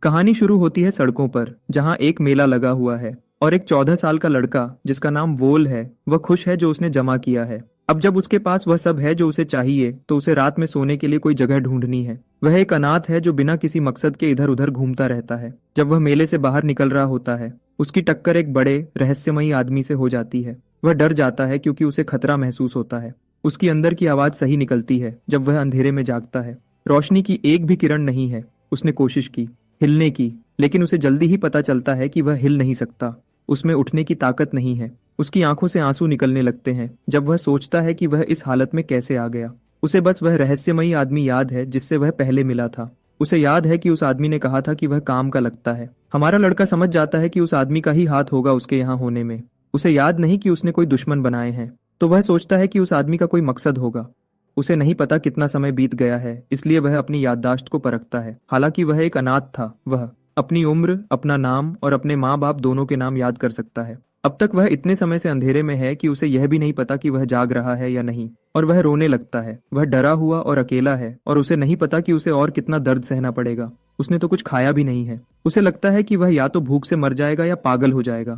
कहानी शुरू होती है सड़कों पर, जहां एक मेला लगा हुआ है और एक 14 साल का लड़का जिसका नाम वोल है, वह खुश है जो उसने जमा किया है। अब जब उसके पास वह सब है जो उसे चाहिए, तो उसे रात में सोने के लिए कोई जगह ढूंढनी है। वह एक अनाथ है जो बिना किसी मकसद के इधर उधर घूमता रहता है। जब वह मेले से बाहर निकल रहा होता है, उसकी टक्कर एक बड़े रहस्यमयी आदमी से हो जाती है। वह डर जाता है क्योंकि उसे खतरा महसूस होता है। उसकी अंदर की आवाज सही निकलती है जब वह अंधेरे में जागता है। रोशनी की एक भी किरण नहीं है। उसने कोशिश की हिलने की, लेकिन उसे जल्दी ही पता चलता है कि वह हिल नहीं सकता। उसमें उठने की ताकत नहीं है। उसकी आंखों से आंसू निकलने लगते हैं जब वह सोचता है कि वह इस हालत में कैसे आ गया। उसे बस वह रहस्यमयी आदमी याद है जिससे वह पहले मिला था। उसे याद है कि उस आदमी ने कहा था कि वह काम का लगता है। हमारा लड़का समझ जाता है कि उस आदमी का ही हाथ होगा उसके यहाँ होने में। उसे याद नहीं कि उसने कोई दुश्मन बनाए हैं, तो वह सोचता है कि उस आदमी का कोई मकसद होगा। उसे नहीं पता कितना समय बीत गया है, इसलिए वह अपनी याददाश्त को परखता है। हालांकि वह एक अनाथ था, वह अपनी उम्र, अपना नाम और अपने माँ बाप दोनों के नाम याद कर सकता है। अब तक वह इतने समय से अंधेरे में है कि उसे यह भी नहीं पता कि वह जाग रहा है या नहीं। और वह रोने लगता है। वह डरा हुआ और अकेला है और उसे नहीं पता कि उसे और कितना दर्द सहना पड़ेगा। उसने तो कुछ खाया भी नहीं है। उसे लगता है कि वह या तो भूख से मर जाएगा या पागल हो जाएगा।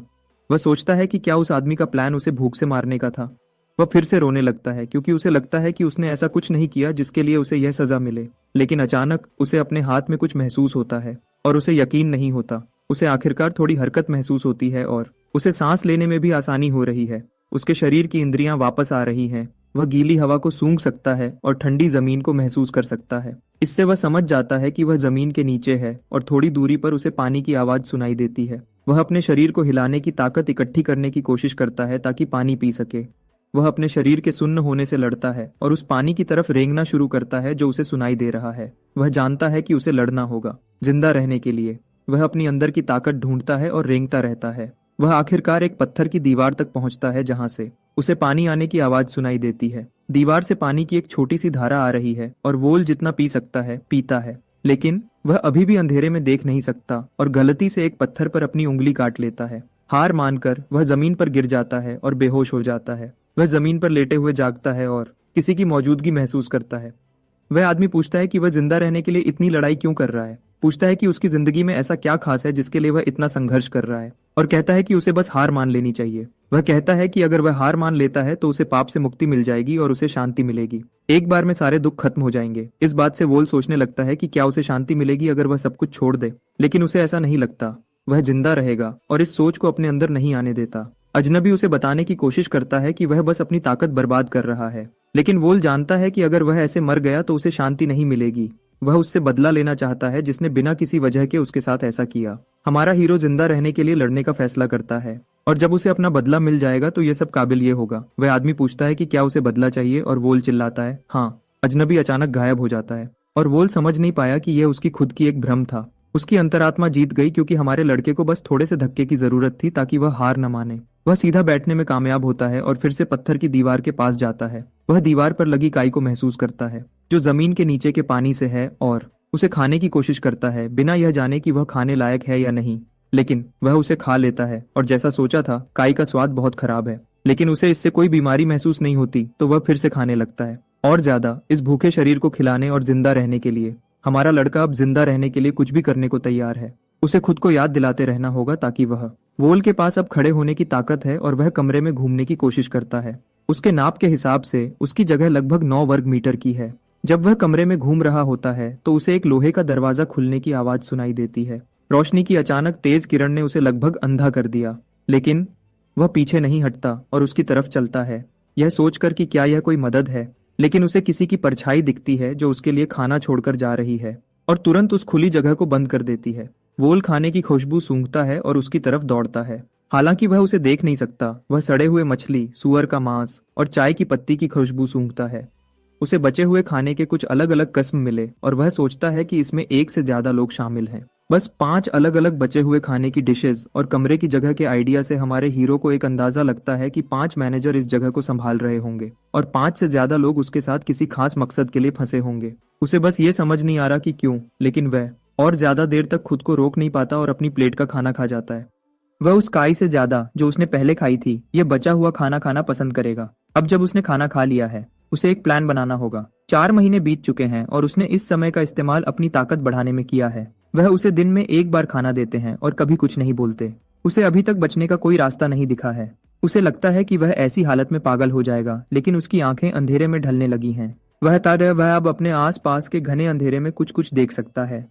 वह सोचता है कि क्या उस आदमी का प्लान उसे भूख से मारने का था। वह फिर से रोने लगता है क्योंकि उसे लगता है कि उसने ऐसा कुछ नहीं किया जिसके लिए उसे यह सजा मिले। लेकिन अचानक उसे अपने हाथ में कुछ महसूस होता है और उसे यकीन नहीं होता। उसे आखिरकार थोड़ी हरकत महसूस होती है और उसे सांस लेने में भी आसानी हो रही है। उसके शरीर की इंद्रियां वापस आ रही हैं। वह गीली हवा को सूंघ सकता है और ठंडी जमीन को महसूस कर सकता है। इससे वह समझ जाता है कि वह जमीन के नीचे है और थोड़ी दूरी पर उसे पानी की आवाज सुनाई देती है। वह अपने शरीर को हिलाने की ताकत इकट्ठी करने की कोशिश करता है ताकि पानी पी सके। वह अपने शरीर के सुन्न होने से लड़ता है और उस पानी की तरफ रेंगना शुरू करता है जो उसे सुनाई दे रहा है। वह जानता है कि उसे लड़ना होगा जिंदा रहने के लिए। वह अपनी अंदर की ताकत ढूंढता है और रेंगता रहता है। वह आखिरकार एक पत्थर की दीवार तक पहुंचता है जहां से उसे पानी आने की आवाज सुनाई देती है। दीवार से पानी की एक छोटी सी धारा आ रही है और वोल जितना पी सकता है पीता है। लेकिन वह अभी भी अंधेरे में देख नहीं सकता और गलती से एक पत्थर पर अपनी उंगली काट लेता है। हार मानकर वह जमीन पर गिर जाता है और बेहोश हो जाता है। वह जमीन पर लेटे हुए जागता है और किसी की मौजूदगी महसूस करता है। वह आदमी पूछता है कि वह जिंदा रहने के लिए इतनी लड़ाई क्यों कर रहा है। पूछता है कि उसकी जिंदगी में ऐसा क्या खास है जिसके लिए वह इतना संघर्ष कर रहा है, और कहता है कि उसे बस हार मान लेनी चाहिए। वह कहता है कि अगर वह हार मान लेता है तो उसे पाप से मुक्ति मिल जाएगी और उसे शांति मिलेगी। एक बार में सारे दुख खत्म हो जाएंगे। इस बात से वोल सोचने लगता है कि क्या उसे शांति मिलेगी अगर वह सब कुछ छोड़ दे। लेकिन उसे ऐसा नहीं लगता। वह जिंदा रहेगा और इस सोच को अपने अंदर नहीं आने देता। अजनबी उसे बताने की कोशिश करता है कि वह बस अपनी ताकत बर्बाद कर रहा है। लेकिन वोल जानता है कि अगर वह ऐसे मर गया तो उसे शांति नहीं मिलेगी। वह उससे बदला लेना चाहता है जिसने बिना किसी वजह के उसके साथ ऐसा किया। हमारा हीरो जिंदा रहने के लिए लड़ने का फैसला करता है और जब उसे अपना बदला मिल जाएगा तो यह सब काबिल ये होगा। वह आदमी पूछता है कि क्या उसे बदला चाहिए और वोल चिल्लाता है हाँ। अजनबी अचानक गायब हो जाता है और वोल समझ नहीं पाया कि यह उसकी खुद की एक भ्रम था। उसकी अंतरात्मा जीत गई क्योंकि हमारे लड़के को बस थोड़े से धक्के की जरूरत थी ताकि वह हार न माने। वह सीधा बैठने में कामयाब होता है और फिर से पत्थर की दीवार के पास जाता है। वह दीवार पर लगी काई को महसूस करता है जो जमीन के नीचे के पानी से है और उसे खाने की कोशिश करता है बिना यह जाने कि वह खाने लायक है या नहीं। लेकिन वह उसे खा लेता है और जैसा सोचा था काई का स्वाद बहुत खराब है, लेकिन उसे इससे कोई बीमारी महसूस नहीं होती, तो वह फिर से खाने लगता है और ज्यादा, इस भूखे शरीर को खिलाने और जिंदा रहने के लिए। हमारा लड़का अब जिंदा रहने के लिए कुछ भी करने को तैयार है। उसे खुद को याद दिलाते रहना होगा ताकि वोल के पास अब खड़े होने की ताकत है और वह कमरे में घूमने की कोशिश करता है। उसके नाप के हिसाब से उसकी जगह लगभग 9 वर्ग मीटर की है। जब वह कमरे में घूम रहा होता है तो उसे एक लोहे का दरवाजा खुलने की आवाज सुनाई देती है। रोशनी की अचानक तेज किरण ने उसे लगभग अंधा कर दिया, लेकिन वह पीछे नहीं हटता और उसकी तरफ चलता है, यह सोचकर कि क्या यह कोई मदद है। लेकिन उसे किसी की परछाई दिखती है जो उसके लिए खाना छोड़कर जा रही है और तुरंत उस खुली जगह को बंद कर देती है। वोल खाने की खुशबू सूंघता है और उसकी तरफ दौड़ता है। हालांकि वह उसे देख नहीं सकता। वह सड़े हुए मछली, सुअर का मांस और चाय की पत्ती की खुशबू सूंघता है। उसे बचे हुए खाने के कुछ अलग अलग किस्म मिले और वह सोचता है कि इसमें एक से ज्यादा लोग शामिल हैं। बस 5 अलग अलग बचे हुए खाने की डिशेस और कमरे की जगह के आइडिया से हमारे हीरो को एक अंदाजा लगता है कि 5 मैनेजर इस जगह को संभाल रहे होंगे और 5 से ज्यादा लोग उसके साथ किसी खास मकसद के लिए फंसे होंगे। उसे बस ये समझ नहीं आ रहा कि क्यों, लेकिन वह और ज्यादा देर तक खुद को रोक नहीं पाता और अपनी प्लेट का खाना खा जाता है। वह उस काई से ज्यादा जो उसने पहले खाई थी, यह बचा हुआ खाना खाना पसंद करेगा। अब जब उसने खाना खा लिया है, उसे एक प्लान बनाना होगा। 4 महीने बीत चुके हैं और उसने इस समय का इस्तेमाल अपनी ताकत बढ़ाने में किया है। वह उसे दिन में एक बार खाना देते हैं और कभी कुछ नहीं बोलते। उसे अभी तक बचने का कोई रास्ता नहीं दिखा है। उसे लगता है कि वह ऐसी हालत में पागल हो जाएगा, लेकिन उसकी आंखें अंधेरे में ढलने लगी हैं। वह अब अपने आस पास के घने अंधेरे में कुछ कुछ देख सकता है।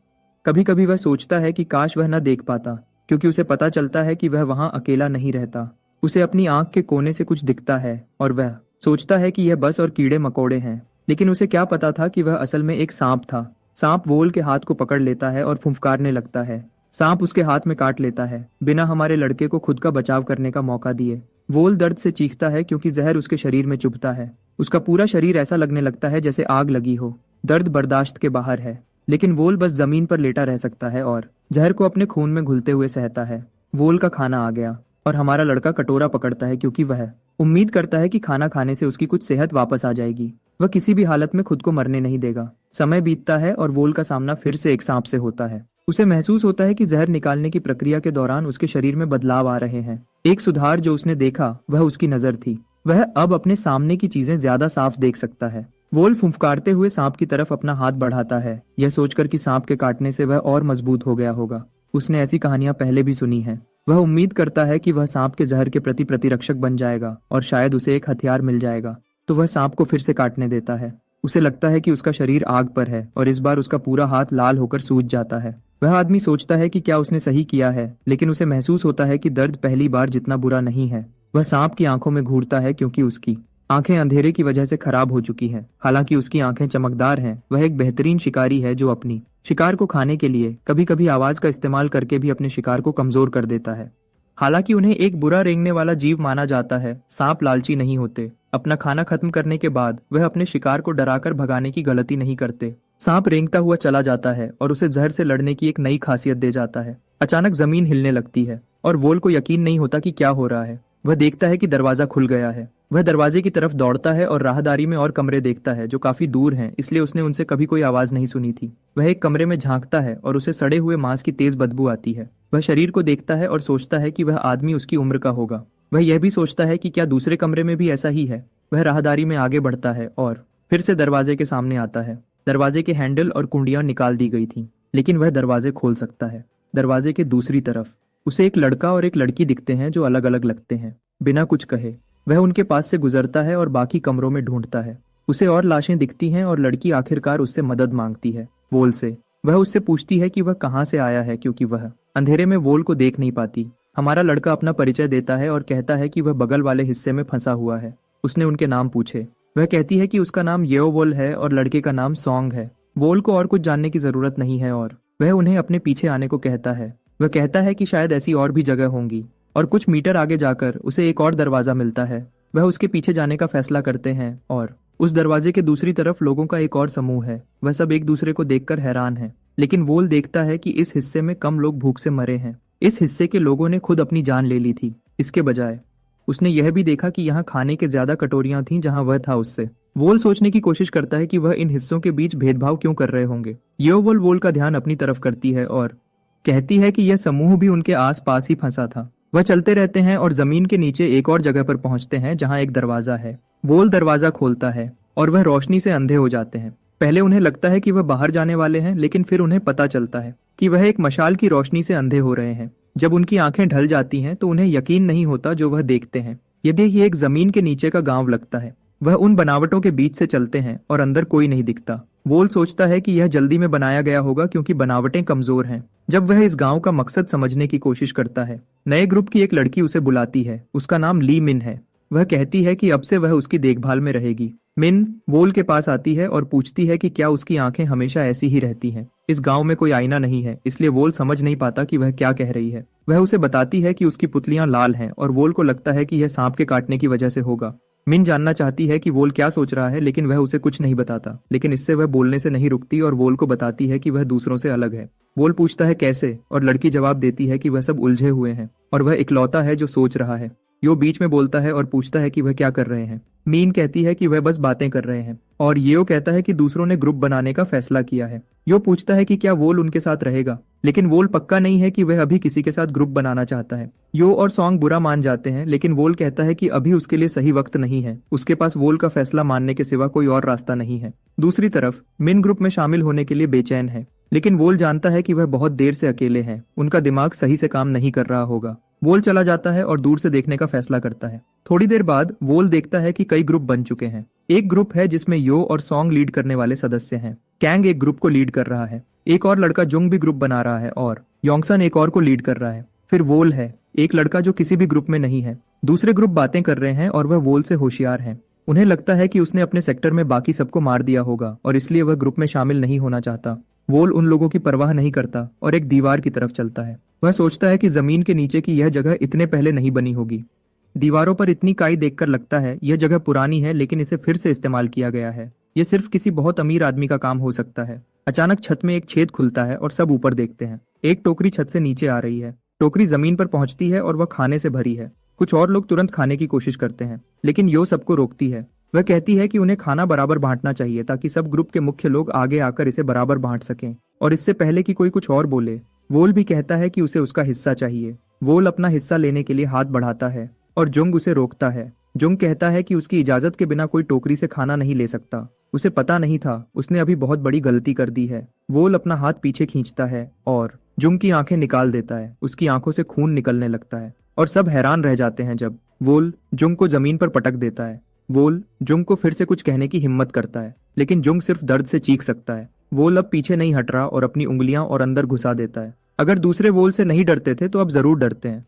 कभी कभी वह सोचता है कि काश वह न देख पाता, क्योंकि उसे पता चलता है कि वह वहां अकेला नहीं रहता। उसे अपनी आंख के कोने से कुछ दिखता है और वह सोचता है कि यह बस और कीड़े मकोड़े हैं। लेकिन उसे क्या पता था कि वह असल में एक सांप था। सांप वोल के हाथ को पकड़ लेता है और फुंफकारने लगता है। सांप उसके हाथ में काट लेता है, बिना हमारे लड़के को खुद का बचाव करने का मौका दिए। वोल दर्द से चीखता है क्योंकि जहर उसके शरीर में चुभता है। उसका पूरा शरीर ऐसा लगने लगता है जैसे आग लगी हो। दर्द बर्दाश्त के बाहर है, लेकिन वोल बस जमीन पर लेटा रह सकता है और जहर को अपने खून में घुलते हुए सहता है। वोल का खाना आ गया और हमारा लड़का कटोरा पकड़ता है क्योंकि वह उम्मीद करता है कि खाना खाने से उसकी कुछ सेहत वापस आ जाएगी। वह किसी भी हालत में खुद को मरने नहीं देगा। समय बीतता है और वोल का सामना फिर से एक सांप से होता है। उसे महसूस होता है कि जहर निकालने की प्रक्रिया के दौरान उसके शरीर में बदलाव आ रहे हैं। एक सुधार जो उसने देखा वह उसकी नजर थी। वह अब अपने सामने की चीजें ज्यादा साफ देख सकता है। वोल फुंफकारते हुए सांप की तरफ अपना हाथ बढ़ाता है, यह सोचकर कि सांप के काटने से वह और मजबूत हो गया होगा। उसने ऐसी कहानियां पहले भी सुनी हैं। वह उम्मीद करता है कि वह सांप के जहर के प्रति प्रतिरक्षक बन जाएगा और शायद उसे एक हथियार मिल जाएगा। तो वह सांप को फिर से काटने देता है। उसे लगता है कि उसका शरीर आग पर है और इस बार उसका पूरा हाथ लाल होकर सूज जाता है। वह आदमी सोचता है कि क्या उसने सही किया है, लेकिन उसे महसूस होता है कि दर्द पहली बार जितना बुरा नहीं है। वह सांप की आंखों में घूरता है क्योंकि उसकी आंखें अंधेरे की वजह से खराब हो चुकी हैं। हालांकि उसकी आंखें चमकदार हैं। वह एक बेहतरीन शिकारी है जो अपनी शिकार को खाने के लिए कभी कभी आवाज का इस्तेमाल करके भी अपने शिकार को कमजोर कर देता है। हालांकि उन्हें एक बुरा रेंगने वाला जीव माना जाता है, सांप लालची नहीं होते। अपना खाना खत्म करने के बाद वह अपने शिकार को डराकर भगाने की गलती नहीं करते। सांप रेंगता हुआ चला जाता है और उसे जहर से लड़ने की एक नई खासियत दे जाता है। अचानक जमीन हिलने लगती है और वोल को यकीन नहीं होता कि क्या हो रहा है। वह देखता है कि दरवाजा खुल गया है। वह दरवाजे की तरफ दौड़ता है और राहदारी में और कमरे देखता है जो काफी दूर हैं, इसलिए उसने उनसे कभी कोई आवाज नहीं सुनी थी। वह एक कमरे में झांकता है और उसे सड़े हुए मांस की तेज बदबू आती है। वह शरीर को देखता है और सोचता है कि वह आदमी उसकी उम्र का होगा। वह यह भी सोचता है कि क्या दूसरे कमरे में भी ऐसा ही है। वह राहदारी में आगे बढ़ता है और फिर से दरवाजे के सामने आता है। दरवाजे के हैंडल और कुंडियां निकाल दी गई थी, लेकिन वह दरवाजे खोल सकता है। दरवाजे के दूसरी तरफ उसे एक लड़का और एक लड़की दिखते हैं जो अलग अलग लगते हैं। बिना कुछ कहे वह उनके पास से गुजरता है और बाकी कमरों में ढूंढता है। उसे और लाशें दिखती हैं और लड़की आखिरकार उससे मदद मांगती है, वोल से। वह उससे पूछती है कि वह कहाँ से आया है, क्योंकि वह अंधेरे में वोल को देख नहीं पाती। हमारा लड़का अपना परिचय देता है और कहता है कि वह बगल वाले हिस्से में फंसा हुआ है। उसने उनके नाम पूछे। वह कहती है कि उसका नाम येओवोल है और लड़के का नाम सॉन्ग है। वोल को और कुछ जानने की जरूरत नहीं है और वह उन्हें अपने पीछे आने को कहता है। वह कहता है कि शायद ऐसी और भी जगह होंगी और कुछ मीटर आगे जाकर उसे एक और दरवाजा मिलता है। वह उसके पीछे जाने का फैसला करते हैं और उस दरवाजे के दूसरी तरफ लोगों का एक और समूह है। वह सब एक दूसरे को देखकर हैरान है, लेकिन वोल देखता है कि इस हिस्से में कम लोग भूख से मरे हैं। इस हिस्से के लोगों ने खुद अपनी जान ले ली थी। इसके बजाय उसने यह भी देखा कि यहाँ खाने के ज्यादा कटोरियां थीं जहाँ वह था उससे। वोल सोचने की कोशिश करता है कि वह इन हिस्सों के बीच भेदभाव क्यों कर रहे होंगे। येओवोल वोल का ध्यान अपनी तरफ करती है और कहती है कि यह समूह भी उनके आस पास ही फंसा था। वह चलते रहते हैं और जमीन के नीचे एक और जगह पर पहुंचते हैं जहां एक दरवाजा है। वोल दरवाजा खोलता है और वह रोशनी से अंधे हो जाते हैं। पहले उन्हें लगता है कि वह बाहर जाने वाले हैं, लेकिन फिर उन्हें पता चलता है कि वह एक मशाल की रोशनी से अंधे हो रहे हैं। जब उनकी आंखें ढल जाती हैं तो उन्हें यकीन नहीं होता जो वह देखते हैं। यदि ये एक जमीन के नीचे का गांव लगता है। वह उन बनावटों के बीच से चलते हैं और अंदर कोई नहीं दिखता। वोल सोचता है कि यह जल्दी में बनाया गया होगा क्योंकि बनावटें कमजोर हैं। जब वह इस गांव का मकसद समझने की कोशिश करता है, नए ग्रुप की एक लड़की उसे बुलाती है। उसका नाम ली मिन है। वह कहती है कि अब से वह उसकी देखभाल में रहेगी। मिन वोल के पास आती है और पूछती है कि क्या उसकी आंखें हमेशा ऐसी ही रहती हैं। इस गांव में कोई आईना नहीं है, इसलिए वोल समझ नहीं पाता कि वह क्या कह रही है। वह उसे बताती है कि उसकी पुतलियां लाल हैं और वोल को लगता है कि यह सांप के काटने की वजह से होगा। मिन जानना चाहती है कि वोल क्या सोच रहा है, लेकिन वह उसे कुछ नहीं बताता। लेकिन इससे वह बोलने से नहीं रुकती और वोल को बताती है कि वह दूसरों से अलग है। वोल पूछता है कैसे, और लड़की जवाब देती है कि वह सब उलझे हुए हैं और वह इकलौता है जो सोच रहा है। यो बीच में बोलता है और पूछता है कि वह क्या कर रहे हैं। मीन कहती है कि वह बस बातें कर रहे हैं और येओ कहता है कि दूसरों ने ग्रुप बनाने का फैसला किया है। यो पूछता है कि क्या वोल उनके साथ रहेगा, लेकिन वोल पक्का नहीं है कि वह अभी किसी के साथ ग्रुप बनाना चाहता है। यो और सॉन्ग बुरा मान जाते हैं, लेकिन वोल कहता है कि अभी उसके लिए सही वक्त नहीं है। उसके पास वोल का फैसला मानने के सिवा कोई और रास्ता नहीं है। दूसरी तरफ मिन ग्रुप में शामिल होने के लिए बेचैन है। लेकिन वोल जानता है कि वह बहुत देर से अकेले हैं, उनका दिमाग सही से काम नहीं कर रहा होगा। वोल चला जाता है और दूर से देखने का फैसला करता है। थोड़ी देर बाद वोल देखता है कि कई ग्रुप बन चुके हैं। एक ग्रुप है जिसमें यो और सॉन्ग लीड करने वाले सदस्य हैं। कैंग एक ग्रुप को लीड कर रहा है। एक और लड़का जुंग भी ग्रुप बना रहा है और योंगसन एक और को लीड कर रहा है। फिर वोल है, एक लड़का जो किसी भी ग्रुप में नहीं है। दूसरे ग्रुप बातें कर रहे हैं और वह वोल से होशियार हैं। उन्हें लगता है कि उसने अपने सेक्टर में बाकी सबको मार दिया होगा और इसलिए वह ग्रुप में शामिल नहीं होना चाहता। वोल उन लोगों की परवाह नहीं करता और एक दीवार की तरफ चलता है। वह सोचता है कि जमीन के नीचे की यह जगह इतने पहले नहीं बनी होगी। दीवारों पर इतनी काई देखकर लगता है यह जगह पुरानी है, लेकिन इसे फिर से इस्तेमाल किया गया है। यह सिर्फ किसी बहुत अमीर आदमी का काम हो सकता है। अचानक छत में एक छेद खुलता है और सब ऊपर देखते हैं। एक टोकरी छत से नीचे आ रही है। टोकरी जमीन पर पहुंचती है और वह खाने से भरी है। कुछ और लोग तुरंत खाने की कोशिश करते हैं, लेकिन यो सबको रोकती है। वह कहती है कि उन्हें खाना बराबर बांटना चाहिए ताकि सब ग्रुप के मुख्य लोग आगे आकर इसे बराबर बांट सकें। और इससे पहले कि कोई कुछ और बोले, वोल भी कहता है कि उसे उसका हिस्सा चाहिए। वोल अपना हिस्सा लेने के लिए हाथ बढ़ाता है और जुंग उसे रोकता है। जुंग कहता है कि उसकी इजाजत के बिना कोई टोकरी से खाना नहीं ले सकता। उसे पता नहीं था, उसने अभी बहुत बड़ी गलती कर दी है। वोल अपना हाथ पीछे खींचता है और जुंग की आंखें निकाल देता है। उसकी आंखों से खून निकलने लगता है और सब हैरान रह जाते हैं जब वोल जुंग को जमीन पर पटक देता है। वोल जुंग को फिर से कुछ कहने की हिम्मत करता है, लेकिन जुंग सिर्फ दर्द से चीख सकता है। वोल अब पीछे नहीं हट रहा और अपनी उंगलियां और अंदर घुसा देता है। अगर दूसरे वोल से नहीं डरते थे तो अब जरूर डरते हैं।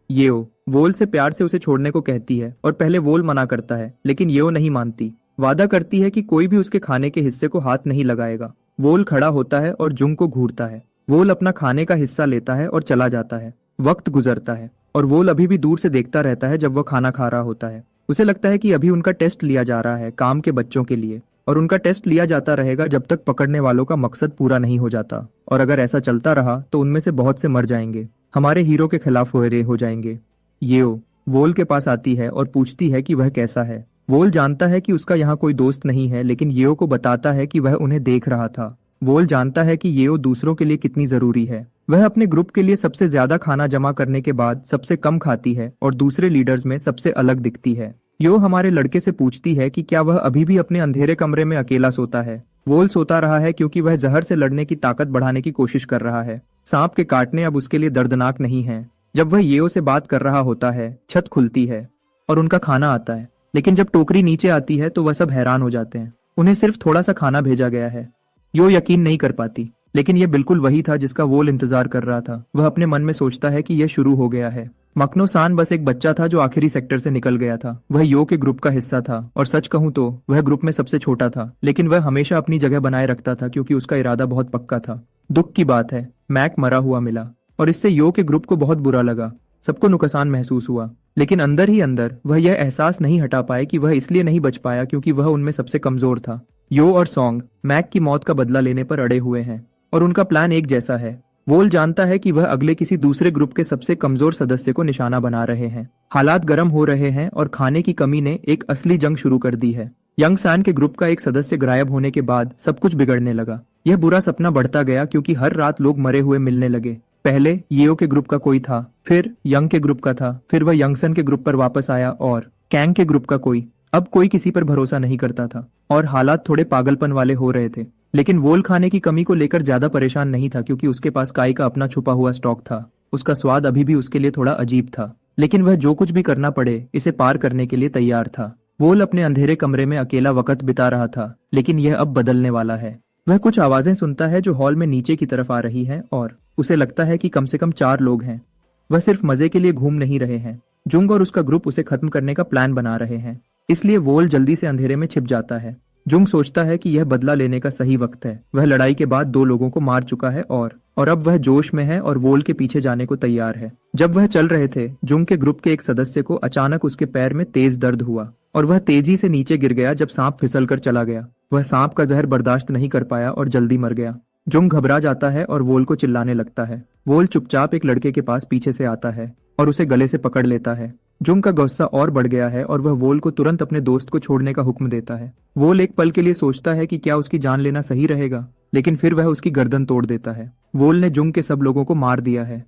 येओ वोल से प्यार से उसे छोड़ने को कहती है और पहले वोल मना करता है, लेकिन येओ नहीं मानती। वादा करती है कि कोई भी उसके खाने के हिस्से को हाथ नहीं लगाएगा। वोल खड़ा होता है और जुंग को घूरता है। वोल अपना खाने का हिस्सा लेता है और चला जाता है। वक्त गुजरता है और वोल अभी भी दूर से देखता रहता है जब वह खाना खा रहा होता है। उसे लगता है कि अभी उनका टेस्ट लिया जा रहा है काम के बच्चों के लिए, और उनका टेस्ट लिया जाता रहेगा जब तक पकड़ने वालों का मकसद पूरा नहीं हो जाता। और अगर ऐसा चलता रहा तो उनमें से बहुत से मर जाएंगे, हमारे हीरो के खिलाफ हो जाएंगे। येओ वोल के पास आती है और पूछती है कि वह कैसा है। वोल जानता है कि उसका यहाँ कोई दोस्त नहीं है, लेकिन येओ को बताता है कि वह उन्हें देख रहा था। वोल जानता है कि येओ दूसरों के लिए कितनी जरूरी है। वह अपने ग्रुप के लिए सबसे ज्यादा खाना जमा करने के बाद सबसे कम खाती है और दूसरे लीडर्स में सबसे अलग दिखती है। यो हमारे लड़के से पूछती है कि क्या वह अभी भी अपने अंधेरे कमरे में अकेला सोता है। वोल सोता रहा है क्योंकि वह जहर से लड़ने की ताकत बढ़ाने की कोशिश कर रहा है। सांप के काटने अब उसके लिए दर्दनाक नहीं है। जब वह येओ से बात कर रहा होता है, छत खुलती है और उनका खाना आता है, लेकिन जब टोकरी नीचे आती है तो वह सब हैरान हो जाते हैं। उन्हें सिर्फ थोड़ा सा खाना भेजा गया है। यो यकीन नहीं कर पाती, लेकिन यह बिल्कुल वही था जिसका वोल इंतजार कर रहा था। वह अपने मन में सोचता है कि यह शुरू हो गया है। मकनो सान बस एक बच्चा था जो आखिरी सेक्टर से निकल गया था। वह यो के ग्रुप का हिस्सा था और सच कहूं तो वह ग्रुप में सबसे छोटा था, लेकिन वह हमेशा अपनी जगह बनाए रखता था क्योंकि उसका इरादा बहुत पक्का था। दुख की बात है, मैक मरा हुआ मिला और इससे यो के ग्रुप को बहुत बुरा लगा। सबको नुकसान महसूस हुआ, लेकिन अंदर ही अंदर वह यह एहसास नहीं हटा पाए कि वह इसलिए नहीं बच पाया क्योंकि वह उनमें सबसे कमजोर था। यो और सॉन्ग मैक की मौत का बदला लेने पर अड़े हुए हैं और उनका प्लान एक जैसा है। वोल जानता है कि वह अगले किसी दूसरे ग्रुप के सबसे कमजोर सदस्य को निशाना बना रहे हैं। हालात गर्म हो रहे हैं और खाने की कमी ने एक असली जंग शुरू कर दी है। यंग सैन के ग्रुप का एक सदस्य गायब होने के बाद सब कुछ बिगड़ने लगा। यह बुरा सपना बढ़ता गया क्योंकि हर रात लोग मरे हुए मिलने लगे। पहले येओ के ग्रुप का कोई था, फिर यंग के ग्रुप का था, फिर वह यंगसन के ग्रुप पर वापस आया और कैंग के ग्रुप का कोई। अब कोई किसी पर भरोसा नहीं करता था और हालात थोड़े पागलपन वाले हो रहे थे। लेकिन वोल खाने की कमी को लेकर ज्यादा परेशान नहीं था क्योंकि उसके पास काई का अपना छुपा हुआ स्टॉक था। उसका स्वाद अभी भी उसके लिए थोड़ा अजीब था, लेकिन वह जो कुछ भी करना पड़े इसे पार करने के लिए तैयार था। वोल अपने अंधेरे कमरे में अकेला वक्त बिता रहा था, लेकिन यह अब बदलने वाला है। वह कुछ आवाजें सुनता है जो हॉल में नीचे की तरफ आ रही हैं और उसे लगता है कि कम से कम 4 लोग हैं। वह सिर्फ मजे के लिए घूम नहीं रहे हैं। जुंग और उसका ग्रुप उसे खत्म करने का प्लान बना रहे हैं, इसलिए वोल जल्दी से अंधेरे में छिप जाता है। जुंग सोचता है कि यह बदला लेने का सही वक्त है। वह लड़ाई के बाद 2 लोगों को मार चुका है और अब वह जोश में है और वोल के पीछे जाने को तैयार है। जब वह चल रहे थे, जुंग के ग्रुप के एक सदस्य को अचानक उसके पैर में तेज दर्द हुआ और वह तेजी से नीचे गिर गया जब सांप फिसल कर चला गया। वह सांप का जहर बर्दाश्त नहीं कर पाया और जल्दी मर गया। जुंग घबरा जाता है और वोल को चिल्लाने लगता है। वोल चुपचाप एक लड़के के पास पीछे से आता है और उसे गले से पकड़ लेता है। जुंग का गुस्सा और बढ़ गया है और वह वोल को तुरंत अपने दोस्त को छोड़ने का हुक्म देता है। वोल एक पल के लिए सोचता है कि क्या उसकी जान लेना सही रहेगा, लेकिन फिर वह उसकी गर्दन तोड़ देता है। वोल ने जुंग के सब लोगों को मार दिया है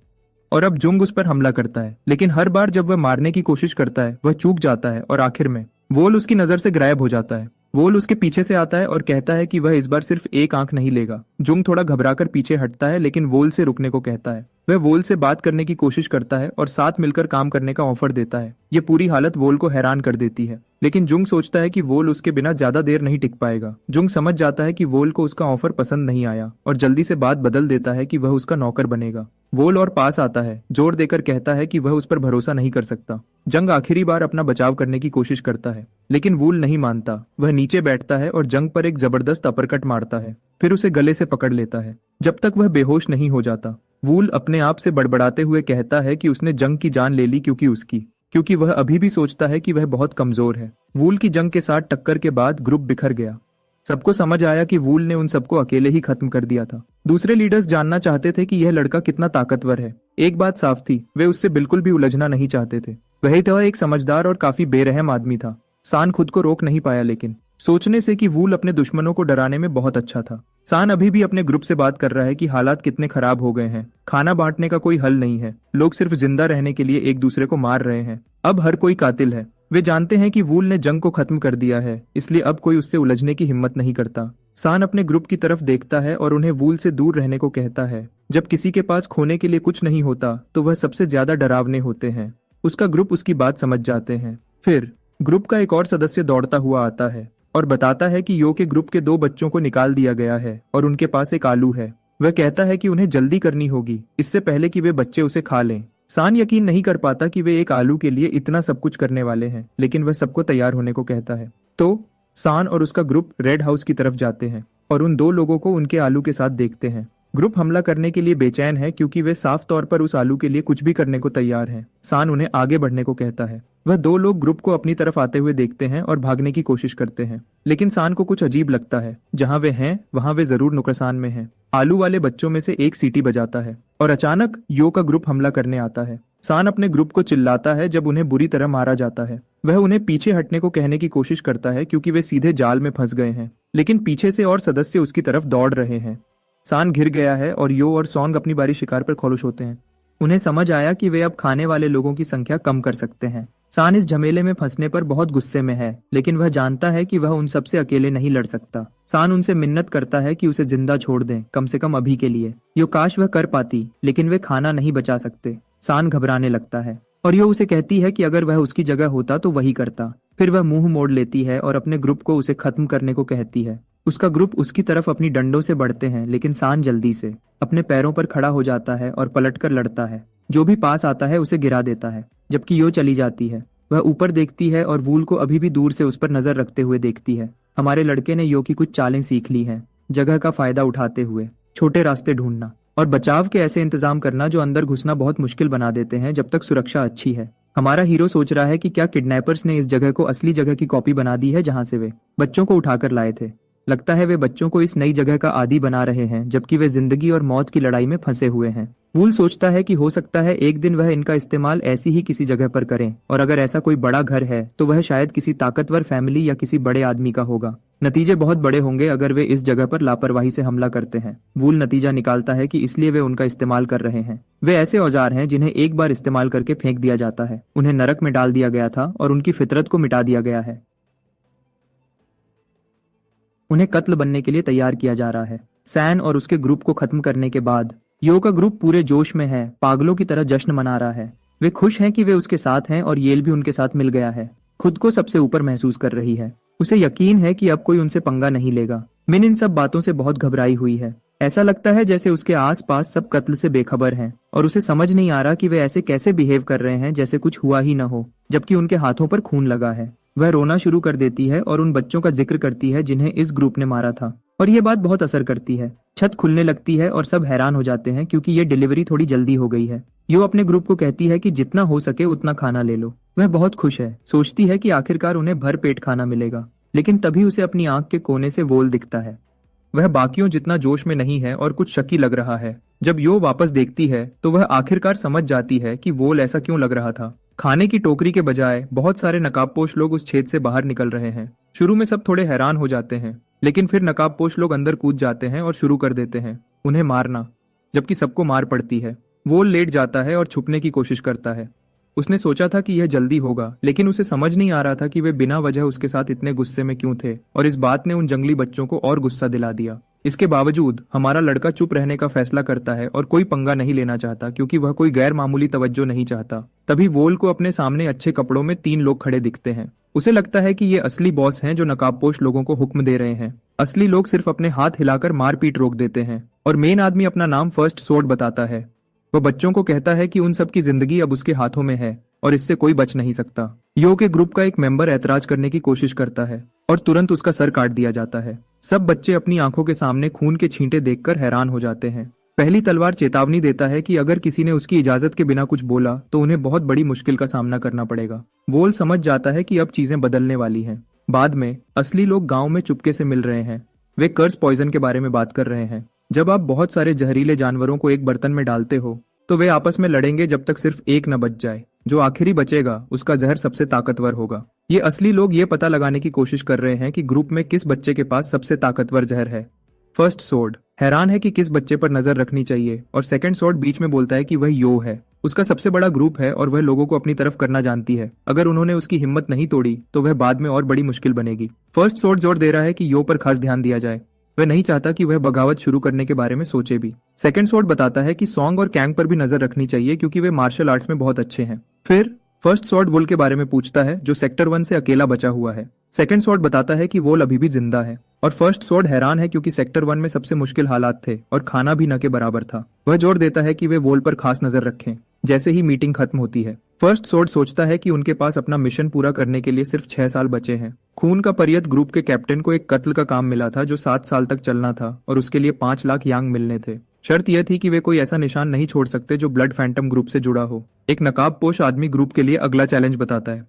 और अब जुंग उस पर हमला करता है, लेकिन हर बार जब वह मारने की कोशिश करता है वह चूक जाता है और आखिर में वोल उसकी नजर से गायब हो जाता है। वोल उसके पीछे से आता है और कहता है कि वह इस बार सिर्फ एक आंख नहीं लेगा। जुंग थोड़ा घबराकर पीछे हटता है लेकिन वोल से रुकने को कहता है। वह वोल से बात करने की कोशिश करता है और साथ मिलकर काम करने का ऑफर देता है। ये पूरी हालत वोल को हैरान कर देती है, लेकिन जुंग सोचता है कि वोल उसके बिना ज्यादा देर नहीं टिक पाएगा। जुंग समझ जाता है कि वोल को उसका ऑफर पसंद नहीं आया और जल्दी से बात बदल देता है कि वह उसका नौकर बनेगा। वोल और पास आता है, जोर देकर कहता है कि वह उस पर भरोसा नहीं कर सकता। जंग आखिरी बार अपना बचाव करने की कोशिश करता है, लेकिन वूल नहीं मानता। वह नीचे बैठता है और जंग पर एक जबरदस्त अपरकट मारता है, फिर उसे गले से पकड़ लेता है जब तक वह बेहोश नहीं हो जाता। वूल अपने आप से बड़बड़ाते हुए कहता है कि उसने जंग की जान ले ली क्योंकि वह अभी भी सोचता है कि वह बहुत कमजोर है। वूल की जंग के साथ टक्कर के बाद ग्रुप बिखर गया। सबको समझ आया कि वूल ने उन सबको अकेले ही खत्म कर दिया था। दूसरे लीडर्स जानना चाहते थे कि यह लड़का कितना ताकतवर है। एक बात साफ थी, वे उससे बिल्कुल भी उलझना नहीं चाहते थे। वही तो एक समझदार और काफी बेरहम आदमी था। सान खुद को रोक नहीं पाया, लेकिन सोचने से कि वूल अपने दुश्मनों को डराने में बहुत अच्छा था। सान अभी भी अपने ग्रुप से बात कर रहा है कि हालात कितने खराब हो गए हैं। खाना बांटने का कोई हल नहीं है, लोग सिर्फ जिंदा रहने के लिए एक दूसरे को मार रहे हैं। अब हर कोई कातिल है। वे जानते हैं कि वूल ने जंग को खत्म कर दिया है, इसलिए अब कोई उससे उलझने की हिम्मत नहीं करता। सान अपने ग्रुप की तरफ देखता है और उन्हें वूल से दूर रहने को कहता है। जब किसी के पास खोने के लिए कुछ नहीं होता तो वह सबसे ज्यादा डरावने होते हैं। उसका ग्रुप उसकी बात समझ जाते हैं। फिर ग्रुप का एक और सदस्य दौड़ता हुआ आता है और बताता है कि यो के ग्रुप के 2 बच्चों को निकाल दिया गया है और उनके पास एक आलू है। वह कहता है कि उन्हें जल्दी करनी होगी, इससे पहले कि वे बच्चे उसे खा लें। सान यकीन नहीं कर पाता कि वे एक आलू के लिए इतना सब कुछ करने वाले हैं, लेकिन वह सबको तैयार होने को कहता है। तो सान और उसका ग्रुप रेड हाउस की तरफ जाते हैं और उन 2 लोगों को उनके आलू के साथ देखते हैं। ग्रुप हमला करने के लिए बेचैन है क्योंकि वे साफ तौर पर उस आलू के लिए कुछ भी करने को तैयार हैं। सान उन्हें आगे बढ़ने को कहता है। वह 2 लोग ग्रुप को अपनी तरफ आते हुए देखते हैं और भागने की कोशिश करते हैं, लेकिन सान को कुछ अजीब लगता है। जहां वे हैं वहां वे जरूर नुकसान में हैं। आलू वाले बच्चों में से एक सीटी बजाता है और अचानक यो का ग्रुप हमला करने आता है। सान अपने ग्रुप को चिल्लाता है जब उन्हें बुरी तरह मारा जाता है। वह उन्हें पीछे हटने को कहने की कोशिश करता है क्योंकि वे सीधे जाल में फंस गए हैं, लेकिन पीछे से और सदस्य उसकी तरफ दौड़ रहे हैं। सान घिर गया है और यो और सॉन्ग अपनी बारी शिकार पर खौलश होते हैं। उन्हें समझ आया कि वे अब खाने वाले लोगों की संख्या कम कर सकते हैं। सान इस झमेले में फंसने पर बहुत गुस्से में है, लेकिन वह जानता है कि वह उन सबसे अकेले नहीं लड़ सकता। सान उनसे मिन्नत करता है कि उसे जिंदा छोड़ दें, कम से कम अभी के लिए। यो काश वह कर पाती, लेकिन वे खाना नहीं बचा सकते। सान घबराने लगता है और यो उसे कहती है कि अगर वह उसकी जगह होता तो वही करता। फिर वह मुंह मोड़ लेती है और अपने ग्रुप को उसे खत्म करने को कहती है। उसका ग्रुप उसकी तरफ अपनी डंडों से बढ़ते हैं, लेकिन सान जल्दी से अपने पैरों पर खड़ा हो जाता है और पलटकर लड़ता है। जो भी पास आता है उसे गिरा देता है। जबकि यो चली जाती है, वह ऊपर देखती है और वूल को अभी भी दूर से उस पर नजर रखते हुए देखती है। हमारे लड़के ने यो की कुछ चालें सीख ली हैं, जगह का फायदा उठाते हुए छोटे रास्ते ढूंढना और बचाव के ऐसे इंतजाम करना जो अंदर घुसना बहुत मुश्किल बना देते हैं जब तक सुरक्षा अच्छी है। हमारा हीरो सोच रहा है कि क्या किडनैपर्स ने इस जगह को असली जगह की कॉपी बना दी है जहां से वे बच्चों को उठाकर लाए थे। लगता है वे बच्चों को इस नई जगह का आदी बना रहे हैं, जबकि वे जिंदगी और मौत की लड़ाई में फंसे हुए हैं। वूल सोचता है कि हो सकता है एक दिन वह इनका इस्तेमाल ऐसी ही किसी जगह पर करें, और अगर ऐसा कोई बड़ा घर है तो वह शायद किसी ताकतवर फैमिली या किसी बड़े आदमी का होगा। नतीजे बहुत बड़े होंगे अगर वे इस जगह पर लापरवाही से हमला करते हैं। वूल नतीजा निकालता है कि इसलिए वे उनका इस्तेमाल कर रहे हैं। वे ऐसे औजार हैं जिन्हें एक बार इस्तेमाल करके फेंक दिया जाता है। उन्हें नरक में डाल दिया गया था और उनकी फितरत को मिटा दिया गया है। उन्हें कत्ल बनने के लिए तैयार किया जा रहा है। सैन और उसके ग्रुप को खत्म करने के बाद यो का ग्रुप पूरे जोश में है, पागलों की तरह जश्न मना रहा है। वे खुश हैं कि वे उसके साथ हैं और येल भी उनके साथ मिल गया है। खुद को सबसे ऊपर महसूस कर रही है। उसे यकीन है कि अब कोई उनसे पंगा नहीं लेगा। मिन इन सब बातों से बहुत घबराई हुई है। ऐसा लगता है जैसे उसके आसपास सब कत्ल से बेखबर हैं और उसे समझ नहीं आ रहा कि वे ऐसे कैसे बिहेव कर रहे हैं जैसे कुछ हुआ ही न हो, जबकि उनके हाथों पर खून लगा है। वह रोना शुरू कर देती है और उन बच्चों का जिक्र करती है जिन्हें इस ग्रुप ने मारा था, और ये बात बहुत असर करती है। छत खुलने लगती है और सब हैरान हो जाते हैं क्योंकि ये डिलीवरी थोड़ी जल्दी हो गई है। यो अपने ग्रुप को कहती है कि जितना हो सके उतना खाना ले लो। वह बहुत खुश है, सोचती है कि आखिरकार उन्हें भर पेट खाना मिलेगा। लेकिन तभी उसे अपनी आंख के कोने से वोल दिखता है। वह बाकियों जितना जोश में नहीं है और कुछ शकी लग रहा है। जब यो वापस देखती है तो वह आखिरकार समझ जाती है कि वोल ऐसा क्यों लग रहा था। खाने की टोकरी के बजाय बहुत सारे नकाबपोश लोग उस छेद से बाहर निकल रहे हैं। शुरू में सब थोड़े हैरान हो जाते हैं, लेकिन फिर नकाबपोश लोग अंदर कूद जाते हैं और शुरू कर देते हैं उन्हें मारना, जबकि सबको मार पड़ती है। वोल लेट जाता है और छुपने की कोशिश करता है। उसने सोचा था कि यह जल्दी होगा, लेकिन उसे समझ नहीं आ रहा था कि वे बिना वजह उसके साथ इतने गुस्से में क्यों थे, और इस बात ने उन जंगली बच्चों को और गुस्सा दिला दिया। इसके बावजूद हमारा लड़का चुप रहने का फैसला करता है और कोई पंगा नहीं लेना चाहता, क्योंकि वह कोई गैर मामूली तवज्जो नहीं चाहता। तभी वोल को अपने सामने अच्छे कपड़ों में 3 लोग खड़े दिखते हैं। उसे लगता है कि ये असली बॉस हैं जो नकाबपोश लोगों को हुक्म दे रहे हैं। असली लोग सिर्फ अपने हाथ हिलाकर मारपीट रोक देते हैं, और मेन आदमी अपना नाम फर्स्ट स्वॉर्ड बताता है। वह बच्चों को कहता है कि उन सब की जिंदगी अब उसके हाथों में है और इससे कोई बच नहीं सकता। यो के ग्रुप का एक मेंबर ऐतराज करने की कोशिश करता है और तुरंत उसका सर काट दिया जाता है। सब बच्चे अपनी आंखों के सामने खून के छींटे देखकर हैरान हो जाते हैं। पहली तलवार चेतावनी देता है कि अगर किसी ने उसकी इजाजत के बिना कुछ बोला तो उन्हें बहुत बड़ी मुश्किल का सामना करना पड़ेगा। वोल समझ जाता है कि अब चीजें बदलने वाली हैं। बाद में असली लोग गांव में चुपके से मिल रहे हैं। वे कर्स पॉइजन के बारे में बात कर रहे हैं। जब आप बहुत सारे जहरीले जानवरों को एक बर्तन में डालते हो तो वे आपस में लड़ेंगे जब तक सिर्फ एक न बच जाए। जो आखिरी बचेगा उसका जहर सबसे ताकतवर होगा। ये असली लोग ये पता लगाने की कोशिश कर रहे हैं कि ग्रुप में किस बच्चे के पास सबसे ताकतवर जहर है। फर्स्ट स्वॉर्ड हैरान है कि किस बच्चे पर नजर रखनी चाहिए, और सेकंड स्वॉर्ड बीच में बोलता है कि वह यो है। उसका सबसे बड़ा ग्रुप है और वह लोगों को अपनी तरफ करना जानती है। अगर उन्होंने उसकी हिम्मत नहीं तोड़ी तो वह बाद में और बड़ी मुश्किल बनेगी। फर्स्ट स्वॉर्ड जोर दे रहा है कि यो पर खास ध्यान दिया जाए। वह नहीं चाहता कि वह बगावत शुरू करने के बारे में सोचे भी। सेकंड स्वॉर्ड बताता है कि सॉन्ग और कैंग पर भी नजर रखनी चाहिए, क्योंकि वे मार्शल आर्ट्स में बहुत अच्छे हैं। फिर फर्स्ट स्वॉर्ड वुल के बारे में पूछता है, जो सेक्टर 1 से अकेला बचा हुआ है। सेकंड स्वॉर्ड बताता है कि वोल अभी भी जिंदा है, और फर्स्ट स्वॉर्ड हैरान है क्योंकि सेक्टर 1 में सबसे मुश्किल हालात थे और खाना भी न के बराबर था। वह जोर देता है कि वे वोल पर खास नजर रखें। जैसे ही मीटिंग खत्म होती है, फर्स्ट स्वॉर्ड सोचता है कि उनके पास अपना मिशन पूरा करने के लिए सिर्फ 6 साल बचे हैं। खून का परियत ग्रुप के कैप्टन को एक कत्ल का काम मिला था जो 7 साल तक चलना था, और उसके लिए 5 लाख यांग मिलने थे। शर्त यह थी कि वे कोई ऐसा निशान नहीं छोड़ सकते जो ब्लड फैंटम ग्रुप से जुड़ा हो। एक नकाबपोश आदमी ग्रुप के लिए अगला चैलेंज बताता है।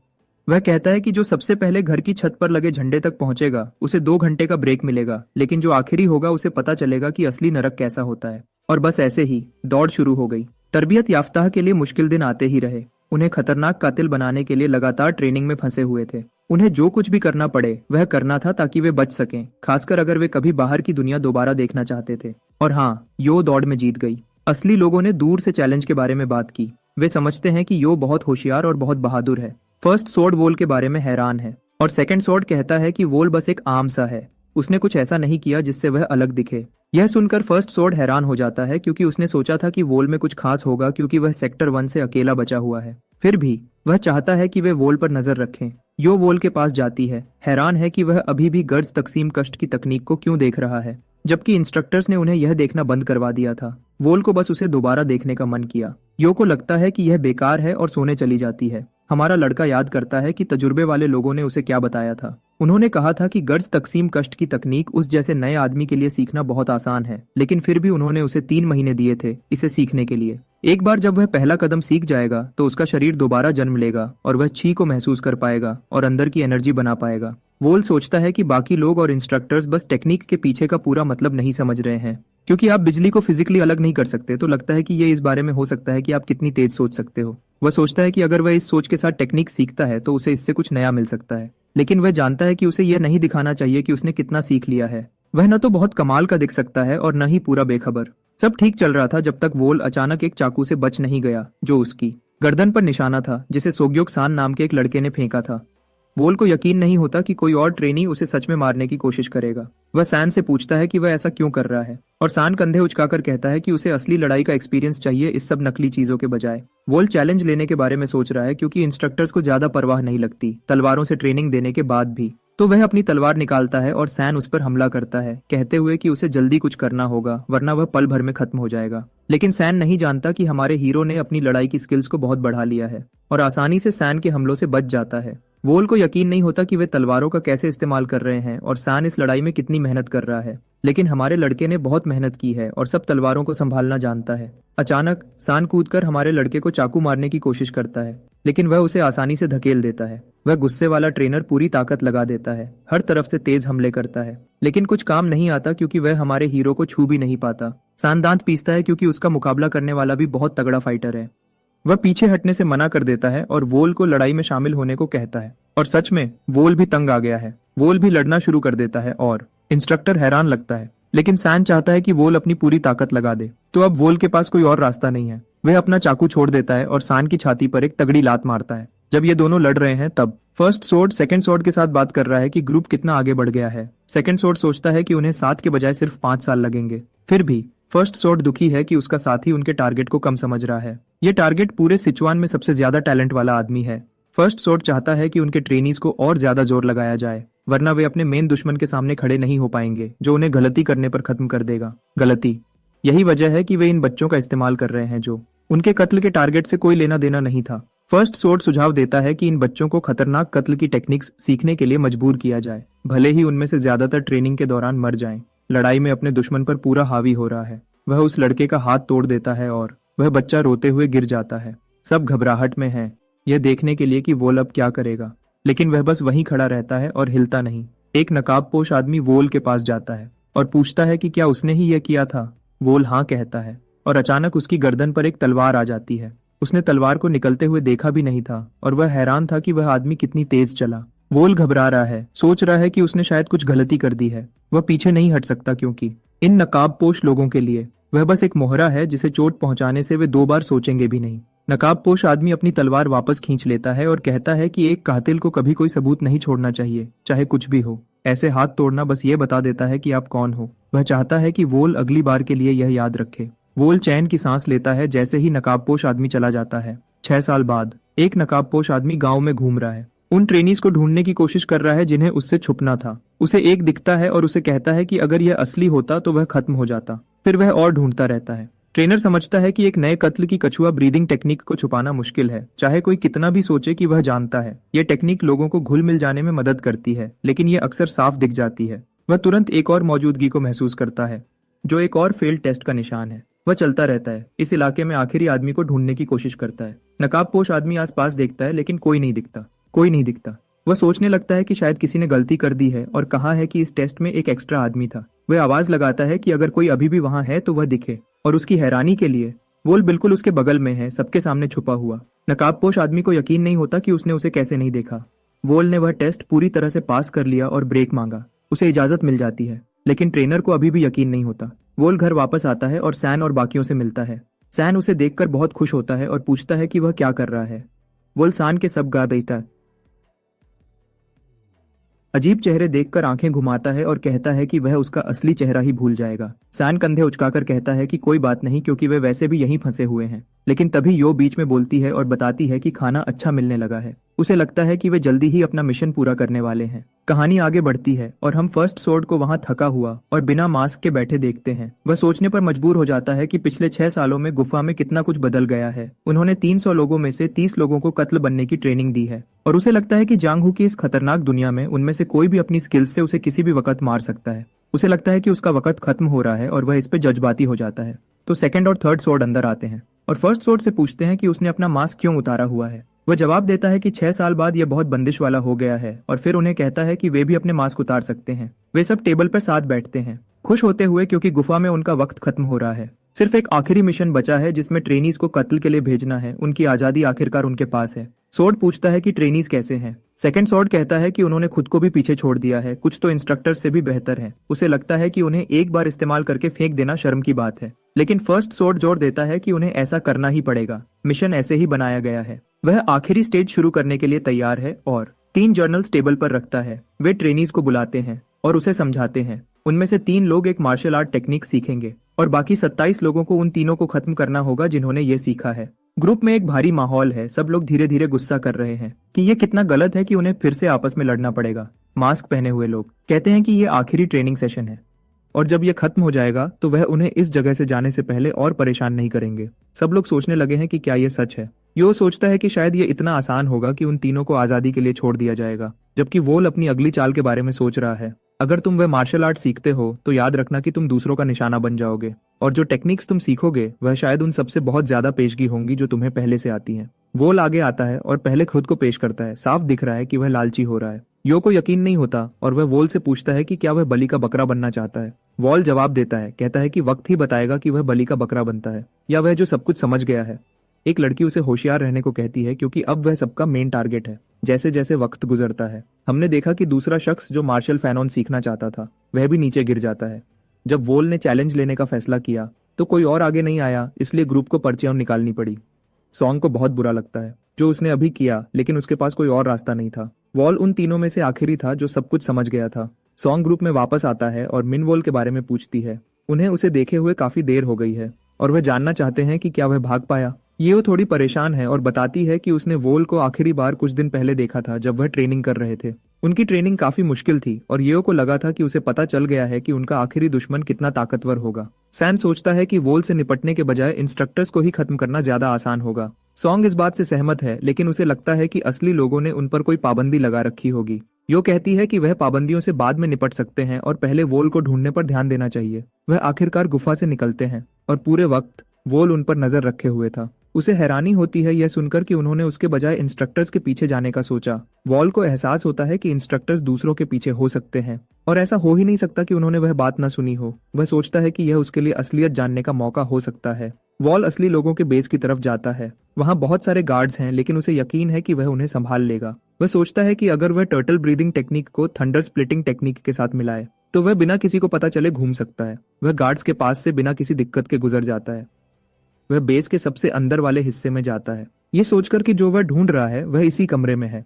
वह कहता है कि जो सबसे पहले घर की छत पर लगे झंडे तक पहुंचेगा उसे 2 घंटे का ब्रेक मिलेगा, लेकिन जो आखिरी होगा उसे पता चलेगा कि असली नरक कैसा होता है। और बस ऐसे ही दौड़ शुरू हो गई। तरबियत याफ्ता के लिए मुश्किल दिन आते ही रहे। उन्हें खतरनाक कातिल बनाने के लिए लगातार ट्रेनिंग में फंसे हुए थे। उन्हें जो कुछ भी करना पड़े वह करना था ताकि वे बच सकें, खासकर अगर वे कभी बाहर की दुनिया दोबारा देखना चाहते थे। और हाँ, यो दौड़ में जीत गई। असली लोगों ने दूर से चैलेंज के बारे में बात की। वे समझते हैं कि यो बहुत होशियार और बहुत बहादुर है। फर्स्ट स्वॉर्ड वोल के बारे में हैरान है, और सेकंड स्वॉर्ड कहता है कि वोल बस एक आम सा है। उसने कुछ ऐसा नहीं किया जिससे वह अलग दिखे। यह सुनकर फर्स्ट स्वॉर्ड हैरान हो जाता है, क्योंकि उसने सोचा था कि वोल में कुछ खास होगा, क्योंकि वह सेक्टर 1 से अकेला बचा हुआ है। फिर भी वह चाहता है कि वे वोल पर नजर रखें। यो वोल के पास जाती है, हैरान है कि वह अभी भी गर्ज तकसीम कष्ट की तकनीक को क्यों देख रहा है, जबकि इंस्ट्रक्टर्स ने उन्हें यह देखना बंद करवा दिया था। वोल को बस उसे दोबारा देखने का मन किया। यो को लगता है कि यह बेकार है और सोने चली जाती है। हमारा लड़का याद करता है कि तजुर्बे वाले लोगों ने उसे क्या बताया था। उन्होंने कहा था कि गर्ज तकसीम कष्ट की तकनीक उस जैसे नए आदमी के लिए सीखना बहुत आसान है, लेकिन फिर भी उन्होंने उसे 3 महीने दिए थे इसे सीखने के लिए। एक बार जब वह पहला कदम सीख जाएगा तो उसका शरीर दोबारा जन्म लेगा और वह छी को महसूस कर पाएगा और अंदर की एनर्जी बना पाएगा। वोल सोचता है कि बाकी लोग और इंस्ट्रक्टर्स बस टेक्निक के पीछे का पूरा मतलब नहीं समझ रहे हैं। क्योंकि आप बिजली को फिजिकली अलग नहीं कर सकते, तो लगता है कि ये इस बारे में हो सकता है कि आप कितनी तेज सोच सकते हो। वह सोचता है कि अगर वह इस सोच के साथ टेक्निक सीखता है तो उसे इससे कुछ नया मिल सकता है, लेकिन वह जानता है कि उसे यह नहीं दिखाना चाहिए कि उसने कितना सीख लिया है। वह न तो बहुत कमाल का दिख सकता है और न ही पूरा बेखबर। सब ठीक चल रहा था जब तक वोल अचानक एक चाकू से बच नहीं गया जो उसकी गर्दन पर निशाना था, जिसे सोग्योक सान नाम के एक लड़के ने फेंका था। वोल को यकीन नहीं होता कि कोई और ट्रेनी उसे सच में मारने की कोशिश करेगा। वह सैन से पूछता है कि वह ऐसा क्यों कर रहा है, और सान कंधे उचकाकर कहता है कि उसे असली लड़ाई का एक्सपीरियंस चाहिए इस सब नकली चीजों के बजाय। वोल चैलेंज लेने के बारे में सोच रहा है, क्योंकि इंस्ट्रक्टर्स को ज्यादा परवाह नहीं लगती तलवारों से ट्रेनिंग देने के बाद भी। तो वह अपनी तलवार निकालता है और सैन उस पर हमला करता है, कहते हुए कि उसे जल्दी कुछ करना होगा वरना वह पल भर में खत्म हो जाएगा। लेकिन सैन नहीं जानता कि हमारे हीरो ने अपनी लड़ाई की स्किल्स को बहुत बढ़ा लिया है और आसानी से सैन के हमलों से बच जाता है। वोल को यकीन नहीं होता कि वे तलवारों का कैसे इस्तेमाल कर रहे हैं और सैन इस लड़ाई में कितनी मेहनत कर रहा है, लेकिन हमारे लड़के ने बहुत मेहनत की है और सब तलवारों को संभालना जानता है। अचानक सान कूदकर हमारे लड़के को चाकू मारने की कोशिश करता है, लेकिन वह उसे आसानी से धकेल देता है। वह गुस्से वाला ट्रेनर पूरी ताकत लगा देता है, हर तरफ से तेज हमले करता है, लेकिन कुछ काम नहीं आता क्योंकि वह हमारे हीरो को छू भी नहीं पाता। सान दांत पीसता है क्योंकि उसका मुकाबला करने वाला भी बहुत तगड़ा फाइटर है। वह पीछे हटने से मना कर देता है और वोल को लड़ाई में शामिल होने को कहता है, और सच में वोल भी तंग आ गया है। वोल भी लड़ना शुरू कर देता है और इंस्ट्रक्टर हैरान लगता है लेकिन सैन चाहता है कि वोल अपनी पूरी ताकत लगा दे। तो अब वोल के पास कोई और रास्ता नहीं है। वह अपना चाकू छोड़ देता है और सान की छाती पर एक तगड़ी लात मारता है। जब ये दोनों लड़ रहे हैं तब फर्स्ट सोर्ड सेकंड सोर्ड के साथ बात कर रहा है कि ग्रुप कितना आगे बढ़ गया है। सेकंड सोर्ड सोचता है कि उन्हें 7 के बजाय सिर्फ 5 साल लगेंगे। फिर भी फर्स्ट सोर्ड दुखी है कि उसका साथी उनके टारगेट को कम समझ रहा है। ये टारगेट पूरे सिचुआन में सबसे ज्यादा टैलेंट वाला आदमी है। फर्स्ट सोर्ड चाहता है कि उनके ट्रेनीज को और ज्यादा जोर लगाया जाए, वरना वे अपने मेन दुश्मन के सामने खड़े नहीं हो पाएंगे, जो उन्हें गलती करने पर खत्म कर देगा। गलती, यही वजह है कि वे इन बच्चों का इस्तेमाल कर रहे हैं जो उनके कत्ल के टारगेट से कोई लेना देना नहीं था। फर्स्ट सोर्ड सुझाव देता है कि इन बच्चों को खतरनाक कत्ल की टेक्निक्स सीखने के लिए मजबूर किया जाए, भले ही उनमें से ज्यादातर ट्रेनिंग के दौरान मर जाएं। लड़ाई में अपने दुश्मन पर पूरा हावी हो रहा है। वह उस लड़के का हाथ तोड़ देता है और वह बच्चा रोते हुए गिर जाता है। सब घबराहट में हैं, यह देखने के लिए कि वोल अब क्या करेगा, लेकिन वह बस वहीं खड़ा रहता है और हिलता नहीं। एक नकाबपोश आदमी वोल के पास जाता है और पूछता है कि क्या उसने ही यह किया था। वोल हाँ कहता है और अचानक उसकी गर्दन पर एक तलवार आ जाती है। उसने तलवार को निकलते हुए देखा भी नहीं था और वह हैरान था कि वह आदमी कितनी तेज चला। वोल घबरा रहा है, सोच रहा है कि उसने शायद कुछ गलती कर दी है। वह पीछे नहीं हट सकता क्योंकि इन नकाबपोश लोगों के लिए वह बस एक मोहरा है जिसे चोट पहुंचाने से वे 2 बार सोचेंगे भी नहीं। नकाबपोश आदमी अपनी तलवार वापस खींच लेता है और कहता है कि एक कातिल को कभी कोई सबूत नहीं छोड़ना चाहिए, चाहे कुछ भी हो। ऐसे हाथ तोड़ना बस ये बता देता है कि आप कौन हो। वह चाहता है कि वोल अगली बार के लिए यह याद रखे। वोल चैन की सांस लेता है जैसे ही नकाबपोश आदमी चला जाता है। 6 साल बाद एक नकाबपोश आदमी गांव में घूम रहा है। उन ट्रेनीज को ढूंढने की कोशिश कर रहा है जिन्हें उससे छुपना था। उसे एक दिखता है और उसे कहता है कि अगर यह असली होता तो वह खत्म हो जाता। फिर वह और ढूंढता रहता है। ट्रेनर समझता है कि एक नए कत्ल की कछुआ ब्रीदिंग टेक्निक को छुपाना मुश्किल है, चाहे कोई कितना भी सोचे कि वह जानता है। यह टेक्निक लोगों को घुल मिल जाने में मदद करती है, लेकिन यह अक्सर साफ दिख जाती है। वह तुरंत एक और मौजूदगी को महसूस करता है, जो एक और फेल्ड टेस्ट का निशान है। वह चलता रहता है, इस इलाके में आखिरी आदमी को ढूंढने की कोशिश करता है। नकाबपोश आदमी आसपास देखता है लेकिन कोई नहीं दिखता, कोई नहीं दिखता। वह सोचने लगता है कि शायद किसी ने गलती कर दी है और कहा है कि इस टेस्ट में एक एक्स्ट्रा आदमी था। वह आवाज लगाता है कि अगर कोई अभी भी वहां है तो वह दिखे, और उसकी हैरानी के लिए वोल बिल्कुल उसके बगल में है, सबके सामने छुपा हुआ। नकाबपोश आदमी को यकीन नहीं होता कि उसने उसे कैसे नहीं देखा। वोल ने वह टेस्ट पूरी तरह से पास कर लिया और ब्रेक मांगा। उसे इजाजत मिल जाती है, लेकिन ट्रेनर को अभी भी यकीन नहीं होता। वोल घर वापस आता है और सैन और बाकियों से मिलता है। सैन उसे देखकर बहुत खुश होता है और पूछता है कि वह क्या कर रहा है। वोल सैन के सब गा देता है, अजीब चेहरे देखकर आंखें घुमाता है और कहता है कि वह उसका असली चेहरा ही भूल जाएगा। सैन कंधे उचकाकर कहता है कि कोई बात नहीं, क्योंकि वे वैसे भी यहीं फंसे हुए हैं। लेकिन तभी यो बीच में बोलती है और बताती है कि खाना अच्छा मिलने लगा है। उसे लगता है कि वे जल्दी ही अपना मिशन पूरा करने वाले हैं। कहानी आगे बढ़ती है और हम फर्स्ट सोर्ड को वहां थका हुआ और बिना मास्क के बैठे देखते हैं। वह सोचने पर मजबूर हो जाता है कि पिछले 6 सालों में गुफा में कितना कुछ बदल गया है। उन्होंने 300 लोगों में से 30 लोगों को कत्ल बनने की ट्रेनिंग दी है, और उसे लगता है कि जांग हू की इस खतरनाक दुनिया में उनमें से कोई भी अपनी स्किल्स से उसे किसी भी वक्त मार सकता है। उसे लगता है कि उसका वक्त खत्म हो रहा है और वह इस पे जज्बाती हो जाता है। तो सेकंड और थर्ड सोर्ड अंदर आते हैं और फर्स्ट सोर्ड से पूछते हैं कि उसने अपना मास्क क्यों उतारा हुआ है। वह जवाब देता है कि 6 साल बाद यह बहुत बंदिश वाला हो गया है, और फिर उन्हें कहता है कि वे भी अपने मास्क उतार सकते हैं। वे सब टेबल पर साथ बैठते हैं, खुश होते हुए, क्योंकि गुफा में उनका वक्त खत्म हो रहा है। सिर्फ एक आखिरी मिशन बचा है जिसमें ट्रेनीज को कत्ल के लिए भेजना है। उनकी आजादी आखिरकार उनके पास है। सोर्ड पूछता है कि ट्रेनीज कैसे हैं। सेकंड सोर्ड कहता है कि उन्होंने खुद को भी पीछे छोड़ दिया है, कुछ तो इंस्ट्रक्टर से भी बेहतर है। उसे लगता है कि उन्हें एक बार इस्तेमाल करके फेंक देना शर्म की बात है, लेकिन फर्स्ट सोर्ड जोर देता है कि उन्हें ऐसा करना ही पड़ेगा। मिशन ऐसे ही बनाया गया है। वह आखिरी स्टेज शुरू करने के लिए तैयार है और 3 जर्नल्स टेबल पर रखता है। वे ट्रेनीज को बुलाते हैं और उसे समझाते हैं। उनमें से 3 लोग एक मार्शल आर्ट टेक्निक सीखेंगे और बाकी 27 लोगों को उन तीनों को खत्म करना होगा जिन्होंने ये सीखा है। ग्रुप में एक भारी माहौल है। सब लोग धीरे धीरे गुस्सा कर रहे हैं कि ये कितना गलत है कि उन्हें फिर से आपस में लड़ना पड़ेगा। मास्क पहने हुए लोग कहते हैं कि ये आखिरी ट्रेनिंग सेशन है और जब ये खत्म हो जाएगा तो वह उन्हें इस जगह से जाने से पहले और परेशान नहीं करेंगे। सब लोग सोचने लगे हैं कि क्या ये सच है। यो सोचता है कि शायद ये इतना आसान होगा कि उन तीनों को आजादी के लिए छोड़ दिया जाएगा, जबकि वोल अपनी अगली चाल के बारे में सोच रहा है। अगर तुम वह मार्शल आर्ट सीखते हो तो याद रखना कि तुम दूसरों का निशाना बन जाओगे, और जो टेक्निक्स तुम सीखोगे वह शायद उन सबसे बहुत ज्यादा पेशगी होंगी जो तुम्हें पहले से आती हैं। वोल आगे आता है और पहले खुद को पेश करता है। साफ दिख रहा है कि वह लालची हो रहा है। यो को यकीन नहीं होता और वह वोल से पूछता है कि क्या वह बलि का बकरा बनना चाहता है। वॉल जवाब देता है, कहता है कि वक्त ही बताएगा कि वह बलि का बकरा बनता है या वह जो सब कुछ समझ गया है। एक लड़की उसे होशियार रहने को कहती है क्योंकि अब वह सबका मेन टारगेट है। जैसे जैसे वक्त गुजरता है हमने देखा कि दूसरा शख्स जो मार्शल फैनॉन सीखना चाहता था वह भी नीचे गिर जाता है। जब वोल ने चैलेंज लेने का फैसला किया तो कोई और आगे नहीं आया, इसलिए ग्रुप को पर्चियां निकालनी पड़ी। सॉन्ग को बहुत बुरा लगता है जो उसने अभी किया, लेकिन उसके पास कोई और रास्ता नहीं था। वॉल उन तीनों में से आखिरी था जो सब कुछ समझ गया था। सॉन्ग ग्रुप में वापस आता है और मिन वॉल के बारे में पूछती है। उन्हें उसे देखे हुए काफी देर हो गई है और वह जानना चाहते हैं कि क्या वह भाग पाया। ये वो थोड़ी परेशान है और बताती है कि उसने वोल को आखिरी बार कुछ दिन पहले देखा था जब वह ट्रेनिंग कर रहे थे। उनकी ट्रेनिंग काफी मुश्किल थी और येओ को लगा था कि उसे पता चल गया है कि उनका आखिरी दुश्मन कितना ताकतवर होगा। सैम सोचता है कि वोल से निपटने के बजाय इंस्ट्रक्टर्स को ही खत्म करना ज्यादा आसान होगा। सॉन्ग इस बात से सहमत है, लेकिन उसे लगता है कि असली लोगों ने उन पर कोई पाबंदी लगा रखी होगी। यो कहती है कि वह पाबंदियों से बाद में निपट सकते हैं और पहले वोल को ढूंढने पर ध्यान देना चाहिए। वह आखिरकार गुफा से निकलते हैं और पूरे वक्त वोल उन पर नजर रखे हुए था। उसे हैरानी होती है यह सुनकर कि उन्होंने उसके बजाय इंस्ट्रक्टर्स के पीछे जाने का सोचा। वॉल को एहसास होता है कि इंस्ट्रक्टर्स दूसरों के पीछे हो सकते हैं और ऐसा हो ही नहीं सकता कि उन्होंने वह बात ना सुनी हो। वह सोचता है कि यह उसके लिए असलियत जानने का मौका हो सकता है। वॉल असली लोगों के बेस की तरफ जाता है। वहां बहुत सारे गार्ड्स हैं, लेकिन उसे यकीन है कि वह उन्हें संभाल लेगा। वह सोचता है कि अगर वह टर्टल ब्रीदिंग टेक्निक को थंडर स्प्लिटिंग टेक्निक के साथ मिलाए तो वह बिना किसी को पता चले घूम सकता है। वह गार्ड्स के पास से बिना किसी दिक्कत के गुजर जाता है। वह बेस के सबसे अंदर वाले हिस्से में जाता है, ये सोचकर कि जो वह ढूंढ रहा है वह इसी कमरे में है।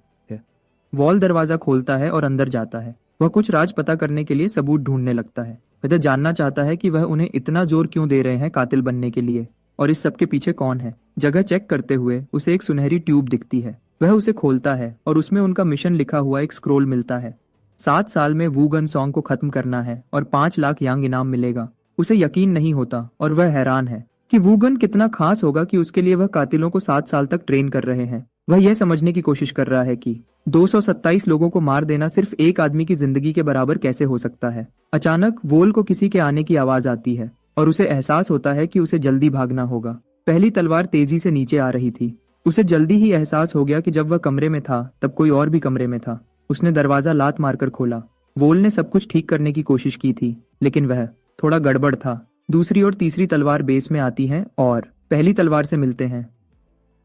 वॉल दरवाजा खोलता है और अंदर जाता है। वह कुछ राज पता करने के लिए सबूत ढूंढने लगता है। वह जानना चाहता है कि वह उन्हें इतना जोर क्यों दे रहे हैं कातिल बनने के लिए और इस सब के पीछे कौन है। जगह चेक करते हुए उसे एक सुनहरी ट्यूब दिखती है। वह उसे खोलता है और उसमें उनका मिशन लिखा हुआ एक स्क्रोल मिलता है। 7 साल में वू गन सॉन्ग को खत्म करना है और 5 लाख यांग इनाम मिलेगा। उसे यकीन नहीं होता और वह हैरान है कि वूगन कितना खास होगा कि उसके लिए वह कातिलों को 7 साल तक ट्रेन कर रहे हैं। वह यह समझने की कोशिश कर रहा है कि 227 लोगों को मार देना सिर्फ एक आदमी की जिंदगी के बराबर कैसे हो सकता है। अचानक वोल को किसी के आने की आवाज आती है और उसे एहसास होता है कि उसे जल्दी भागना होगा। पहली तलवार तेजी से नीचे आ रही थी। उसे जल्दी ही एहसास हो गया कि जब वह कमरे में था तब कोई और भी कमरे में था। उसने दरवाजा लात मारकर खोला। वोल ने सब कुछ ठीक करने की कोशिश की थी, लेकिन वह थोड़ा गड़बड़ था। दूसरी और तीसरी तलवार बेस में आती हैं और पहली तलवार से मिलते हैं।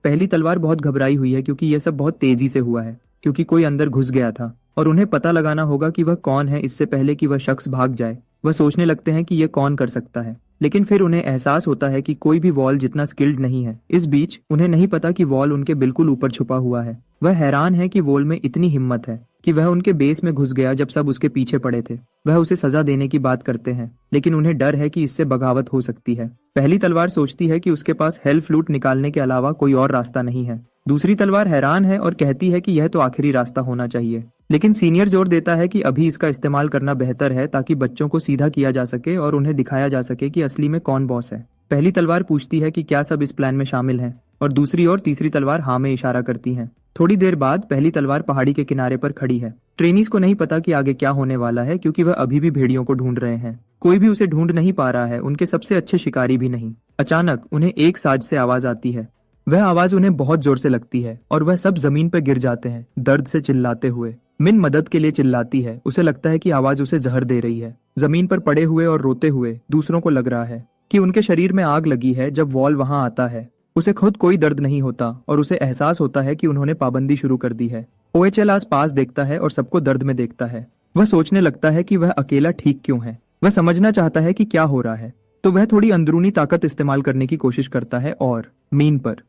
पहली तलवार बहुत घबराई हुई है क्योंकि यह सब बहुत तेजी से हुआ है, क्योंकि कोई अंदर घुस गया था और उन्हें पता लगाना होगा कि वह कौन है इससे पहले कि वह शख्स भाग जाए। वह सोचने लगते हैं कि यह कौन कर सकता है, लेकिन फिर उन्हें एहसास होता है कि कोई भी वॉल जितना स्किल्ड नहीं है। इस बीच उन्हें नहीं पता कि वॉल उनके बिल्कुल ऊपर छुपा हुआ है। वह हैरान है कि वॉल में इतनी हिम्मत है कि वह उनके बेस में घुस गया जब सब उसके पीछे पड़े थे। वह उसे सजा देने की बात करते हैं, लेकिन उन्हें डर है कि इससे बगावत हो सकती है। पहली तलवार सोचती है कि उसके पास हेल फ्लूट निकालने के अलावा कोई और रास्ता नहीं है। दूसरी तलवार हैरान है और कहती है कि यह तो आखिरी रास्ता होना चाहिए, लेकिन सीनियर जोर देता है कि अभी इसका इस्तेमाल करना बेहतर है ताकि बच्चों को सीधा किया जा सके और उन्हें दिखाया जा सके कि असली में कौन बॉस है। पहली तलवार पूछती है कि क्या सब इस प्लान में शामिल हैं और दूसरी और तीसरी तलवार हाँ में इशारा करती हैं। थोड़ी देर बाद पहली तलवार पहाड़ी के किनारे पर खड़ी है। ट्रेनीज को नहीं पता कि आगे क्या होने वाला है क्योंकि वह अभी भी भेड़ियों को ढूंढ रहे हैं। कोई भी उसे ढूंढ नहीं पा रहा है, उनके सबसे अच्छे शिकारी भी नहीं। अचानक उन्हें एक साज से आवाज आती है। वह आवाज उन्हें बहुत जोर से लगती है और वह सब जमीन पर गिर जाते हैं दर्द से चिल्लाते हुए। मिन मदद के लिए चिल्लाती है। उसे लगता है कि आवाज उसे जहर दे रही है। जमीन पर पड़े हुए और रोते हुए दूसरों को लग रहा है कि उनके शरीर में आग लगी है। जब वॉल वहां आता है उसे खुद कोई दर्द नहीं होता और उसे एहसास होता है कि उन्होंने पाबंदी शुरू कर दी है। ओएचएल आस पास देखता है और सबको दर्द में देखता है। वह सोचने लगता है कि वह अकेला ठीक क्यों है। वह समझना चाहता है कि क्या हो रहा है, तो वह थोड़ी अंदरूनी ताकत इस्तेमाल करने की कोशिश करता है और मीन पर।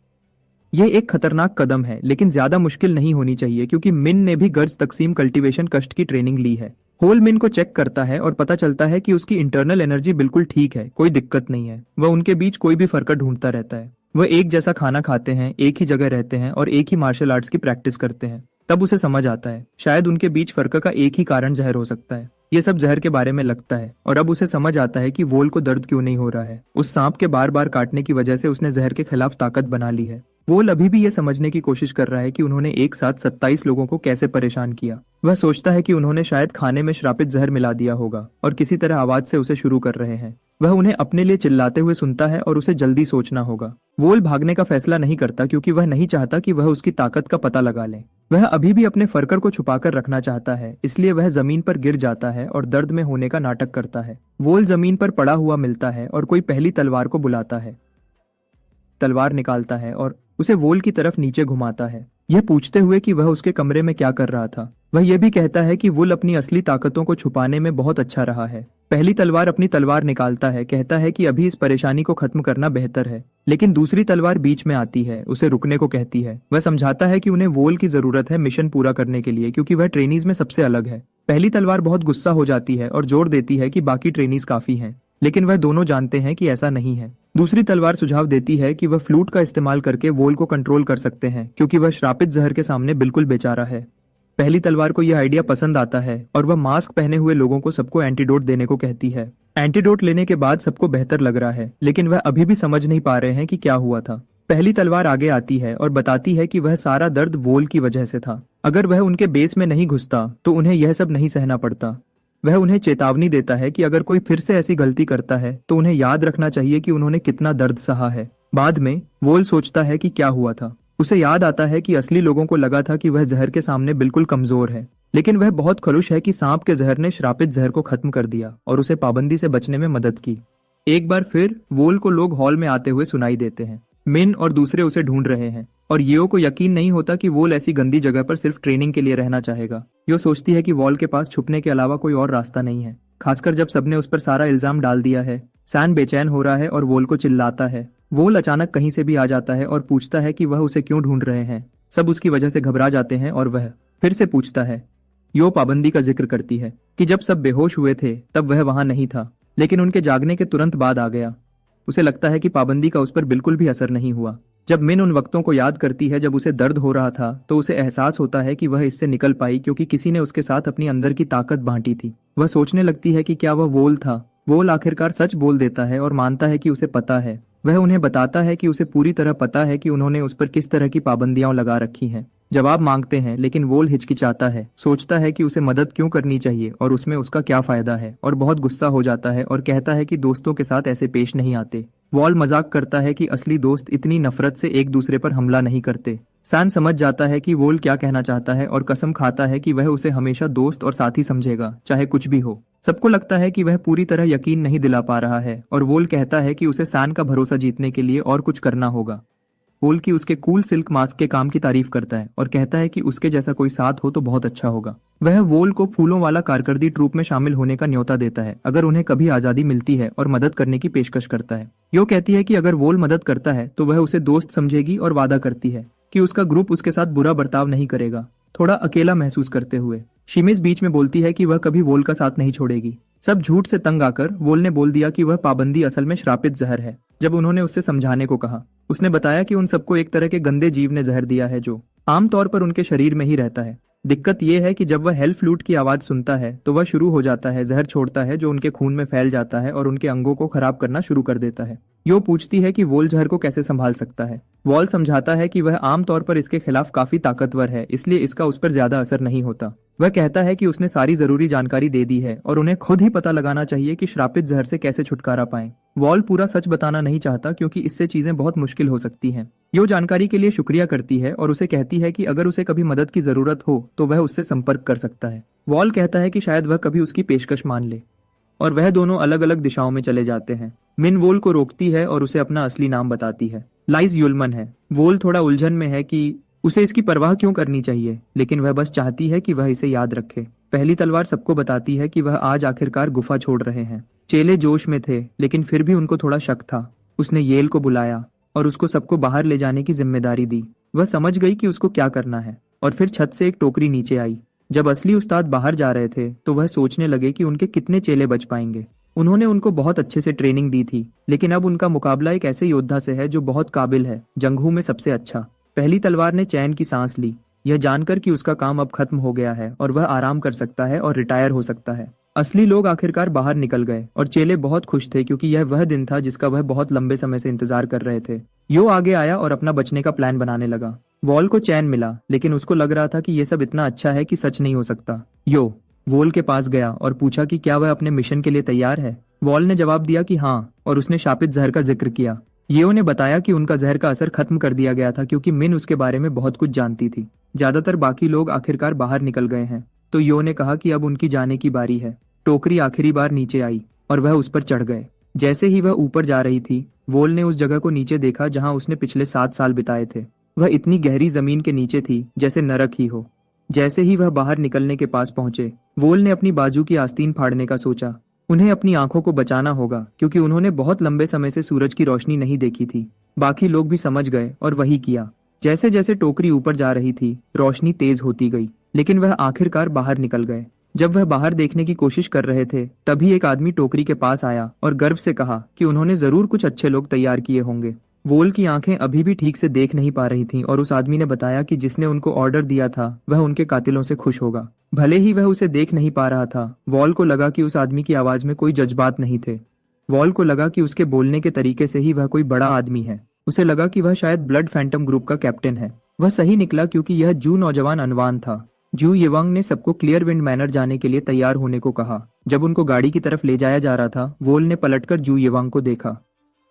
यह एक खतरनाक कदम है, लेकिन ज्यादा मुश्किल नहीं होनी चाहिए क्योंकि मिन ने भी गर्ज तकसीम कल्टीवेशन कष्ट की ट्रेनिंग ली है। होल मिन को चेक करता है और पता चलता है कि उसकी इंटरनल एनर्जी बिल्कुल ठीक है, कोई दिक्कत नहीं है। वह उनके बीच कोई भी फर्क ढूंढता रहता है। वह एक जैसा खाना खाते हैं, एक ही जगह रहते हैं और एक ही मार्शल आर्ट्स की प्रैक्टिस करते हैं। तब उसे समझ आता है शायद उनके बीच फर्क का एक ही कारण जहर हो सकता है। ये सब जहर के बारे में लगता है और अब उसे समझ आता है कि वोल को दर्द क्यों नहीं हो रहा है। उस सांप के बार बार काटने की वजह से उसने जहर के खिलाफ ताकत बना ली है। वोल अभी भी ये समझने की कोशिश कर रहा है कि उन्होंने एक साथ 27 लोगों को कैसे परेशान किया। वह सोचता है कि उन्होंने शायद खाने में श्रापित जहर मिला दिया होगा और किसी तरह आवाज से उसे शुरू कर रहे हैं। वह उन्हें अपने लिए चिल्लाते हुए सुनता है और उसे जल्दी सोचना होगा। वोल भागने का फैसला नहीं करता क्योंकि वह नहीं चाहता कि वह उसकी ताकत का पता लगा ले। वह अभी भी अपने फरकर को छुपाकर रखना चाहता है, इसलिए वह जमीन पर गिर जाता है और दर्द में होने का नाटक करता है। वोल जमीन पर पड़ा हुआ मिलता है और कोई पहली तलवार को बुलाता है। तलवार निकालता है और उसे वोल की तरफ नीचे घुमाता है, यह पूछते हुए कि वह उसके कमरे में क्या कर रहा था। वह यह भी कहता है कि वुल अपनी असली ताकतों को छुपाने में बहुत अच्छा रहा है। पहली तलवार अपनी तलवार निकालता है, कहता है कि अभी इस परेशानी को खत्म करना बेहतर है। लेकिन दूसरी तलवार बीच में आती है, उसे रुकने को कहती है। वह समझाता है कि उन्हें वोल की जरूरत है मिशन पूरा करने के लिए, क्योंकि वह ट्रेनीज में सबसे अलग है। पहली तलवार बहुत गुस्सा हो जाती है और जोर देती है कि बाकी ट्रेनीज काफी हैं, लेकिन वह दोनों जानते हैं कि ऐसा नहीं है। दूसरी तलवार सुझाव देती है कि वह फ्लूट का इस्तेमाल करके वोल को कंट्रोल कर सकते हैं, क्योंकि वह श्रापित जहर के सामने बिल्कुल बेचारा है। पहली तलवार को यह आइडिया पसंद आता है और वह मास्क पहने हुए लोगों को सबको एंटीडोट देने को कहती है। एंटीडोट लेने के बाद सबको बेहतर लग रहा है, लेकिन वह अभी भी समझ नहीं पा रहे हैं कि क्या हुआ था। पहली तलवार आगे आती है और बताती है कि वह सारा दर्द वोल की वजह से था। अगर वह उनके बेस में नहीं घुसता तो उन्हें यह सब नहीं सहना पड़ता। वह उन्हें चेतावनी देता है कि अगर कोई फिर से ऐसी गलती करता है तो उन्हें याद रखना चाहिए कि उन्होंने कितना दर्द सहा है। बाद में वोल सोचता है कि क्या हुआ था। उसे याद आता है कि असली लोगों को लगा था कि वह जहर के सामने बिल्कुल कमजोर है, लेकिन वह बहुत खुश है कि सांप के जहर ने श्रापित जहर को खत्म कर दिया और उसे पाबंदी से बचने में मदद की। एक बार फिर वोल को लोग हॉल में आते हुए सुनाई देते हैं। मिन और दूसरे उसे ढूंढ रहे हैं और येओ को यकीन नहीं होता कि वोल ऐसी गंदी जगह पर सिर्फ ट्रेनिंग के लिए रहना चाहेगा। यो सोचती है कि वॉल के पास छुपने के अलावा कोई और रास्ता नहीं है, खासकर जब सबने उस पर सारा इल्जाम डाल दिया है। सैन बेचैन हो रहा है और वोल को चिल्लाता है। वोल अचानक कहीं से भी आ जाता है और पूछता है कि वह उसे क्यों ढूंढ रहे हैं। सब उसकी वजह से घबरा जाते हैं और वह फिर से पूछता है। यो पाबंदी का जिक्र करती है कि जब सब बेहोश हुए थे तब वह वहां नहीं था, लेकिन उनके जागने के तुरंत बाद आ गया। उसे लगता है कि पाबंदी का उस पर बिल्कुल भी असर नहीं हुआ। जब मिन उन वक्तों को याद करती है जब उसे दर्द हो रहा था, तो उसे एहसास होता है कि वह इससे निकल पाई क्योंकि किसी ने उसके साथ अपनी अंदर की ताकत बांटी थी। वह सोचने लगती है कि क्या वह वोल था। वोल आखिरकार सच बोल देता है और मानता है कि उसे पता है। वह उन्हें बताता है कि उसे पूरी तरह पता है कि उन्होंने उस पर किस तरह की पाबंदियां लगा रखी हैं। जवाब मांगते हैं, लेकिन वोल हिचकिचाता है, सोचता है कि उसे मदद क्यों करनी चाहिए और उसमें उसका क्या फायदा है, और बहुत गुस्सा हो जाता है और कहता है कि दोस्तों के साथ ऐसे पेश नहीं आते। वॉल मजाक करता है कि असली दोस्त इतनी नफरत से एक दूसरे पर हमला नहीं करते। सैन समझ जाता है कि वोल क्या कहना चाहता है और कसम खाता है कि वह उसे हमेशा दोस्त और साथी समझेगा, चाहे कुछ भी हो। सबको लगता है कि वह पूरी तरह यकीन नहीं दिला पा रहा है और वोल कहता है कि उसे सैन का भरोसा जीतने के लिए और कुछ करना होगा। वोल की उसके कूल सिल्क मास्क के काम की तारीफ करता है और कहता है कि उसके जैसा कोई साथ हो तो बहुत अच्छा होगा। वह वोल को फूलों वाला कारकर्दी ट्रूप में शामिल होने का न्योता देता है अगर उन्हें कभी आजादी मिलती है, और मदद करने की पेशकश करता है। यो कहती है कि अगर वोल मदद करता है तो वह उसे दोस्त समझेगी और वादा करती है कि उसका ग्रुप उसके साथ बुरा बर्ताव नहीं करेगा। थोड़ा अकेला महसूस करते हुए शिमिज बीच में बोलती है कि वह कभी वोल का साथ नहीं छोड़ेगी। सब झूठ से तंग आकर वोल ने बोल दिया कि वह पाबंदी असल में श्रापित जहर है। जब उन्होंने उससे समझाने को कहा, उसने बताया कि उन सबको एक तरह के गंदे जीव ने जहर दिया है जो आमतौर पर उनके शरीर में ही रहता है। दिक्कत यह है कि जब वह हेल फ्लूट की आवाज सुनता है तो वह शुरू हो जाता है जहर छोड़ता है जो उनके खून में फैल जाता है और उनके अंगों को खराब करना शुरू कर देता है। यो पूछती है कि वोल जहर को कैसे संभाल सकता है। वॉल समझाता है कि वह आमतौर पर इसके खिलाफ काफी ताकतवर है, इसलिए इसका उस पर ज्यादा असर नहीं होता। वह कहता है कि उसने सारी जरूरी जानकारी दे दी है और उन्हें खुद ही पता लगाना चाहिए कि श्रापित जहर से कैसे छुटकारा पाएं। वॉल पूरा सच बताना नहीं चाहता क्योंकि इससे चीजें बहुत मुश्किल हो सकती हैं। यो जानकारी के लिए शुक्रिया करती है और उसे कहती है कि अगर उसे कभी मदद की जरूरत हो तो वह उससे संपर्क कर सकता है। वॉल कहता है कि शायद वह कभी उसकी पेशकश मान ले, और वह दोनों अलग अलग दिशाओं में चले जाते हैं। मिन वोल को रोकती है और उसे अपना असली नाम बताती है। लाइज युलमन है। वोल थोड़ा उलझन में है कि उसे इसकी परवाह क्यों करनी चाहिए, लेकिन वह बस चाहती है कि वह इसे याद रखे। पहली तलवार सबको बताती है कि वह आज आखिरकार गुफा छोड़ रहे हैं। चेले जोश में थे, लेकिन फिर भी उनको थोड़ा शक था। उसने येल को बुलाया और उसको सबको बाहर ले जाने की जिम्मेदारी दी। वह समझ गई कि उसको क्या करना है, और फिर छत से एक टोकरी नीचे आई। जब असली उस्ताद बाहर जा रहे थे तो वह सोचने लगे कि उनके कितने चेले बच पाएंगे। उन्होंने उनको बहुत अच्छे से ट्रेनिंग दी थी, लेकिन अब उनका मुकाबला एक ऐसे योद्धा से है जो बहुत काबिल है, जंगहू में सबसे अच्छा। पहली तलवार ने चैन की सांस ली, यह जानकर कि उसका काम अब खत्म हो गया है और वह आराम कर सकता है और रिटायर हो सकता है। असली लोग आखिरकार बाहर निकल गए और चेले बहुत खुश थे क्योंकि यह वह दिन था जिसका वह बहुत लंबे समय से इंतजार कर रहे थे। यो आगे आया और अपना बचने का प्लान बनाने लगा। वॉल को चैन मिला, लेकिन उसको लग रहा था कि यह सब इतना अच्छा है कि सच नहीं हो सकता। यो वॉल के पास गया और पूछा कि क्या वह अपने मिशन के लिए तैयार है। वॉल ने जवाब दिया कि हाँ, और उसने शापित जहर का जिक्र किया। येओ ने बताया कि उनका जहर का असर खत्म कर दिया गया था क्योंकि मिन उसके बारे में बहुत कुछ जानती थी। ज्यादातर बाकी लोग आखिरकार बाहर निकल गए हैं, तो यो ने कहा कि अब उनकी जाने की बारी है। टोकरी आखिरी बार नीचे आई और वह उस पर चढ़ गए। जैसे ही वह ऊपर जा रही थी, वोल ने उस जगह को नीचे देखा जहां उसने पिछले 7 साल बिताए थे। वह इतनी गहरी जमीन के नीचे थी जैसे नरक ही हो। जैसे ही वह बाहर निकलने के पास पहुंचे, वोल ने अपनी बाजू की आस्तीन फाड़ने का सोचा, उन्हें अपनी आंखों को बचाना होगा क्योंकि उन्होंने बहुत लंबे समय से सूरज की रोशनी नहीं देखी थी। बाकी लोग भी समझ गए और वही किया। जैसे जैसे टोकरी ऊपर जा रही थी, रोशनी तेज होती गई, लेकिन वह आखिरकार बाहर निकल गए। जब वह बाहर देखने की कोशिश कर रहे थे, तभी एक आदमी टोकरी के पास आया और गर्व से कहा कि उन्होंने जरूर कुछ अच्छे लोग तैयार किए होंगे। वोल की आंखें अभी भी ठीक से देख नहीं पा रही थीं और उस आदमी ने बताया कि जिसने उनको ऑर्डर दिया था वह उनके कातिलों से खुश होगा। भले ही वह उसे देख नहीं पा रहा था, वॉल को लगा कि उस आदमी की आवाज में कोई जज्बात नहीं थे। वॉल को लगा कि उसके बोलने के तरीके से ही वह कोई बड़ा आदमी है। उसे लगा कि वह शायद ब्लड फैंटम ग्रुप का कैप्टन है। वह सही निकला क्योंकि यह जू नौजवान अनवान था। जू येवांग ने सबको क्लियर विंड मैनर जाने के लिए तैयार होने को कहा। जब उनको गाड़ी की तरफ ले जाया जा रहा था, वोल ने पलटकर जू येवांग को देखा।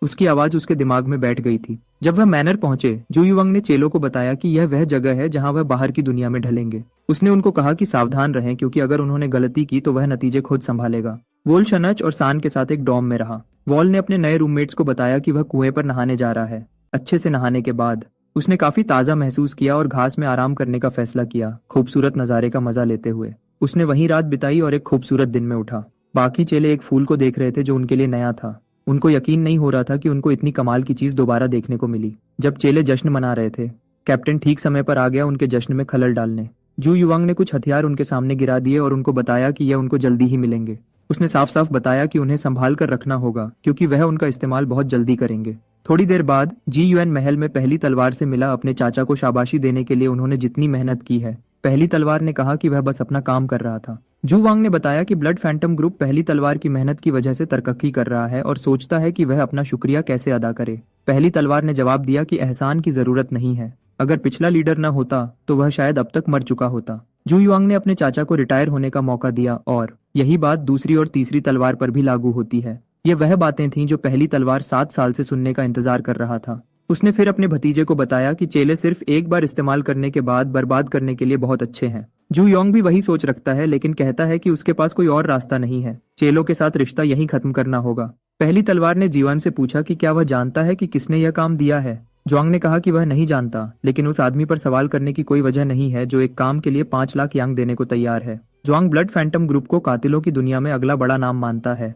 उसकी आवाज उसके दिमाग में बैठ गई थी। जब वह मैनर पहुंचे, जू युवांग ने चेलों को बताया कि यह वह जगह है जहां वह बाहर की दुनिया में ढलेंगे। उसने उनको कहा कि सावधान रहें क्योंकि अगर उन्होंने गलती की तो वह नतीजे खुद संभालेगा। वोल शनच और सान के साथ एक डॉम में रहा। वॉल ने अपने नए रूममेट्स को बताया कि वह कुएं पर नहाने जा रहा है। अच्छे से नहाने के बाद उसने काफी ताज़ा महसूस किया और घास में आराम करने का फैसला किया, खूबसूरत नज़ारे का मजा लेते हुए। उसने वहीं रात बिताई और एक खूबसूरत दिन में उठा। बाकी चेले एक फूल को देख रहे थे जो उनके लिए नया था। उनको यकीन नहीं हो रहा था कि उनको इतनी कमाल की चीज दोबारा देखने को मिली। जब चेले जश्न मना रहे थे, कैप्टन ठीक समय पर आ गया उनके जश्न में खलल डालने। जू युवांग ने कुछ हथियार उनके सामने गिरा दिए और उनको बताया कि यह उनको जल्दी ही मिलेंगे। उसने साफ साफ बताया कि उन्हें संभाल कर रखना होगा क्योंकि वह उनका इस्तेमाल बहुत जल्दी करेंगे। थोड़ी देर बाद जी यूएन महल में पहली तलवार से मिला अपने चाचा को शाबाशी देने के लिए उन्होंने जितनी मेहनत की है। पहली तलवार ने कहा कि वह बस अपना काम कर रहा था। जू वांग ने बताया कि ब्लड फैंटम ग्रुप पहली तलवार की मेहनत की वजह से तरक्की कर रहा है और सोचता है कि वह अपना शुक्रिया कैसे अदा करे। पहली तलवार ने जवाब दिया कि एहसान की जरूरत नहीं है। अगर पिछला लीडर न होता तो वह शायद अब तक मर चुका होता। जू युआंग ने अपने चाचा को रिटायर होने का मौका दिया और यही बात दूसरी और तीसरी तलवार पर भी लागू होती है। ये वह बातें थीं जो पहली तलवार 7 साल से सुनने का इंतजार कर रहा था। उसने फिर अपने भतीजे को बताया कि चेले सिर्फ एक बार इस्तेमाल करने के बाद बर्बाद करने के लिए बहुत अच्छे हैं। जू योंग भी वही सोच रखता है, लेकिन कहता है कि उसके पास कोई और रास्ता नहीं है। चेलों के साथ रिश्ता यहीं खत्म करना होगा। पहली तलवार ने जीवन से पूछा कि क्या वह जानता है कि किसने यह काम दिया है। ज्वांग ने कहा कि वह नहीं जानता, लेकिन उस आदमी पर सवाल करने की कोई वजह नहीं है जो एक काम के लिए 5 लाख यांग देने को तैयार है। ज्वांग ब्लड फैंटम ग्रुप को कातिलों की दुनिया में अगला बड़ा नाम मानता है।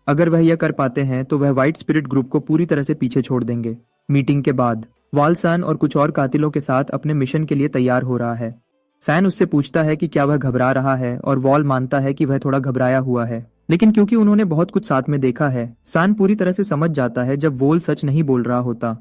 अगर वह यह कर पाते हैं तो वह व्हाइट स्पिरिट ग्रुप को पूरी तरह से पीछे छोड़ देंगे। मीटिंग के बाद वाल सैन और कुछ और कातिलों के साथ अपने मिशन के लिए तैयार हो रहा है। सैन उससे पूछता है कि क्या वह घबरा रहा है और वॉल मानता है कि वह थोड़ा घबराया हुआ है, लेकिन क्योंकि उन्होंने बहुत कुछ साथ में देखा है, सैन पूरी तरह से समझ जाता है जब वोल सच नहीं बोल रहा होता।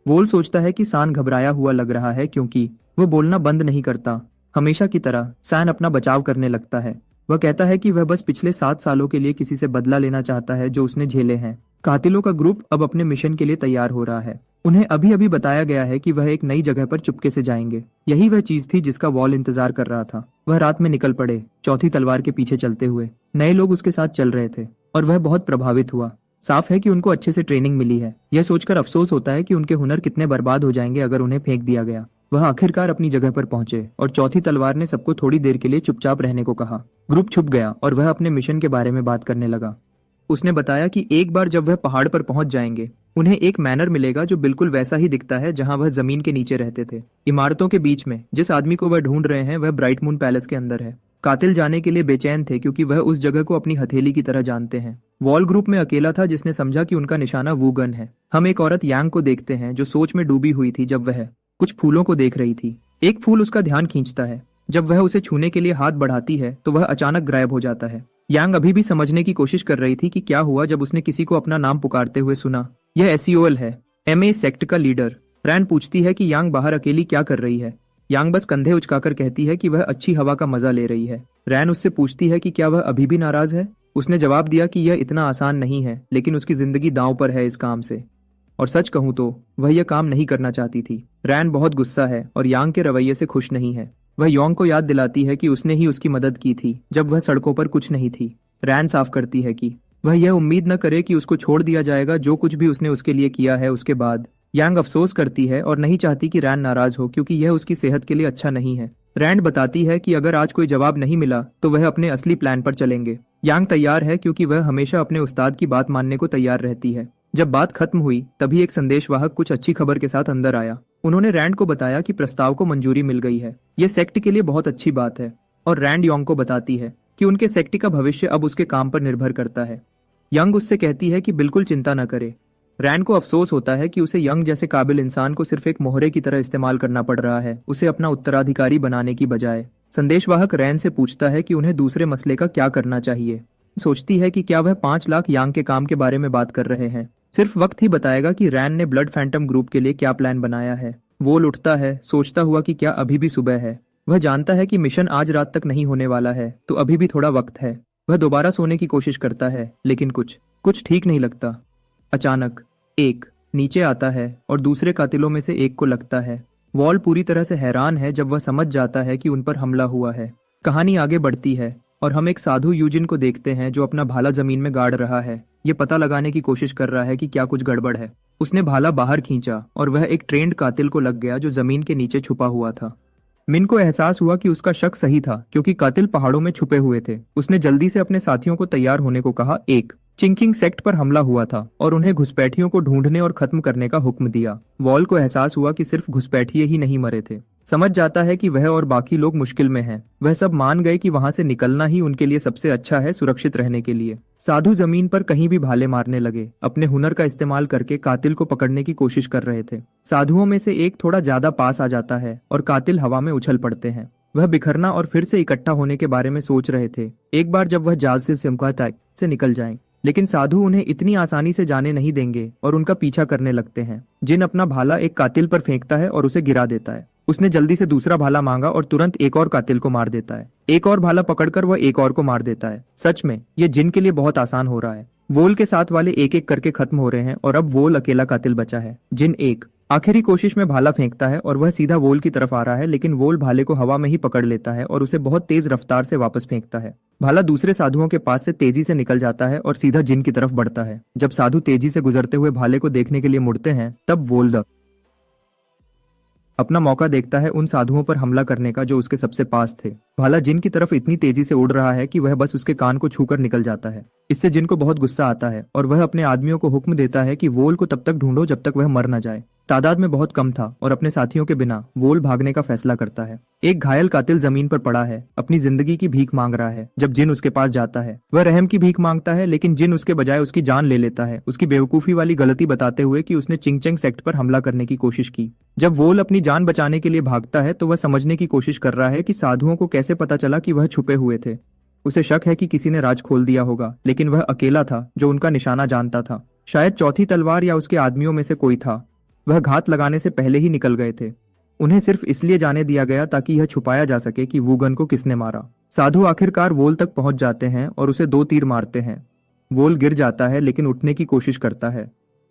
वोल सोचता है कि सैन घबराया हुआ लग रहा है क्योंकि वह बोलना बंद नहीं करता। हमेशा की तरह सैन अपना बचाव करने लगता है। वह कहता है कि वह बस पिछले 7 सालों के लिए किसी से बदला लेना चाहता है जो उसने झेले हैं। कातिलों का ग्रुप अब अपने मिशन के लिए तैयार हो रहा है। उन्हें अभी अभी बताया गया है कि वह एक नई जगह पर चुपके से जाएंगे। यही वह चीज थी जिसका वॉल इंतजार कर रहा था। वह रात में निकल पड़े, चौथी तलवार के पीछे चलते हुए। नए लोग उसके साथ चल रहे थे और वह बहुत प्रभावित हुआ। साफ है कि उनको अच्छे से ट्रेनिंग मिली है। यह सोचकर अफसोस होता है कि उनके हुनर कितने बर्बाद हो जाएंगे अगर उन्हें फेंक दिया गया। वह आखिरकार अपनी जगह पर पहुंचे और चौथी तलवार ने सबको थोड़ी देर के लिए चुपचाप रहने को कहा। ग्रुप छुप गया और वह अपने मिशन के बारे में बात करने लगा। उसने बताया कि एक बार जब वह पहाड़ पर पहुंच जाएंगे, उन्हें एक मैनर मिलेगा जो बिल्कुल वैसा ही दिखता है जहां वह जमीन के नीचे रहते थे। इमारतों के बीच में जिस आदमी को वह ढूंढ रहे हैं वह ब्राइट मून पैलेस के अंदर है। कातिल जाने के लिए बेचैन थे क्योंकि वह उस जगह को अपनी हथेली की तरह जानते हैं। वॉल ग्रुप में अकेला था जिसने समझा कि उनका निशाना वूगन है। हम एक औरत यांग को देखते हैं जो सोच में डूबी हुई थी जब वह कुछ फूलों को देख रही थी। एक फूल उसका ध्यान खींचता है। जब वह उसे छूने के लिए हाथ बढ़ाती है तो वह अचानक गायब हो जाता है। यांग अभी भी समझने की कोशिश कर रही थी कि क्या हुआ जब उसने किसी को अपना नाम पुकारते हुए सुना। यह एसीओएल है, एमए सेक्ट का लीडर। रैन पूछती है कि यांग बाहर अकेली क्या कर रही है। यांग बस कंधे उचकाकर कहती है कि वह अच्छी हवा का मजा ले रही है। रैन उससे पूछती है कि क्या वह अभी भी नाराज है। उसने जवाब दिया कि यह इतना आसान नहीं है, लेकिन उसकी जिंदगी दांव पर है इस काम से। और सच कहूं तो वह यह काम नहीं करना चाहती थी। रैन बहुत गुस्सा है और यांग के रवैये से खुश नहीं है। वह योंग को याद दिलाती है कि उसने ही उसकी मदद की थी जब वह सड़कों पर कुछ नहीं थी। रैन साफ करती है कि वह यह उम्मीद न करे कि उसको छोड़ दिया जाएगा जो कुछ भी उसने उसके लिए किया है उसके बाद। यांग अफसोस करती है और नहीं चाहती कि रैन नाराज हो क्योंकि यह उसकी सेहत के लिए अच्छा नहीं है। रैन बताती है कि अगर आज कोई जवाब नहीं मिला तो वह अपने असली प्लान पर चलेंगे। यांग तैयार है क्योंकि वह हमेशा अपने उस्ताद की बात मानने को तैयार रहती है। जब बात खत्म हुई तभी एक संदेशवाहक कुछ अच्छी खबर के साथ अंदर आया। उन्होंने रैंड को बताया कि प्रस्ताव को मंजूरी मिल गई है। यह सेक्ट के लिए बहुत अच्छी बात है। और रैंड योंग को बताती है कि उनके सेक्टी का भविष्य अब उसके काम पर निर्भर करता है। यंग उससे कहती है कि बिल्कुल चिंता न करे। रैन को अफसोस होता है कि उसे यंग जैसे काबिल इंसान को सिर्फ एक मोहरे की तरह इस्तेमाल करना पड़ रहा है, उसे अपना उत्तराधिकारी बनाने की बजाय। संदेशवाहक रैन से पूछता है कि उन्हें दूसरे मसले का क्या करना चाहिए। सोचती है कि क्या वह 5 लाख यांग के काम के बारे में बात कर रहे हैं। सिर्फ वक्त ही बताएगा कि रैन ने ब्लड फैंटम ग्रुप के लिए क्या प्लान बनाया है। वोल उठता है, सोचता हुआ कि क्या अभी भी सुबह है। वह जानता है कि मिशन आज रात तक नहीं होने वाला है, तो अभी भी थोड़ा वक्त है। वह दोबारा सोने की कोशिश करता है, लेकिन कुछ कुछ ठीक नहीं लगता। अचानक एक नीचे आता है और दूसरे कातिलों में से एक को लगता है। वॉल पूरी तरह से हैरान है जब वह समझ जाता है कि उन पर हमला हुआ है। कहानी आगे बढ़ती है और हम एक साधु यूजिन को देखते हैं जो अपना भाला जमीन में गाड़ रहा है। ये पता लगाने की कोशिश कर रहा है कि क्या कुछ गड़बड़ है। उसने भाला बाहर खींचा और वह एक ट्रेंड कातिल को लग गया जो जमीन के नीचे छुपा हुआ था। मिन को एहसास हुआ कि उसका शक सही था, क्योंकि कातिल पहाड़ों में छुपे हुए थे। उसने जल्दी से अपने साथियों को तैयार होने को कहा। एक चिंकिंग सेक्ट पर हमला हुआ था और उन्हें घुसपैठियों को ढूंढने और खत्म करने का हुक्म दिया। वॉल को एहसास हुआ कि सिर्फ घुसपैठिए ही नहीं मरे थे। समझ जाता है कि वह और बाकी लोग मुश्किल में हैं। वह सब मान गए कि वहां से निकलना ही उनके लिए सबसे अच्छा है, सुरक्षित रहने के लिए। साधु जमीन पर कहीं भी भाले मारने लगे, अपने हुनर का इस्तेमाल करके कातिल को पकड़ने की कोशिश कर रहे थे। साधुओं में से एक थोड़ा ज्यादा पास आ जाता है और कातिल हवा में उछल पड़ते हैं। वह बिखरना और फिर से इकट्ठा होने के बारे में सोच रहे थे, एक बार जब वह जाल से सिमकाता से निकल जाएं। लेकिन साधु उन्हें इतनी आसानी से जाने नहीं देंगे और उनका पीछा करने लगते हैं। जिन अपना भाला एक कातिल पर फेंकता है और उसे गिरा देता है। उसने जल्दी से दूसरा भाला मांगा और तुरंत एक और कातिल को मार देता है। एक और भाला पकड़कर वह एक और को मार देता है। सच में ये जिन के लिए बहुत आसान हो रहा है। वोल के साथ वाले एक एक करके खत्म हो रहे हैं और अब वोल अकेला कातिल बचा है। जिन एक आखिरी कोशिश में भाला फेंकता है और वह सीधा वोल की तरफ आ रहा है, लेकिन वोल भाले को हवा में ही पकड़ लेता है और उसे बहुत तेज रफ्तार से वापस फेंकता है। भाला दूसरे साधुओं के पास से तेजी से निकल जाता है और सीधा जिन की तरफ बढ़ता है। जब साधु तेजी से गुजरते हुए भाले को देखने के लिए मुड़ते हैं, तब वोल अपना मौका देखता है उन साधुओं पर हमला करने का जो उसके सबसे पास थे। भाला जिन की तरफ इतनी तेजी से उड़ रहा है कि वह बस उसके कान को छूकर निकल जाता है। इससे जिन को बहुत गुस्सा आता है और वह अपने आदमियों को हुक्म देता है कि वोल को तब तक ढूंढो जब तक वह मर न जाए। तादाद में बहुत कम था और अपने साथियों के बिना वोल भागने का फैसला करता है। एक घायल कातिल जमीन पर पड़ा है, अपनी जिंदगी की भीख मांग रहा है। जब जिन उसके पास जाता है, वह रहम की भीख मांगता है, लेकिन जिन उसके बजाय उसकी जान ले लेता है, उसकी बेवकूफी वाली गलती बताते हुए कि उसने चिंगचेंग सेक्ट पर हमला करने की कोशिश की। जब वोल अपनी जान बचाने के लिए भागता है तो वह समझने की कोशिश कर रहा है कि साधुओं को कैसे पता चला कि वह छुपे हुए थे। उसे शक है कि किसी ने राज खोल दिया होगा, लेकिन वह अकेला था जो उनका निशाना जानता था। शायद चौथी तलवार या उसके आदमियों में से कोई था। वह घात लगाने से पहले ही निकल गए थे। उन्हें सिर्फ इसलिए जाने दिया गया ताकि यह छुपाया जा सके कि वूगन को किसने मारा। साधु आखिरकार वोल तक पहुंच जाते हैं और उसे 2 तीर मारते हैं। वोल गिर जाता है, लेकिन उठने की कोशिश करता है।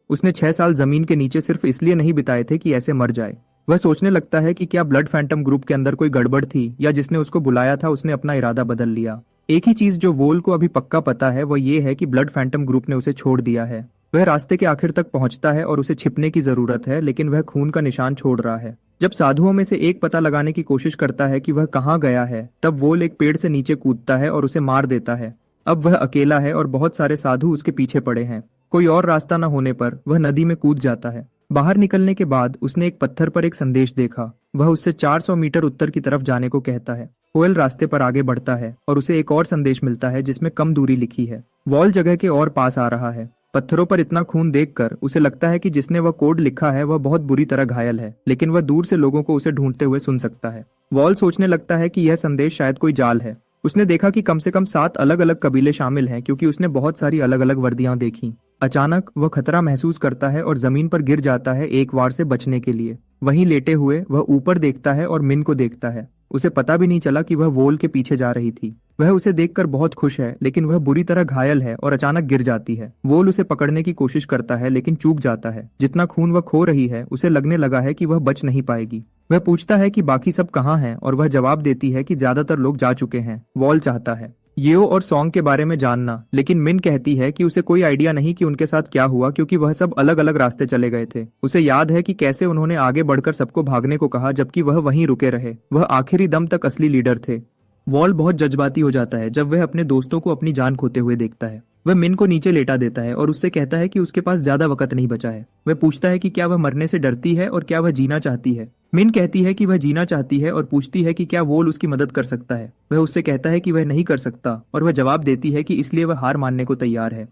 उसने 6 साल जमीन के नीचे सिर्फ इसलिए नहीं बिताए थे कि ऐसे मर जाए। वह सोचने लगता है कि क्या ब्लड फैंटम ग्रुप के अंदर कोई गड़बड़ थी, या जिसने उसको बुलाया था उसने अपना इरादा बदल लिया। एक ही चीज जो वोल को अभी पक्का पता है वह ये है कि ब्लड फैंटम ग्रुप ने उसे छोड़ दिया है। वह रास्ते के आखिर तक पहुंचता है और उसे छिपने की जरूरत है, लेकिन वह खून का निशान छोड़ रहा है। जब साधुओं में से एक पता लगाने की कोशिश करता है कि वह कहाँ गया है, तब वोल एक पेड़ से नीचे कूदता है और उसे मार देता है। अब वह अकेला है और बहुत सारे साधु उसके पीछे पड़े हैं। कोई और रास्ता न होने पर वह नदी में कूद जाता है। बाहर निकलने के बाद उसने एक पत्थर पर एक संदेश देखा। वह उससे 400 मीटर उत्तर की तरफ जाने को कहता है। कोयल रास्ते पर आगे बढ़ता है और उसे एक और संदेश मिलता है जिसमें कम दूरी लिखी है। वॉल जगह के और पास आ रहा है। पत्थरों पर इतना खून देखकर उसे लगता है कि जिसने वह कोड लिखा है वह बहुत बुरी तरह घायल है, लेकिन वह दूर से लोगों को उसे ढूंढते हुए सुन सकता है। वॉल सोचने लगता है कि यह संदेश शायद कोई जाल है। उसने देखा कि कम से कम 7 अलग अलग कबीले शामिल हैं, क्योंकि उसने बहुत सारी अलग अलग वर्दियां देखी। अचानक वह खतरा महसूस करता है और जमीन पर गिर जाता है एक वार से बचने के लिए। वहीं लेटे हुए वह ऊपर देखता है और मिन को देखता है। उसे पता भी नहीं चला कि वह वोल के पीछे जा रही थी। वह उसे देखकर बहुत खुश है, लेकिन वह बुरी तरह घायल है और अचानक गिर जाती है। वोल उसे पकड़ने की कोशिश करता है, लेकिन चूक जाता है। जितना खून वह खो रही है उसे लगने लगा है कि वह बच नहीं पाएगी। वह पूछता है कि बाकी सब कहाँ हैं और वह जवाब देती है कि ज्यादातर लोग जा चुके हैं। वॉल चाहता है येओ और सॉन्ग के बारे में जानना, लेकिन मिन कहती है कि उसे कोई आइडिया नहीं कि उनके साथ क्या हुआ, क्योंकि वह सब अलग अलग रास्ते चले गए थे। उसे याद है कि कैसे उन्होंने आगे बढ़कर सबको भागने को कहा, जबकि वह वहीं रुके रहे। वह आखिरी दम तक असली लीडर थे। वॉल बहुत जज्बाती हो जाता है जब वह अपने दोस्तों को अपनी जान खोते हुए देखता है। वह मिन को नीचे लेटा देता है और उससे कहता है कि उसके पास ज्यादा वक्त नहीं बचा है। वह पूछता है कि क्या वह मरने से डरती है और क्या वह जीना चाहती है। मिन कहती है कि वह जीना चाहती है और पूछती है कि क्या वोल उसकी मदद कर सकता है। वह उससे कहता है कि वह नहीं कर सकता और वह जवाब देती है कि इसलिए वह हार मानने को तैयार है।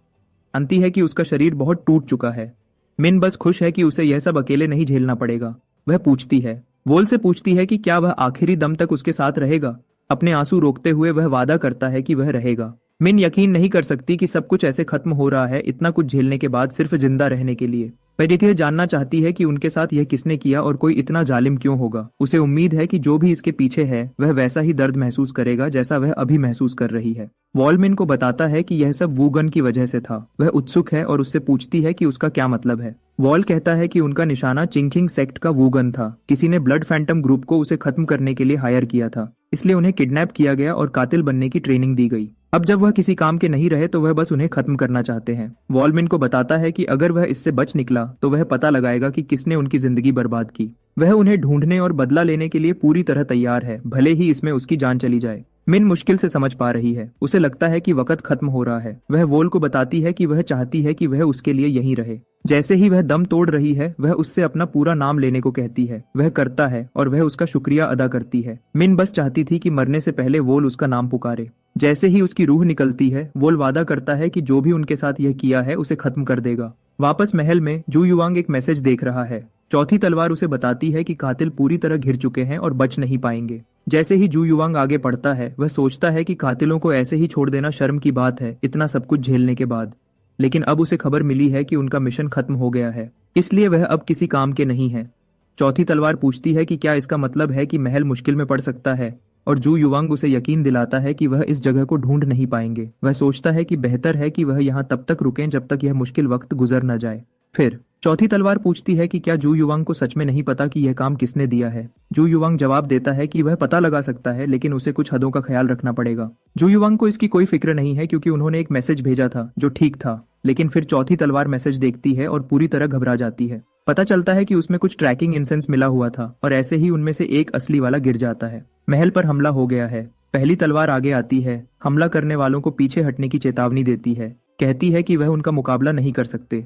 अंती है कि उसका शरीर बहुत टूट चुका है। मिन बस खुश है कि उसे यह सब अकेले नहीं झेलना पड़ेगा। वह पूछती है, वोल से पूछती है कि क्या वह आखिरी दम तक उसके साथ रहेगा। अपने आंसू रोकते हुए वह वादा करता है कि वह रहेगा। मिन यकीन नहीं कर सकती कि सब कुछ ऐसे खत्म हो रहा है, इतना कुछ झेलने के बाद सिर्फ जिंदा रहने के लिए। वह यह जानना चाहती है कि उनके साथ यह किसने किया और कोई इतना जालिम क्यों होगा। उसे उम्मीद है कि जो भी इसके पीछे है वह वैसा ही दर्द महसूस करेगा जैसा वह अभी महसूस कर रही है। वॉल मिन को बताता है कि यह सब वूगन की वजह से था। वह उत्सुक है और उससे पूछती है कि उसका क्या मतलब है। वॉल कहता है कि उनका निशाना चिंकिंग सेक्ट का वूगन था। किसी ने ब्लड फैंटम ग्रुप को उसे खत्म करने के लिए हायर किया था, इसलिए उन्हें किडनैप किया गया और कातिल बनने की ट्रेनिंग दी गई। अब जब वह किसी काम के नहीं रहे तो वह बस उन्हें खत्म करना चाहते हैं। वॉलमिन को बताता है कि अगर वह इससे बच निकला तो वह पता लगाएगा कि किसने उनकी जिंदगी बर्बाद की। वह उन्हें ढूंढने और बदला लेने के लिए पूरी तरह तैयार है, भले ही इसमें उसकी जान चली जाए। मिन मुश्किल से समझ पा रही है। उसे लगता है कि वक्त खत्म हो रहा है। वह वोल को बताती है कि वह चाहती है कि वह उसके लिए यहीं रहे। जैसे ही वह दम तोड़ रही है वह उससे अपना पूरा नाम लेने को कहती है। वह करता है और वह उसका शुक्रिया अदा करती है। मिन बस चाहती थी कि मरने से पहले वोल उसका नाम पुकारे। जैसे ही उसकी रूह निकलती है वोल वादा करता है कि जो भी उनके साथ यह किया है उसे खत्म कर देगा। वापस महल में जू युवांग एक मैसेज देख रहा है। चौथी तलवार उसे बताती है कि कातिल पूरी तरह घिर चुके हैं और बच नहीं पाएंगे। जैसे ही जू युवांग आगे बढ़ता है वह सोचता है कि कातिलों को ऐसे ही छोड़ देना शर्म की बात है, इतना सब कुछ झेलने के बाद। लेकिन अब उसे खबर मिली है कि उनका मिशन खत्म हो गया है, इसलिए वह अब किसी काम के नहीं है। चौथी तलवार पूछती है कि क्या इसका मतलब है कि महल मुश्किल में पड़ सकता है, और जू युवांग उसे यकीन दिलाता है कि वह इस जगह को ढूंढ नहीं पाएंगे। वह सोचता है कि बेहतर है कि वह यहाँ तब तक रुकें जब तक यह मुश्किल वक्त गुजर न जाए। फिर चौथी तलवार पूछती है कि क्या जू युवांग को सच में नहीं पता कि यह काम किसने दिया है। जू युवांग जवाब देता है कि वह पता लगा सकता है, लेकिन उसे कुछ हदों का ख्याल रखना पड़ेगा। जू युवांग को इसकी कोई फिक्र नहीं है क्योंकि उन्होंने एक मैसेज भेजा था जो ठीक था। लेकिन फिर चौथी तलवार मैसेज देखती है और पूरी तरह घबरा जाती है। पता चलता है कि उसमें कुछ ट्रैकिंग इंसेंस मिला हुआ था और ऐसे ही उनमें से एक असली वाला गिर जाता है। महल पर हमला हो गया है। पहली तलवार आगे आती है, हमला करने वालों को पीछे हटने की चेतावनी देती है। कहती है कि वह उनका मुकाबला नहीं कर सकते,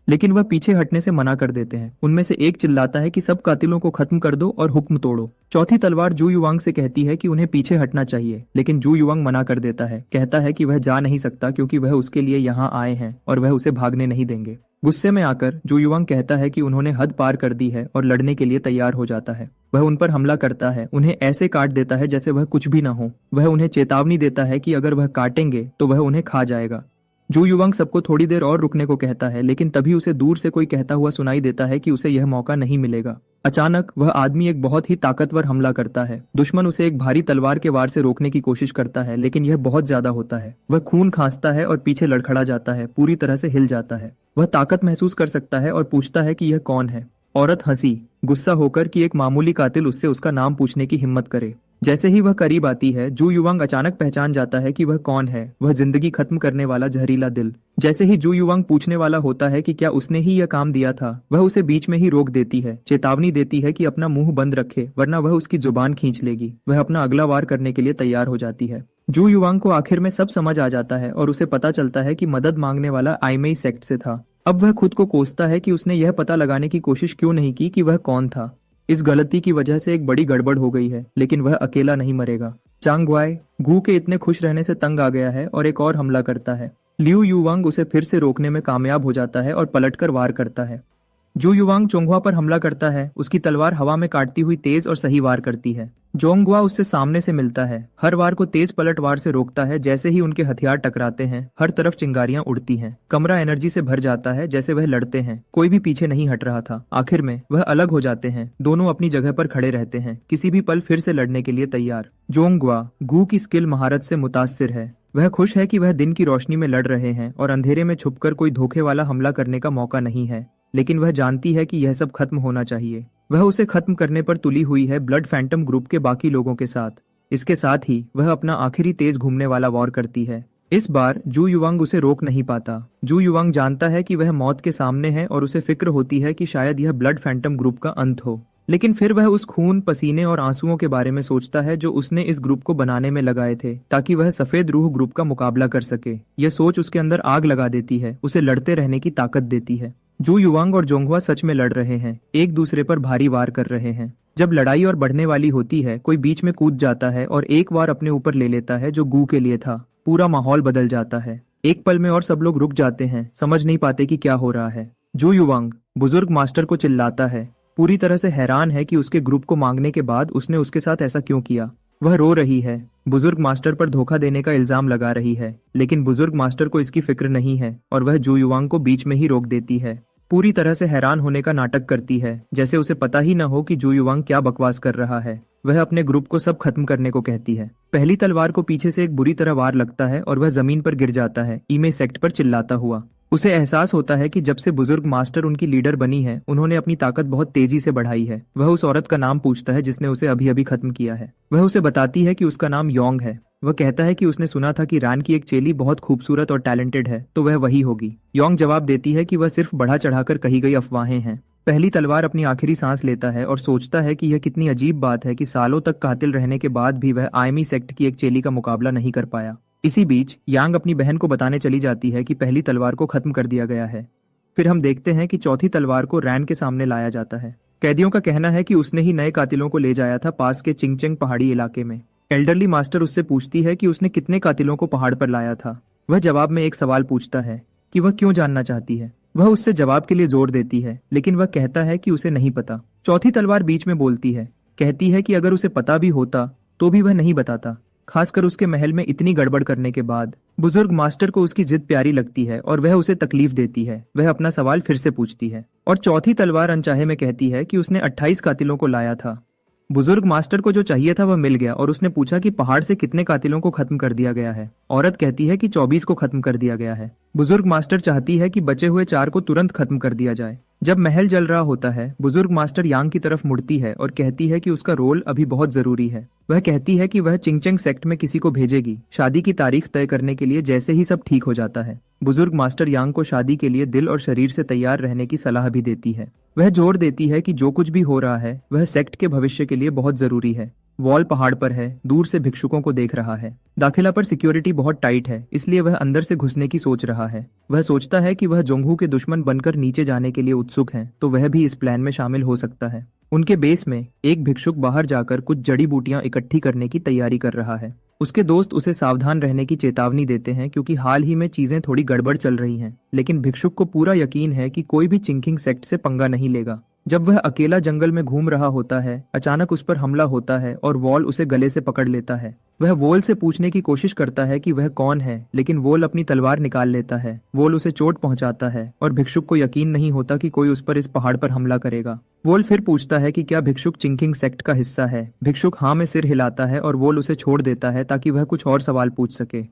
लेकिन वह पीछे हटने से मना कर देते हैं। उनमें से एक चिल्लाता है कि सब कातिलों को खत्म कर दो और हुक्म तोड़ो। चौथी तलवार जू युवांग से कहती है कि उन्हें पीछे हटना चाहिए, लेकिन जू युवांग मना कर देता है। कहता है कि वह जा नहीं सकता क्योंकि वह उसके लिए यहाँ आए हैं और वह उसे भागने नहीं देंगे। गुस्से में आकर जू युवांग कहता है कि उन्होंने हद पार कर दी है और लड़ने के लिए तैयार हो जाता है। वह उन पर हमला करता है, उन्हें ऐसे काट देता है जैसे वह कुछ भी न हो। वह उन्हें चेतावनी देता है कि अगर वह काटेंगे तो वह उन्हें खा जाएगा। जू युवांग सबको थोड़ी देर और रुकने को कहता है, लेकिन तभी उसे दूर से कोई कहता हुआ सुनाई देता है कि उसे यह मौका नहीं मिलेगा। अचानक वह आदमी एक बहुत ही ताकतवर हमला करता है। दुश्मन उसे एक भारी तलवार के वार से रोकने की कोशिश करता है, लेकिन यह बहुत ज्यादा होता है। वह खून खांसता है और पीछे लड़खड़ा जाता है, पूरी तरह से हिल जाता है। वह ताकत महसूस कर सकता है और पूछता है कि यह कौन है। औरत हंसी, गुस्सा होकर कि एक मामूली कातिल उससे उसका नाम पूछने की हिम्मत करे। जैसे ही वह करीब आती है जू युवांग अचानक पहचान जाता है कि वह कौन है। वह जिंदगी खत्म करने वाला जहरीला दिल। जैसे ही जू युवांग पूछने वाला होता है कि क्या उसने ही यह काम दिया था, वह उसे बीच में ही रोक देती है। चेतावनी देती है कि अपना मुंह बंद रखे वरना वह उसकी जुबान खींच लेगी। वह अपना अगला वार करने के लिए तैयार हो जाती है। जू युवांग को आखिर में सब समझ आ जाता है और उसे पता चलता है कि मदद मांगने वाला आइमेई सेक्ट से था। अब वह खुद को कोसता है कि उसने यह पता लगाने की कोशिश क्यों नहीं की कि वह कौन था। इस गलती की वजह से एक बड़ी गड़बड़ हो गई है, लेकिन वह अकेला नहीं मरेगा। चांग गुआई गू के इतने खुश रहने से तंग आ गया है और एक और हमला करता है। लियू युवांग उसे फिर से रोकने में कामयाब हो जाता है और पलटकर वार करता है। जू युवांग चोंगवा पर हमला करता है। उसकी तलवार हवा में काटती हुई तेज और सही वार करती है। जोंगवा उससे सामने से मिलता है, हर वार को तेज पलट वार से रोकता है। जैसे ही उनके हथियार टकराते हैं हर तरफ चिंगारियां उड़ती हैं। कमरा एनर्जी से भर जाता है। जैसे वह लड़ते हैं, कोई भी पीछे नहीं हट रहा था। आखिर में वह अलग हो जाते हैं। दोनों अपनी जगह पर खड़े रहते हैं, किसी भी पल फिर से लड़ने के लिए तैयार। जोंगवा गू की स्किल महारत से मुतासिर है। वह खुश है कि वह दिन की रोशनी में लड़ रहे हैं और अंधेरे में छुपकर कोई धोखे वाला हमला करने का मौका नहीं है। लेकिन वह जानती है कि यह सब खत्म होना चाहिए। वह उसे खत्म करने पर तुली हुई है ब्लड फैंटम ग्रुप के बाकी लोगों के साथ। इसके साथ ही वह अपना आखिरी तेज घूमने वाला वॉर करती है। इस बार जू युवांग उसे रोक नहीं पाता। जू युवांग जानता है कि वह मौत के सामने है और उसे फिक्र होती है कि शायद यह ब्लड फैंटम ग्रुप का अंत हो। लेकिन फिर वह उस खून, पसीने और आंसुओं के बारे में सोचता है जो उसने इस ग्रुप को बनाने में लगाए थे ताकि वह सफेद रूह ग्रुप का मुकाबला कर सके। यह सोच उसके अंदर आग लगा देती है, उसे लड़ते रहने की ताकत देती है। जू युवांग और जोंगहुआ सच में लड़ रहे हैं, एक दूसरे पर भारी वार कर रहे हैं। जब लड़ाई और बढ़ने वाली होती है, कोई बीच में कूद जाता है और एक वार अपने ऊपर ले लेता है जो गू के लिए था। पूरा माहौल बदल जाता है। एक पल में और सब लोग रुक जाते हैं, समझ नहीं पाते कि क्या हो रहा है। जू युवांग बुजुर्ग मास्टर को चिल्लाता है, पूरी तरह से हैरान है कि उसके ग्रुप को मांगने के बाद उसने उसके साथ ऐसा क्यों किया। वह रो रही है, बुजुर्ग मास्टर पर धोखा देने का इल्जाम लगा रही है, लेकिन बुजुर्ग मास्टर को इसकी फिक्र नहीं है और वह जू युवांग को बीच में ही रोक देती है। पूरी तरह से हैरान होने का नाटक करती है, जैसे उसे पता ही न हो कि जू युवांग क्या बकवास कर रहा है। वह अपने ग्रुप को सब खत्म करने को कहती है। पहली तलवार को पीछे से एक बुरी तरह वार लगता है और वह जमीन पर गिर जाता है, ईमे सेक्ट पर चिल्लाता हुआ। उसे एहसास होता है कि जब से बुजुर्ग मास्टर उनकी लीडर बनी है, उन्होंने अपनी ताकत बहुत तेजी से बढ़ाई है। वह उस औरत का नाम पूछता है जिसने उसे अभी अभी खत्म किया है। वह उसे बताती है कि उसका नाम योंग है। वह कहता है कि उसने सुना था कि रान की एक चेली बहुत खूबसूरत और टैलेंटेड है, तो वह वही होगी। योंग जवाब देती है कि वह सिर्फ बढ़ा चढ़ाकर कही गई अफवाहें हैं। पहली तलवार अपनी आखिरी सांस लेता है और सोचता है कि यह कितनी अजीब बात है कि सालों तक कातिल रहने के बाद भी वह आयमी सेक्ट की एक चेली का मुकाबला नहीं कर पाया। इसी बीच यांग अपनी बहन को बताने चली जाती है कि पहली तलवार को खत्म कर दिया गया है। फिर हम देखते हैं कि चौथी तलवार को रैन के सामने लाया जाता है। कैदियों का कहना है कि उसने ही नए कातिलों को ले जाया था पास के चिंगचेंग पहाड़ी इलाके में। एल्डरली मास्टर उससे पूछती है कि उसने कितने कातिलों को पहाड़ पर लाया था। वह जवाब में एक सवाल पूछता है कि वह क्यों जानना चाहती है। वह उससे जवाब के लिए जोर देती है, लेकिन वह कहता है कि उसे नहीं पता। चौथी तलवार बीच में बोलती है, कहती है कि अगर उसे पता भी होता तो भी वह नहीं बताता, खासकर उसके महल में इतनी गड़बड़ करने के बाद। बुजुर्ग मास्टर को उसकी जिद प्यारी लगती है और वह उसे तकलीफ देती है। वह अपना सवाल फिर से पूछती है और चौथी तलवार अनचाहे में कहती है कि उसने 28 कातिलों को लाया था। बुजुर्ग मास्टर को जो चाहिए था वह मिल गया और उसने पूछा कि पहाड़ से कितने कातिलों को खत्म कर दिया गया है। औरत कहती है कि 24 को खत्म कर दिया गया है। बुजुर्ग मास्टर चाहती है कि बचे हुए 4 को तुरंत खत्म कर दिया जाए। जब महल जल रहा होता है, बुजुर्ग मास्टर यांग की तरफ मुड़ती है और कहती है कि उसका रोल अभी बहुत जरूरी है। वह कहती है कि वह चिंगचेंग सेक्ट में किसी को भेजेगी शादी की तारीख तय करने के लिए जैसे ही सब ठीक हो जाता है। बुजुर्ग मास्टर यांग को शादी के लिए दिल और शरीर से तैयार रहने की सलाह भी देती है। वह जोर देती है कि जो कुछ भी हो रहा है वह सेक्ट के भविष्य के लिए बहुत जरूरी है। वॉल पहाड़ पर है, दूर से भिक्षुकों को देख रहा है। दाखिला पर सिक्योरिटी बहुत टाइट है, इसलिए वह अंदर से घुसने की सोच रहा है। वह सोचता है कि वह जोंगहू के दुश्मन बनकर नीचे जाने के लिए उत्सुक है, तो वह भी इस प्लान में शामिल हो सकता है। उनके बेस में एक भिक्षुक बाहर जाकर कुछ जड़ी बूटियां इकट्ठी करने की तैयारी कर रहा है। उसके दोस्त उसे सावधान रहने की चेतावनी देते हैं क्योंकि हाल ही में चीजें थोड़ी गड़बड़ चल रही हैं, लेकिन भिक्षुक को पूरा यकीन है कि कोई भी चिंकिंग सेक्ट से पंगा नहीं लेगा। जब वह अकेला जंगल में घूम रहा होता है, अचानक उस पर हमला होता है और वॉल उसे गले से पकड़ लेता है। वह वोल से पूछने की कोशिश करता है कि वह कौन है, लेकिन वोल अपनी तलवार निकाल लेता है। वोल उसे चोट पहुंचाता है और भिक्षुक को यकीन नहीं होता कि कोई उस पर इस पहाड़ पर हमला करेगा। वोल फिर पूछता है कि क्या भिक्षुक चिंकिंग सेक्ट का हिस्सा है। भिक्षुक हाँ में सिर हिलाता है और वोल उसे छोड़ देता है ताकि वह कुछ और सवाल पूछ सके।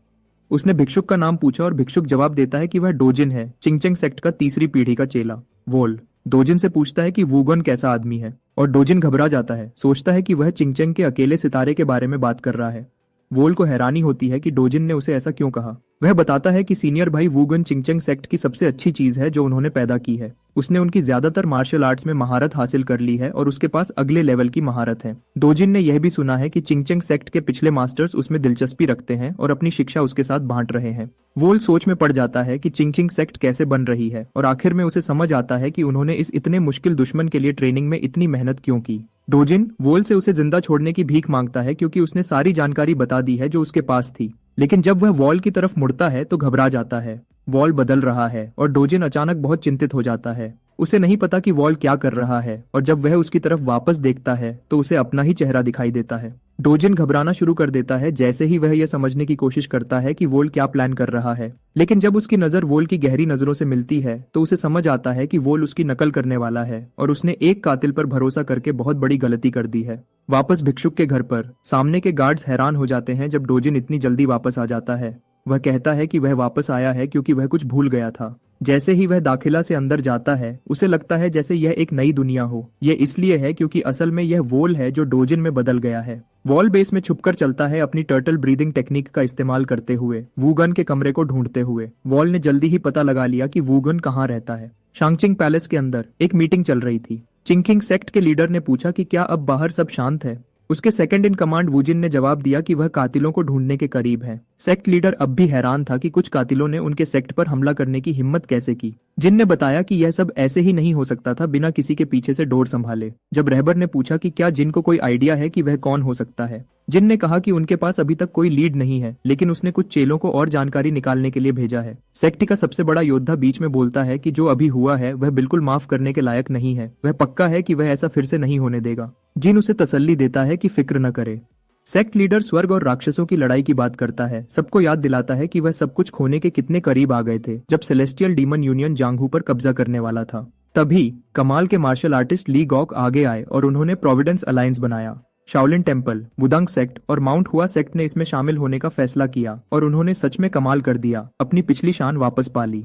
उसने भिक्षुक का नाम पूछा और भिक्षुक जवाब देता है कि वह डोजिन है, चिंगचेंग सेक्ट का तीसरी पीढ़ी का चेला। वोल डोजिन से पूछता है कि वूगन कैसा आदमी है और डोजिन घबरा जाता है, सोचता है कि वह चिंगचेंग के अकेले सितारे के बारे में बात कर रहा है। वोल को हैरानी होती है कि डोजिन ने उसे ऐसा क्यों कहा। वह बताता है कि सीनियर भाई वूगन चिंगचेंग सेक्ट की सबसे अच्छी चीज है जो उन्होंने पैदा की है। उसने उनकी ज्यादातर मार्शल आर्ट्स में महारत हासिल कर ली है और उसके पास अगले लेवल की महारत है। डोजिन ने यह भी सुना है कि चिंगचेंग सेक्ट के पिछले मास्टर्स उसमें दिलचस्पी रखते हैं और अपनी शिक्षा उसके साथ बांट रहे हैं। वोल सोच में पड़ जाता है कि चिंगचेंग सेक्ट कैसे बन रही है और आखिर में उसे समझ आता है कि उन्होंने इस इतने मुश्किल दुश्मन के लिए ट्रेनिंग में इतनी मेहनत क्यों की। डोजिन वोल से उसे जिंदा छोड़ने की भीख मांगता है क्योंकि उसने सारी जानकारी बता दी है जो उसके पास थी, लेकिन जब वह वॉल की तरफ मुड़ता है तो घबरा जाता है। वॉल बदल रहा है और डोजिन अचानक बहुत चिंतित हो जाता है। उसे नहीं पता कि वॉल क्या कर रहा है और जब वह उसकी तरफ वापस देखता है तो उसे अपना ही चेहरा दिखाई देता है। डोजिन घबराना शुरू कर देता है जैसे ही वह यह समझने की कोशिश करता है कि वोल क्या प्लान कर रहा है, लेकिन जब उसकी नजर वोल की गहरी नजरों से मिलती है तो उसे समझ आता है कि वोल उसकी नकल करने वाला है और उसने एक कातिल पर भरोसा करके बहुत बड़ी गलती कर दी है। वापस भिक्षुक के घर पर सामने के गार्ड्स हैरान हो जाते हैं जब डोजिन इतनी जल्दी वापस आ जाता है। वह कहता है कि वह वापस आया है क्योंकि वह कुछ भूल गया था। जैसे ही वह दाखिला से अंदर जाता है उसे लगता है जैसे यह एक नई दुनिया हो। यह इसलिए है क्योंकि असल में यह वोल है जो डोजिन में बदल गया है। वॉल बेस में छुपकर चलता है अपनी टर्टल ब्रीदिंग टेक्निक का इस्तेमाल करते हुए वूगन के कमरे को ढूंढते हुए। वॉल ने जल्दी ही पता लगा लिया कि वूगन कहाँ रहता है। शांगचिंग पैलेस के अंदर एक मीटिंग चल रही थी। चिंकिंग सेक्ट के लीडर ने पूछा कि क्या अब बाहर सब शांत है। उसके सेकंड इन कमांड वूजिन ने जवाब दिया कि वह कातिलों को ढूंढने के करीब है। सेक्ट लीडर अब भी हैरान था कि कुछ कातिलों ने उनके सेक्ट पर हमला करने की हिम्मत कैसे की। जिन ने बताया कि यह सब ऐसे ही नहीं हो सकता था बिना किसी के पीछे से डोर संभाले। जब रहबर ने पूछा कि क्या जिन को कोई आइडिया है कि वह कौन हो सकता है, जिन ने कहा कि उनके पास अभी तक कोई लीड नहीं है, लेकिन उसने कुछ चेलों को और जानकारी निकालने के लिए भेजा है। सेक्ट का सबसे बड़ा योद्धा बीच में बोलता है कि जो अभी हुआ है वह बिल्कुल माफ करने के लायक नहीं है। वह पक्का है कि वह ऐसा फिर से नहीं होने देगा। जिन उसे तसल्ली देता है कि फिक्र न करे। सेक्ट लीडर स्वर्ग और राक्षसों की लड़ाई की बात करता है, सबको याद दिलाता है कि वह सब कुछ खोने के कितने करीब आ गए थे जब सेलेस्टियल डीमन यूनियन जांघू पर कब्जा करने वाला था। तभी कमाल के मार्शल आर्टिस्ट ली गॉक आगे आए और उन्होंने प्रोविडेंस अलायंस बनाया। शाओलिन टेम्पल, वुदांग सेक्ट और माउंट हुआ सेक्ट ने इसमें शामिल होने का फैसला किया और उन्होंने सच में कमाल कर दिया, अपनी पिछली शान वापस पा ली।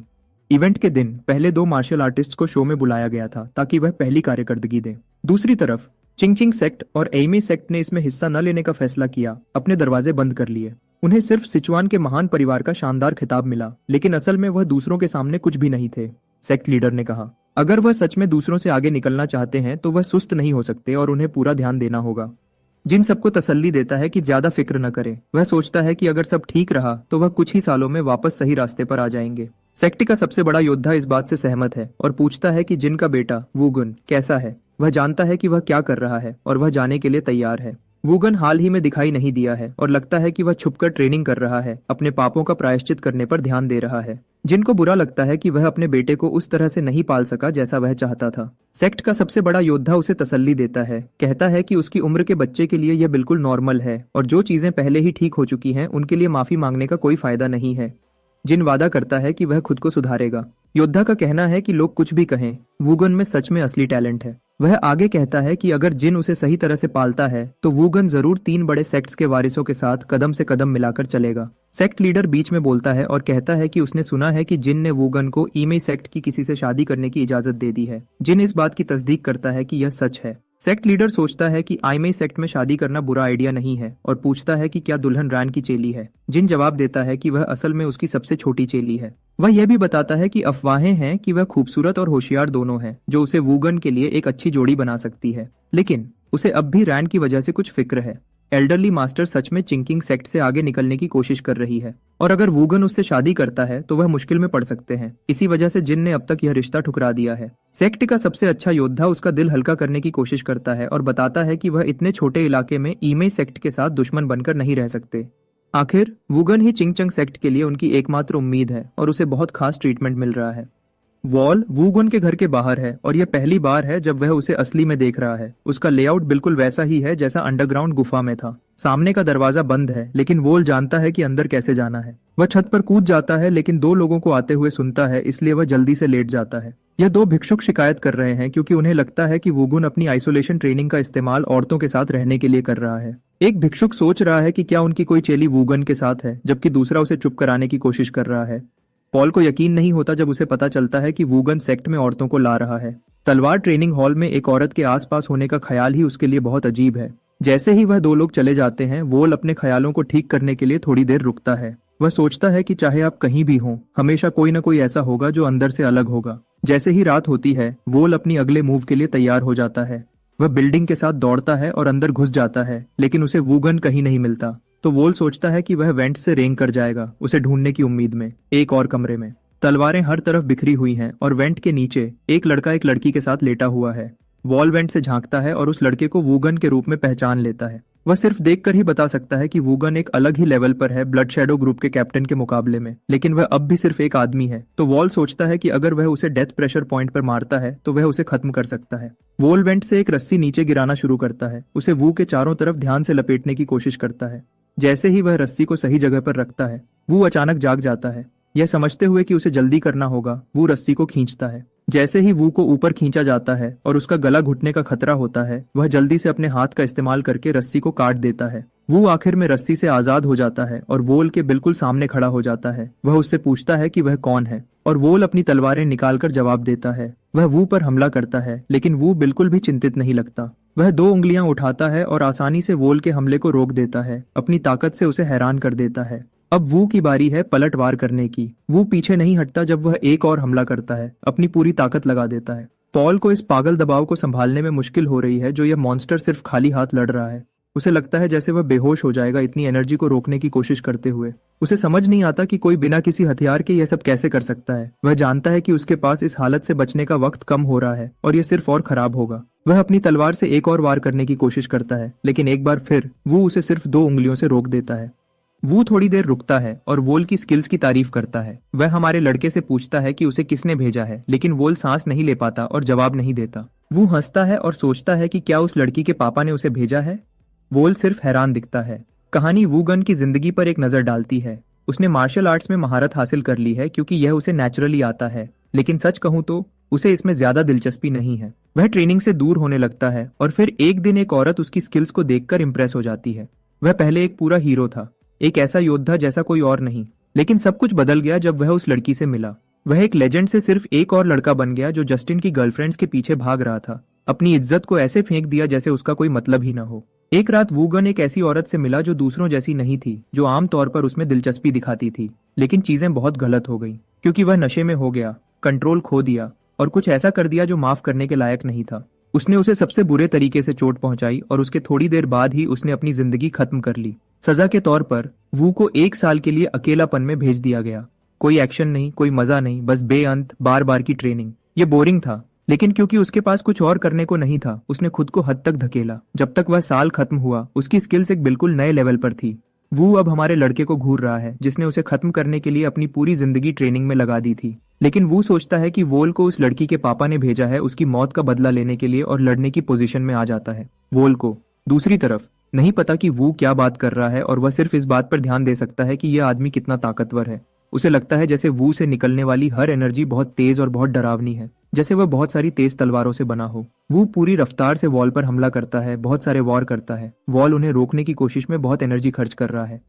इवेंट के दिन पहले 2 मार्शल आर्टिस्ट्स को शो में बुलाया गया था ताकि वह पहली कार्यकर्दगी दें। दूसरी तरफ चिंगचिंग सेक्ट और एमी सेक्ट ने इसमें हिस्सा न लेने का फैसला किया, अपने दरवाजे बंद कर लिए। उन्हें सिर्फ सिचुआन के महान परिवार का शानदार खिताब मिला, लेकिन असल में वह दूसरों के सामने कुछ भी नहीं थे। सेक्ट लीडर ने कहा, अगर वह सच में दूसरों से आगे निकलना चाहते हैं तो वह सुस्त नहीं हो सकते और उन्हें पूरा ध्यान देना होगा। जिन सबको तसल्ली देता है कि ज्यादा फिक्र न करें। वह सोचता है कि अगर सब ठीक रहा तो वह कुछ ही सालों में वापस सही रास्ते पर आ जाएंगे। सेक्ट का सबसे बड़ा योद्धा इस बात से सहमत है और पूछता है कि जिन का बेटा वूगन कैसा है। वह जानता है कि वह क्या कर रहा है और वह जाने के लिए तैयार है। वूगन हाल ही में दिखाई नहीं दिया है और लगता है कि वह छुपकर ट्रेनिंग कर रहा है, अपने पापों का प्रायश्चित करने पर ध्यान दे रहा है। जिनको बुरा लगता है कि वह अपने बेटे को उस तरह से नहीं पाल सका जैसा वह चाहता था। सेक्ट का सबसे बड़ा योद्धा उसे तसल्ली देता है, कहता है कि उसकी उम्र के बच्चे के लिए यह बिल्कुल नॉर्मल है और जो चीजें पहले ही ठीक हो चुकी हैं उनके लिए माफी मांगने का कोई फायदा नहीं है। जिन वादा करता है कि वह खुद को सुधारेगा। योद्धा का कहना है कि लोग कुछ भी कहें, वूगन में सच में असली टैलेंट है। वह आगे कहता है कि अगर जिन उसे सही तरह से पालता है तो वूगन जरूर 3 बड़े सेक्ट्स के वारिसों के साथ कदम से कदम मिलाकर चलेगा। सेक्ट लीडर बीच में बोलता है और कहता है कि उसने सुना है कि जिन ने वूगन को ईमेई सेक्ट की किसी से शादी करने की इजाजत दे दी है। जिन इस बात की तस्दीक करता है कि यह सच है। सेक्ट लीडर सोचता है कि आईमेई सेक्ट में शादी करना बुरा आइडिया नहीं है और पूछता है कि क्या दुल्हन रैन की चेली है। जिन जवाब देता है कि वह असल में उसकी सबसे छोटी चेली है। वह यह भी बताता है कि अफवाहें हैं कि वह खूबसूरत और होशियार दोनों हैं, जो उसे वूगन के लिए एक अच्छी जोड़ी बना सकती है, लेकिन उसे अब भी रैन की वजह से कुछ फिक्र है। एल्डरली मास्टर सच में चिंकिंग सेक्ट से आगे निकलने की कोशिश कर रही है और अगर वूगन उससे शादी करता है तो वह मुश्किल में पड़ सकते हैं। इसी वजह से जिन ने अब तक यह रिश्ता ठुकरा दिया है। सेक्ट का सबसे अच्छा योद्धा उसका दिल हल्का करने की कोशिश करता है और बताता है कि वह इतने छोटे इलाके में ईमेई सेक्ट के साथ दुश्मन बनकर नहीं रह सकते। आखिर वूगन ही चिंगचंग सेक्ट के लिए उनकी एकमात्र उम्मीद है और उसे बहुत खास ट्रीटमेंट मिल रहा है। वॉल वूगन के घर के बाहर है और यह पहली बार है जब वह उसे असली में देख रहा है। उसका लेआउट बिल्कुल वैसा ही है जैसा अंडरग्राउंड गुफा में था। सामने का दरवाजा बंद है, लेकिन वोल जानता है कि अंदर कैसे जाना है। वह छत पर कूद जाता है, लेकिन 2 लोगों को आते हुए सुनता है, इसलिए वह जल्दी से लेट जाता है। यह 2 भिक्षुक शिकायत कर रहे हैं क्योंकि उन्हें लगता है कि वूगन अपनी आइसोलेशन ट्रेनिंग का इस्तेमाल औरतों के साथ रहने के लिए कर रहा है। एक भिक्षुक सोच रहा है कि क्या उनकी कोई चेली वूगन के साथ है, जबकि दूसरा उसे चुप कराने की कोशिश कर रहा है। पॉल को यकीन नहीं होता जब उसे पता चलता है कि वूगन सेक्ट में औरतों को ला रहा है। तलवार ट्रेनिंग हॉल में एक औरत के आसपास होने का ख्याल ही उसके लिए बहुत अजीब है। जैसे ही वह 2 लोग चले जाते हैं, वोल अपने ख्यालों को ठीक करने के लिए थोड़ी देर रुकता है। वह सोचता है कि चाहे आप कहीं भी हों, हमेशा कोई न कोई ऐसा होगा जो अंदर से अलग होगा। जैसे ही रात होती है, वोल अपनी अगले मूव के लिए तैयार हो जाता है। वह बिल्डिंग के साथ दौड़ता है और अंदर घुस जाता है, लेकिन उसे वूगन कहीं नहीं मिलता। तो वोल सोचता है कि वह वेंट से रेंग कर जाएगा, उसे ढूंढने की उम्मीद में। एक और कमरे में तलवारें हर तरफ बिखरी हुई हैं और वेंट के नीचे एक लड़का एक लड़की के साथ लेटा हुआ है। वॉल वेंट से झांकता है और उस लड़के को वूगन के रूप में पहचान लेता है। वह सिर्फ देखकर ही बता सकता है कि वूगन एक अलग ही लेवल पर है ब्लड शैडो ग्रुप के कैप्टन के मुकाबले में, लेकिन वह अब भी सिर्फ एक आदमी है। तो वॉल सोचता है कि अगर वह उसे डेथ प्रेशर पॉइंट पर मारता है तो वह उसे खत्म कर सकता है। वॉल वेंट से एक रस्सी नीचे गिराना शुरू करता है, उसे वू के चारों तरफ ध्यान से लपेटने की कोशिश करता है। जैसे ही वह रस्सी को सही जगह पर रखता है, वू अचानक जाग जाता है। यह समझते हुए कि उसे जल्दी करना होगा, वू रस्सी को खींचता है। जैसे ही वू को ऊपर खींचा जाता है और उसका गला घुटने का खतरा होता है, वह जल्दी से अपने हाथ का इस्तेमाल करके रस्सी को काट देता है। वू आखिर में रस्सी से आजाद हो जाता है और वोल के बिल्कुल सामने खड़ा हो जाता है। वह उससे पूछता है कि वह कौन है और वोल अपनी तलवारें निकालकर जवाब देता है। वह वू पर हमला करता है, लेकिन वू बिल्कुल भी चिंतित नहीं लगता। वह 2 उंगलियां उठाता है और आसानी से वोल के हमले को रोक देता है, अपनी ताकत से उसे हैरान कर देता है। अब वू की बारी है पलटवार करने की। वू पीछे नहीं हटता जब वह एक और हमला करता है, अपनी पूरी ताकत लगा देता है। पॉल को इस पागल दबाव को संभालने में मुश्किल हो रही है जो यह मॉन्स्टर सिर्फ खाली हाथ लड़ रहा है। उसे लगता है जैसे वह बेहोश हो जाएगा इतनी एनर्जी को रोकने की कोशिश करते हुए। उसे समझ नहीं आता कि कोई बिना किसी हथियार के यह सब कैसे कर सकता है। वह जानता है कि उसके पास इस हालत से बचने का वक्त कम हो रहा है और यह सिर्फ और खराब होगा। वह अपनी तलवार से एक और वार करने की कोशिश करता है, लेकिन एक बार फिर वो उसे सिर्फ 2 उंगलियों से रोक देता है। वो थोड़ी देर रुकता है और वोल की स्किल्स की तारीफ करता है। वह हमारे लड़के से पूछता है कि उसे किसने भेजा है, लेकिन वोल सांस नहीं ले पाता और जवाब नहीं देता। वो हंसता है और सोचता है कि क्या उस लड़की के पापा ने उसे भेजा है। वोल सिर्फ हैरान दिखता है। कहानी वूगन की जिंदगी पर एक नजर डालती है। उसने मार्शल आर्ट्स में महारत हासिल कर ली है क्योंकि यह उसे नेचुरली आता है, लेकिन सच कहूं तो उसे इसमें ज्यादा दिलचस्पी नहीं है। वह ट्रेनिंग से दूर होने लगता है और फिर एक दिन एक औरत उसकी स्किल्स को देखकर इंप्रेस हो जाती है। वह पहले एक पूरा हीरो था, एक ऐसा योद्धा जैसा कोई और नहीं, लेकिन सब कुछ बदल गया जब वह उस लड़की से मिला। वह एक लेजेंड से सिर्फ एक और लड़का बन गया जो जस्टिन की गर्लफ्रेंड्स के पीछे भाग रहा था। अपनी इज्जत को ऐसे फेंक दिया जैसे उसका कोई मतलब ही ना हो। एक रात वूगन एक ऐसी औरत से मिला जो दूसरों जैसी नहीं थी, जो आमतौर पर उसमें दिलचस्पी दिखाती थी, लेकिन चीजें बहुत गलत हो गई क्योंकि वह नशे में हो गया, कंट्रोल खो दिया और कुछ ऐसा कर दिया जो माफ करने के लायक नहीं था। उसने उसे सबसे बुरे तरीके से चोट पहुंचाई और उसके थोड़ी देर बाद ही उसने अपनी जिंदगी खत्म कर ली। सजा के तौर पर वू को 1 साल के लिए अकेलापन में भेज दिया गया। कोई एक्शन नहीं, कोई मजा नहीं, बस बेअंत बार बार की ट्रेनिंग। ये बोरिंग था, लेकिन क्योंकि उसके पास कुछ और करने को नहीं था, उसने खुद को हद तक धकेला। जब तक वह साल खत्म हुआ, उसकी स्किल्स एक बिल्कुल नए लेवल पर थी। वो अब हमारे लड़के को घूर रहा है जिसने उसे खत्म करने के लिए अपनी पूरी जिंदगी ट्रेनिंग में लगा दी थी। लेकिन वो सोचता है कि वोल को उस लड़की के पापा ने भेजा है उसकी मौत का बदला लेने के लिए और लड़ने की पोजीशन में आ जाता है। वोल को दूसरी तरफ नहीं पता कि वो क्या बात कर रहा है और वह सिर्फ इस बात पर ध्यान दे सकता है कि यह आदमी कितना ताकतवर है। उसे लगता है जैसे वू से निकलने वाली हर एनर्जी बहुत तेज और बहुत डरावनी है, जैसे वह बहुत सारी तेज तलवारों से बना हो। वो पूरी रफ्तार से वॉल पर हमला करता है, बहुत सारे वॉर करता है। वॉल उन्हें रोकने की कोशिश में बहुत एनर्जी खर्च कर रहा है,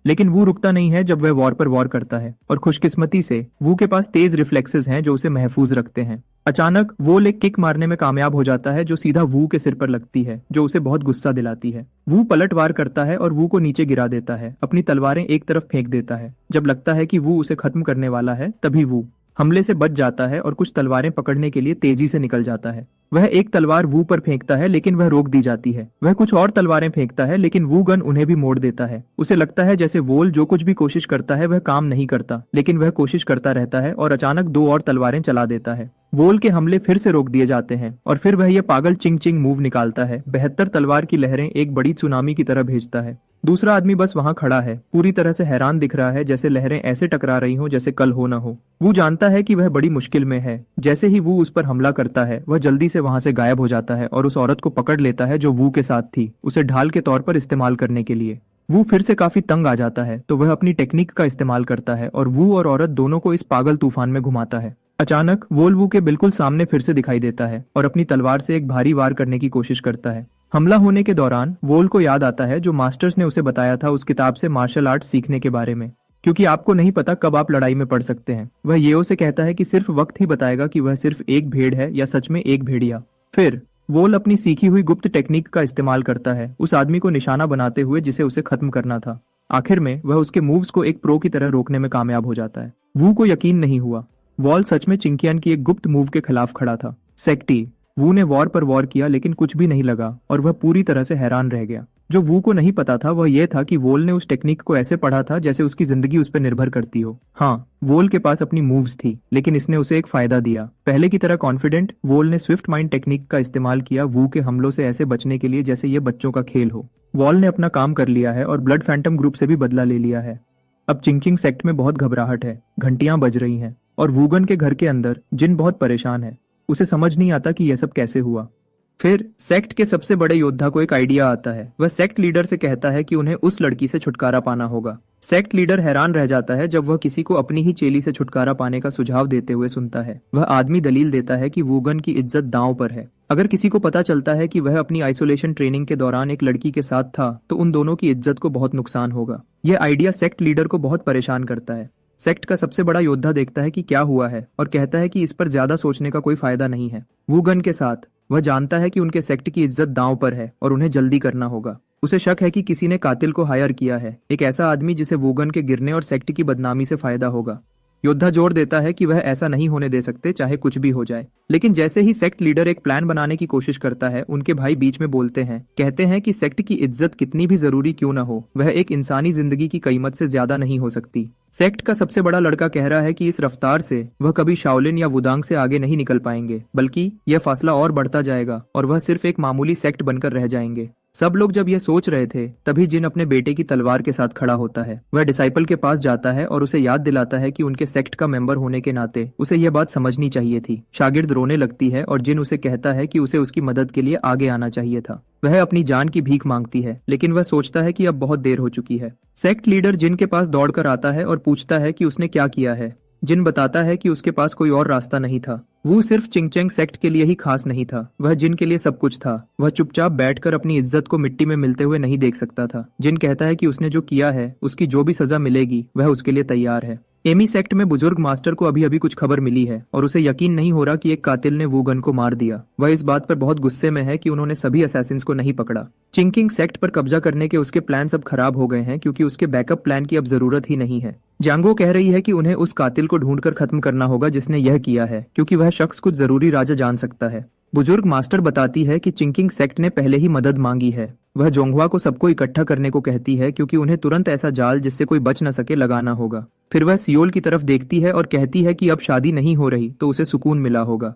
लेकिन वो रुकता नहीं है जब वह वॉर पर वॉर करता है और खुशकिस्मती से वू के पास तेज रिफ्लेक्सेस हैं जो उसे महफूज रखते हैं। अचानक वोल एक किक मारने में कामयाब हो जाता है जो सीधा वू के सिर पर लगती है, जो उसे बहुत गुस्सा दिलाती है। वू पलट वार करता है और वू को नीचे गिरा देता है, अपनी तलवारें एक तरफ फेंक देता है। जब लगता है कि वू उसे खत्म करने वाला है, तभी वू हमले से बच जाता है और कुछ तलवारें पकड़ने के लिए तेजी से निकल जाता है। वह एक तलवार वू पर फेंकता है, लेकिन वह रोक दी जाती है। वह कुछ और तलवारें फेंकता है, लेकिन वू गन उन्हें भी मोड़ देता है। उसे लगता है जैसे वोल जो कुछ भी कोशिश करता है वह काम नहीं करता, लेकिन वह कोशिश करता रहता है और अचानक 2 और तलवारें चला देता है। वोल के हमले फिर से रोक दिए जाते हैं और फिर वह ये पागल चिंग चिंग मूव निकालता है। 72 तलवार की लहरें एक बड़ी सुनामी की तरह भेजता है। दूसरा आदमी बस वहां खड़ा है, पूरी तरह से हैरान दिख रहा है, जैसे लहरें ऐसे टकरा रही हो जैसे कल हो ना हो। वो जानता है कि वह बड़ी मुश्किल में है। जैसे ही वो उस पर हमला करता है, वह जल्दी से वहां से गायब हो जाता है और उस औरत को पकड़ लेता है जो वू के साथ थी, उसे ढाल के तौर पर इस्तेमाल करने के लिए। वो फिर से काफी तंग आ जाता है, तो वह अपनी टेक्निक का इस्तेमाल करता है और वू और औरत दोनों को इस पागल तूफान में घुमाता है। अचानक वोल वू के बिल्कुल सामने फिर से दिखाई देता है और अपनी तलवार से एक भारी वार करने की कोशिश करता है। हमला होने के दौरान वोल को याद आता है जो मास्टर्स ने उसे बताया था उस किताब से मार्शल आर्ट सीखने के बारे में, क्योंकि आपको नहीं पता कब आप लड़ाई में पड़ सकते हैं। वह येओ से कहता है कि सिर्फ वक्त ही बताएगा कि वह सिर्फ एक भेड़ है या सच में एक भेड़िया। फिर वोल अपनी सीखी हुई गुप्त टेक्निक का इस्तेमाल करता है, उस आदमी को निशाना बनाते हुए जिसे उसे खत्म करना था। आखिर में वह उसके मूव्स को एक प्रो की तरह रोकने में कामयाब हो जाता है। वू को यकीन नहीं हुआ, वॉल सच में चिंकियन की एक गुप्त मूव के खिलाफ खड़ा था। सेक्टी वू ने वॉर पर वॉर किया, लेकिन कुछ भी नहीं लगा और वह पूरी तरह से हैरान रह गया। जो वू को नहीं पता था वह यह था कि वोल ने उस टेक्निक को ऐसे पढ़ा था जैसे उसकी जिंदगी उस पर निर्भर करती हो। हाँ, वोल के पास अपनी मूव्स थी, लेकिन इसने उसे एक फायदा दिया। पहले की तरह कॉन्फिडेंट वोल ने स्विफ्ट माइंड टेक्निक का इस्तेमाल किया वू के हमलों से ऐसे बचने के लिए जैसे ये बच्चों का खेल हो। वॉल ने अपना काम कर लिया है और ब्लड फैंटम ग्रुप से भी बदला ले लिया है। अब चिंकिंग सेक्ट में बहुत घबराहट है, घंटियां बज रही हैं और वूगन के घर के अंदर जिन बहुत परेशान है। उसे समझ नहीं आता कि यह सब कैसे हुआ। फिर सेक्ट के सबसे बड़े योद्धा को एक आइडिया आता है। वह सेक्ट लीडर से कहता है कि उन्हें उस लड़की से छुटकारा पाना होगा। सेक्ट लीडर हैरान रह जाता है जब वह किसी को अपनी ही चेली से छुटकारा पाने का सुझाव देते हुए सुनता है। वह आदमी दलील देता है कि वूगन की इज्जत दांव पर है। अगर किसी को पता चलता है कि वह अपनी आइसोलेशन ट्रेनिंग के दौरान एक लड़की के साथ था, तो उन दोनों की इज्जत को बहुत नुकसान होगा। यह आइडिया सेक्ट लीडर को बहुत परेशान करता है। सेक्ट का सबसे बड़ा योद्धा देखता है कि क्या हुआ है और कहता है कि इस पर ज्यादा सोचने का कोई फायदा नहीं है। वूगन के साथ वह जानता है कि उनके सेक्ट की इज्जत दांव पर है और उन्हें जल्दी करना होगा। उसे शक है कि किसी ने कातिल को हायर किया है, एक ऐसा आदमी जिसे वूगन के गिरने और सेक्ट की बदनामी से फायदा होगा। योद्धा जोर देता है कि वह ऐसा नहीं होने दे सकते चाहे कुछ भी हो जाए। लेकिन जैसे ही सेक्ट लीडर एक प्लान बनाने की कोशिश करता है, उनके भाई बीच में बोलते हैं, कहते हैं कि सेक्ट की इज्जत कितनी भी जरूरी क्यों न हो, वह एक इंसानी जिंदगी की कीमत से ज्यादा नहीं हो सकती। सेक्ट का सबसे बड़ा लड़का कह रहा है कि इस रफ्तार से वह कभी शाओलिन या वुदांग से आगे नहीं निकल पाएंगे, बल्कि यह फासला और बढ़ता जाएगा और वह सिर्फ एक मामूली सेक्ट बनकर रह जाएंगे। सब लोग जब यह सोच रहे थे, तभी जिन अपने बेटे की तलवार के साथ खड़ा होता है। वह डिसाइपल के पास जाता है और उसे याद दिलाता है कि उनके सेक्ट का मेंबर होने के नाते उसे यह बात समझनी चाहिए थी। शागिर्द रोने लगती है और जिन उसे कहता है कि उसे उसकी मदद के लिए आगे आना चाहिए था। वह अपनी जान की भीख मांगती है, लेकिन वह सोचता है कि अब बहुत देर हो चुकी है। सेक्ट लीडर जिन के पास दौड़कर आता है और पूछता है कि उसने क्या किया है। जिन बताता है कि उसके पास कोई और रास्ता नहीं था। वो सिर्फ चिंगचैंग सेक्ट के लिए ही खास नहीं था, वह जिन के लिए सब कुछ था। वह चुपचाप बैठकर अपनी इज्जत को मिट्टी में मिलते हुए नहीं देख सकता था। जिन कहता है कि उसने जो किया है, उसकी जो भी सजा मिलेगी वह उसके लिए तैयार है। एमी सेक्ट में बुजुर्ग मास्टर को अभी अभी कुछ खबर मिली है और उसे यकीन नहीं हो रहा कि एक कातिल ने वूगन को मार दिया। वह इस बात पर बहुत गुस्से में है कि उन्होंने सभी असैसिन्स को नहीं पकड़ा। चिंकिंग सेक्ट पर कब्जा करने के उसके प्लान सब खराब हो गए हैं, क्योंकि उसके बैकअप प्लान की अब जरूरत ही नहीं है। जांगो कह रही है कि उन्हें उस कातिल को ढूंढकर खत्म करना होगा जिसने यह किया है, क्योंकि वह शख्स कुछ जरूरी राजा जान सकता है। बुजुर्ग मास्टर बताती है कि चिंकिंग सेक्ट ने पहले ही मदद मांगी है। वह जोंगवा को सबको इकट्ठा करने को कहती है, क्योंकि उन्हें तुरंत ऐसा जाल जिससे कोई बच न सके लगाना होगा। फिर वह सियोल की तरफ देखती है और कहती है कि अब शादी नहीं हो रही तो उसे सुकून मिला होगा।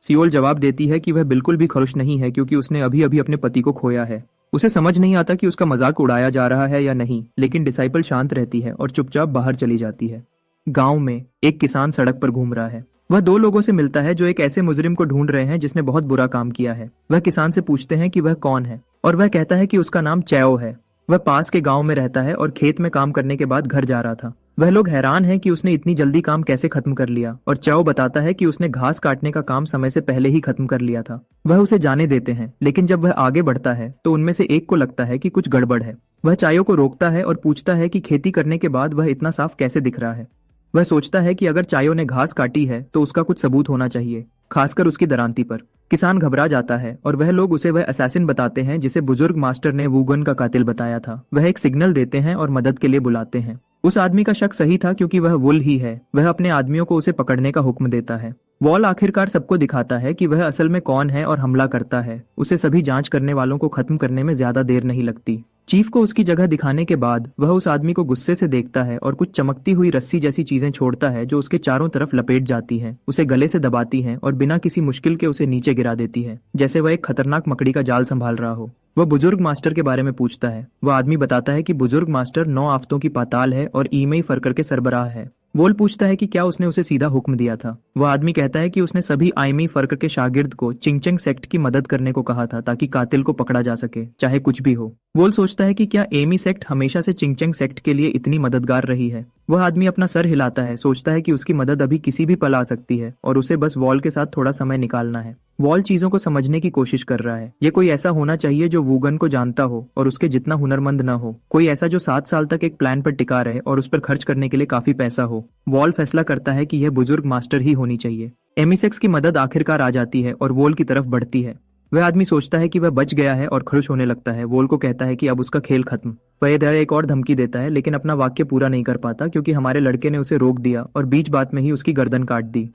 सियोल जवाब देती है कि वह बिल्कुल भी खुश नहीं है, क्योंकि उसने अभी अभी अपने पति को खोया है। उसे समझ नहीं आता कि उसका मजाक उड़ाया जा रहा है या नहीं, लेकिन डिसाइपल शांत रहती है और चुपचाप बाहर चली जाती है। गांव में एक किसान सड़क पर घूम रहा है। वह दो लोगों से मिलता है जो एक ऐसे मुजरिम को ढूंढ रहे हैं जिसने बहुत बुरा काम किया है। वह किसान से पूछते हैं कि वह कौन है, और वह कहता है कि उसका नाम चैओ है। वह पास के गांव में रहता है और खेत में काम करने के बाद घर जा रहा था। वह लोग हैरान हैं कि उसने इतनी जल्दी काम कैसे खत्म कर लिया, और चाओ बताता है कि उसने घास काटने का काम समय से पहले ही खत्म कर लिया था। वह उसे जाने देते हैं, लेकिन जब वह आगे बढ़ता है तो उनमें से एक को लगता है कि कुछ गड़बड़ है। वह चायो को रोकता है और पूछता है कि खेती करने के बाद वह इतना साफ कैसे दिख रहा है। वह सोचता है कि अगर चायो ने घास काटी है तो उसका कुछ सबूत होना चाहिए, खासकर उसकी दरांती पर। किसान घबरा जाता है और वह लोग उसे वह असैसिन बताते हैं जिसे बुजुर्ग मास्टर ने वूगन का कातिल बताया था। वह एक सिग्नल देते हैं और मदद के लिए बुलाते हैं। उस आदमी का शक सही था, क्योंकि वह वुल ही है। वह अपने आदमियों को उसे पकड़ने का हुक्म देता है। वॉल आखिरकार सबको दिखाता है कि वह असल में कौन है और हमला करता है। उसे सभी जांच करने वालों को खत्म करने में ज्यादा देर नहीं लगती। चीफ को उसकी जगह दिखाने के बाद वह उस आदमी को गुस्से से देखता है और कुछ चमकती हुई रस्सी जैसी चीजें छोड़ता है जो उसके चारों तरफ लपेट जाती हैं, उसे गले से दबाती हैं और बिना किसी मुश्किल के उसे नीचे गिरा देती है, जैसे वह एक खतरनाक मकड़ी का जाल संभाल रहा हो। वह बुजुर्ग मास्टर के बारे में पूछता है। वह आदमी बताता है कि बुजुर्ग मास्टर 9 आफ्तों की पाताल है और ईमई फरकर के सरबराह है। वोल पूछता है कि क्या उसने उसे सीधा हुक्म दिया था। वह आदमी कहता है कि उसने सभी आईमी फर्क के शागिर्द को चिंगचेंग सेक्ट की मदद करने को कहा था, ताकि कातिल को पकड़ा जा सके, चाहे कुछ भी हो। वोल सोचता है कि क्या एमी सेक्ट हमेशा से चिंगचेंग सेक्ट के लिए इतनी मददगार रही है। वह आदमी अपना सर हिलाता है, सोचता है कि उसकी मदद अभी किसी भी पल आ सकती है और उसे बस वॉल के साथ थोड़ा समय निकालना है। वॉल चीजों को समझने की कोशिश कर रहा है। ये कोई ऐसा होना चाहिए जो वूगन को जानता हो और उसके जितना हुनरमंद न हो। कोई ऐसा जो 7 साल तक एक प्लान पर टिका रहे और उस पर खर्च करने के लिए काफी पैसा हो। वॉल फैसला करता है कि यह बुजुर्ग मास्टर ही होनी चाहिए। एमिसेक्स की मदद आखिरकार आ जाती है और वोल की तरफ बढ़ती है। वह आदमी सोचता है कि वह बच गया है और खुश होने लगता है। वोल को कहता है कि अब उसका खेल खत्म। वह इधर एक और धमकी देता है, लेकिन अपना वाक्य पूरा नहीं कर पाता, क्योंकि हमारे लड़के ने उसे रोक दिया और बीच बात में ही उसकी गर्दन काट दी।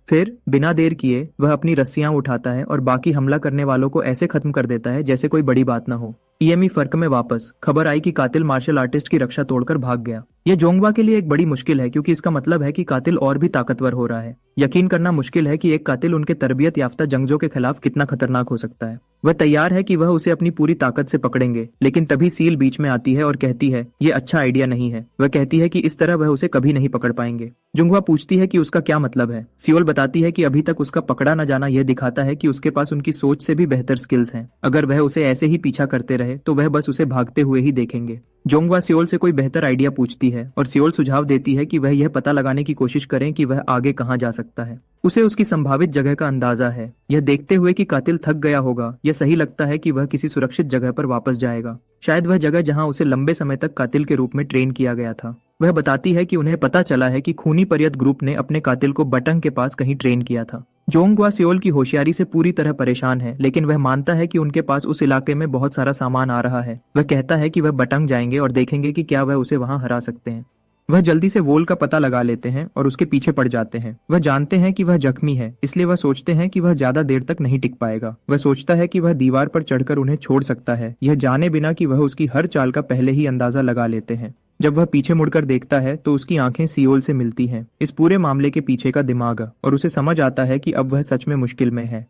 फिर बिना देर किए वह अपनी रस्सियां उठाता है और बाकी हमला करने वालों को ऐसे खत्म कर देता है जैसे कोई बड़ी बात न हो। ईएमई फर्क में वापस खबर आई कि कातिल मार्शल आर्टिस्ट की रक्षा तोड़कर भाग गया। यह जोंगवा के लिए एक बड़ी मुश्किल है, क्योंकि इसका मतलब है कि कातिल और भी ताकतवर हो रहा है। यकीन करना मुश्किल है कि एक कातिल उनके तरबियत याफ्ता जंगजों के खिलाफ कितना खतरनाक हो सकता है। वह तैयार है कि वह उसे अपनी पूरी ताकत से पकड़ेंगे, लेकिन तभी सील बीच में आती है और कहती है ये अच्छा आइडिया नहीं है। वह कहती है कि इस तरह वह उसे कभी नहीं पकड़ पाएंगे। जुंगवा पूछती है कि उसका क्या मतलब है। सियोल बताती है कि अभी तक उसका पकड़ा न जाना यह दिखाता है कि उसके पास उनकी सोच से भी बेहतर स्किल्स हैं। अगर वह उसे ऐसे ही पीछा करते रहे तो वह बस उसे भागते हुए ही देखेंगे। जोंगवा सियोल से कोई बेहतर आइडिया पूछती है और सियोल सुझाव देती है कि वह यह पता लगाने की कोशिश करें कि वह आगे कहां जा सकता है। उसे उसकी संभावित जगह का अंदाजा है। यह देखते हुए कि कातिल थक गया होगा, यह सही लगता है कि वह किसी सुरक्षित जगह पर वापस जाएगा, शायद वह जगह जहां उसे लंबे समय तक कातिल के रूप में ट्रेन किया गया था। वह बताती है कि उन्हें पता चला है कि खूनी परियत ग्रुप ने अपने कातिल को बटंग के पास कहीं ट्रेन किया था। जोंगवा सियोल की होशियारी से पूरी तरह परेशान है, लेकिन वह मानता है कि उनके पास उस इलाके में बहुत सारा सामान आ रहा है। वह कहता है कि वह बटंग जाएंगे और देखेंगे कि क्या वह उसे वहां हरा सकते हैं। वह जल्दी से वोल का पता लगा लेते हैं और उसके पीछे पड़ जाते हैं। वह जानते हैं कि वह जख्मी है, इसलिए वह सोचते हैं कि वह ज्यादा देर तक नहीं टिक पाएगा। वह सोचता है कि वह दीवार पर चढ़कर उन्हें छोड़ सकता है, यह जाने बिना कि वह उसकी हर चाल का पहले ही अंदाजा लगा लेते हैं। जब वह पीछे मुड़कर देखता है तो उसकी आंखें सियोल से मिलती हैं। इस पूरे मामले के पीछे का दिमाग, और उसे समझ आता है कि अब वह सच में मुश्किल में है।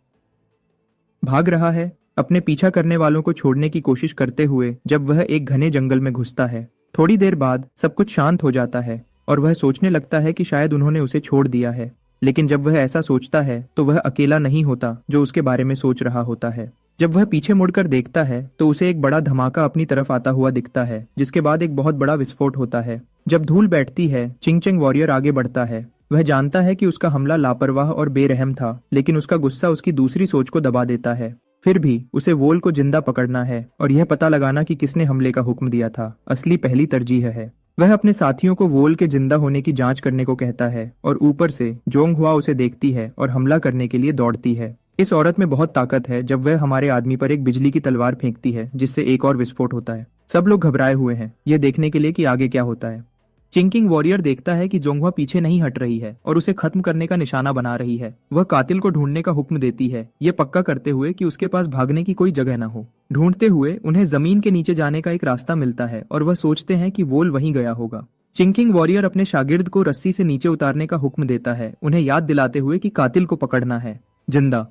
भाग रहा है, अपने पीछा करने वालों को छोड़ने की कोशिश करते हुए जब वह एक घने जंगल में घुसता है। थोड़ी देर बाद सब कुछ शांत हो जाता है और वह सोचने लगता है कि शायद उन्होंने उसे छोड़ दिया है। लेकिन जब वह ऐसा सोचता है तो वह अकेला नहीं होता जो उसके बारे में सोच रहा होता है। जब वह पीछे मुड़कर देखता है तो उसे एक बड़ा धमाका अपनी तरफ आता हुआ दिखता है, जिसके बाद एक बहुत बड़ा विस्फोट होता है। जब धूल बैठती है, चिंगचैंग वॉरियर आगे बढ़ता है। वह जानता है कि उसका हमला लापरवाह और बेरहम था, लेकिन उसका गुस्सा उसकी दूसरी सोच को दबा देता है। फिर भी उसे वोल को जिंदा पकड़ना है और यह पता लगाना कि किसने हमले का हुक्म दिया था असली पहली तरजीह है। वह अपने साथियों को वोल के जिंदा होने की जांच करने को कहता है और ऊपर से जोंगहुआ उसे देखती है और हमला करने के लिए दौड़ती है। इस औरत में बहुत ताकत है। जब वह हमारे आदमी पर एक बिजली की तलवार फेंकती है जिससे एक और विस्फोट होता है। सब लोग घबराए हुए हैं यह देखने के लिए कि आगे क्या होता है। चिंकिंग वॉरियर देखता है कि जोंगहुआ पीछे नहीं हट रही है और उसे खत्म करने का निशाना बना रही है। वह कातिल को ढूंढने का हुक्म देती है, ये पक्का करते हुए कि उसके पास भागने की कोई जगह न हो। ढूंढते हुए उन्हें जमीन के नीचे जाने का एक रास्ता मिलता है और वह सोचते हैं कि वोल वहीं गया होगा। चिंकिंग वॉरियर अपने शागिर्द को रस्सी से नीचे उतारने का हुक्म देता है, उन्हें याद दिलाते हुए कि कातिल को पकड़ना है जिंदा।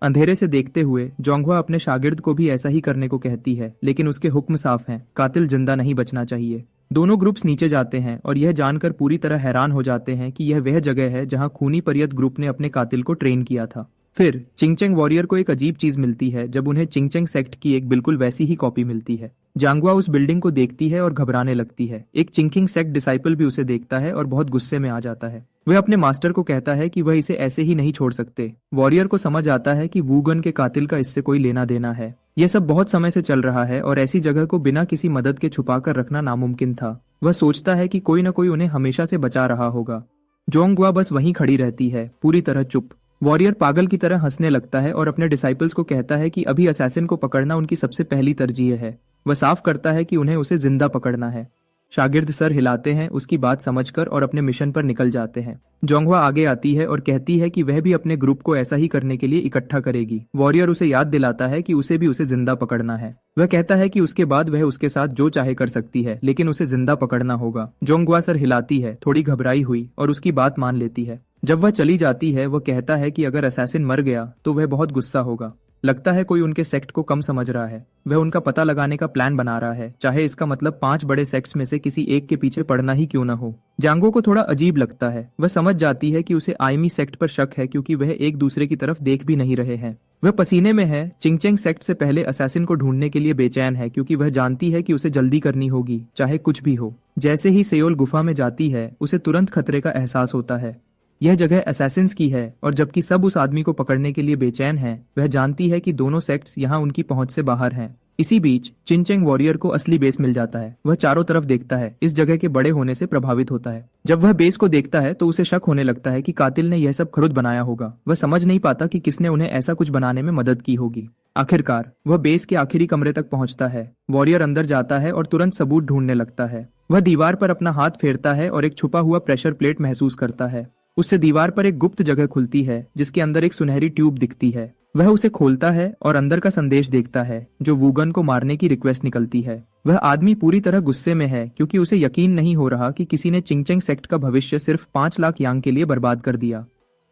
अंधेरे से देखते हुए जोंगहुआ अपने शागिर्द को भी ऐसा ही करने को कहती है, लेकिन उसके हुक्म साफ हैं, कातिल जिंदा नहीं बचना चाहिए। दोनों ग्रुप्स नीचे जाते हैं और यह जानकर पूरी तरह हैरान हो जाते हैं कि यह वह जगह है जहां खूनी परियत ग्रुप ने अपने कातिल को ट्रेन किया था। फिर चिंगचैंग वॉरियर को एक अजीब चीज मिलती है जब उन्हें चिंगचैंग सेक्ट की एक बिल्कुल वैसी ही कॉपी मिलती है। जांगुआ उस बिल्डिंग को देखती है और घबराने लगती है। एक चिंकिंग सेक्ट डिसाइपल भी उसे देखता है और बहुत गुस्से में आ जाता है। वह अपने मास्टर को कहता है कि वह इसे ऐसे ही नहीं छोड़ सकते। वॉरियर को समझ आता है कि वूगन के कातिल का इससे कोई लेना देना है। यह सब बहुत समय से चल रहा है और ऐसी जगह को बिना किसी मदद के छुपाकर रखना नामुमकिन था। वह सोचता है कि कोई न कोई उन्हें हमेशा से बचा रहा होगा। जोंगहुआ बस वहीं खड़ी रहती है, पूरी तरह चुप। वॉरियर पागल की तरह हंसने लगता है और अपने डिसाइपल्स को कहता है कि अभी असैसिन को पकड़ना उनकी सबसे पहली तरजीह है। वह साफ करता है कि उन्हें उसे जिंदा पकड़ना है। शागिर्द सर हिलाते हैं उसकी बात समझकर और अपने मिशन पर निकल जाते हैं। जोंगहुआ आगे आती है और कहती है कि वह भी अपने ग्रुप को ऐसा ही करने के लिए इकट्ठा करेगी। वॉरियर उसे याद दिलाता है कि उसे भी उसे जिंदा पकड़ना है। वह कहता है कि उसके बाद वह उसके साथ जो चाहे कर सकती है, लेकिन उसे जिंदा पकड़ना होगा। जोंगहुआ सर हिलाती है, थोड़ी घबराई हुई, और उसकी बात मान लेती है। जब वह चली जाती है वह कहता है कि अगर असैसिन मर गया तो वह बहुत गुस्सा होगा। लगता है कोई उनके सेक्ट को कम समझ रहा है। वह उनका पता लगाने का प्लान बना रहा है, चाहे इसका मतलब 5 बड़े सेक्ट्स में से किसी एक के पीछे पड़ना ही क्यों न हो। जांगो को थोड़ा अजीब लगता है। वह समझ जाती है कि उसे आइमी सेक्ट पर शक है क्योंकि वह एक दूसरे की तरफ देख भी नहीं रहे हैं। वह पसीने में है। चिंगचैंग सेक्ट से पहले असैसिन को ढूंढने के लिए बेचैन है क्योंकि वह जानती है कि उसे जल्दी करनी होगी, चाहे कुछ भी हो। जैसे ही सेयोल गुफा में जाती है उसे तुरंत खतरे का एहसास होता है। यह जगह असैसिन्स की है और जबकि सब उस आदमी को पकड़ने के लिए बेचैन हैं, वह जानती है कि दोनों सेक्ट्स यहाँ उनकी पहुंच से बाहर हैं। इसी बीच चिंगचैंग वॉरियर को असली बेस मिल जाता है। वह चारों तरफ देखता है, इस जगह के बड़े होने से प्रभावित होता है। जब वह बेस को देखता है तो उसे शक होने लगता है कि कातिल ने यह सब खुद बनाया होगा। वह समझ नहीं पाता कि किसने उन्हें ऐसा कुछ बनाने में मदद की होगी। आखिरकार वह बेस के आखिरी कमरे तक पहुंचता है। वॉरियर अंदर जाता है और तुरंत सबूत ढूंढने लगता है। वह दीवार पर अपना हाथ फेरता है और एक छुपा हुआ प्रेशर प्लेट महसूस करता है। उससे दीवार पर एक गुप्त जगह खुलती है जिसके अंदर एक सुनहरी ट्यूब दिखती है। वह उसे खोलता है और अंदर का संदेश देखता है जो वूगन को मारने की रिक्वेस्ट निकलती है। वह आदमी पूरी तरह गुस्से में है क्योंकि उसे यकीन नहीं हो रहा कि किसी ने चिंगचैंग सेक्ट का भविष्य सिर्फ 5 लाख यांग के लिए बर्बाद कर दिया।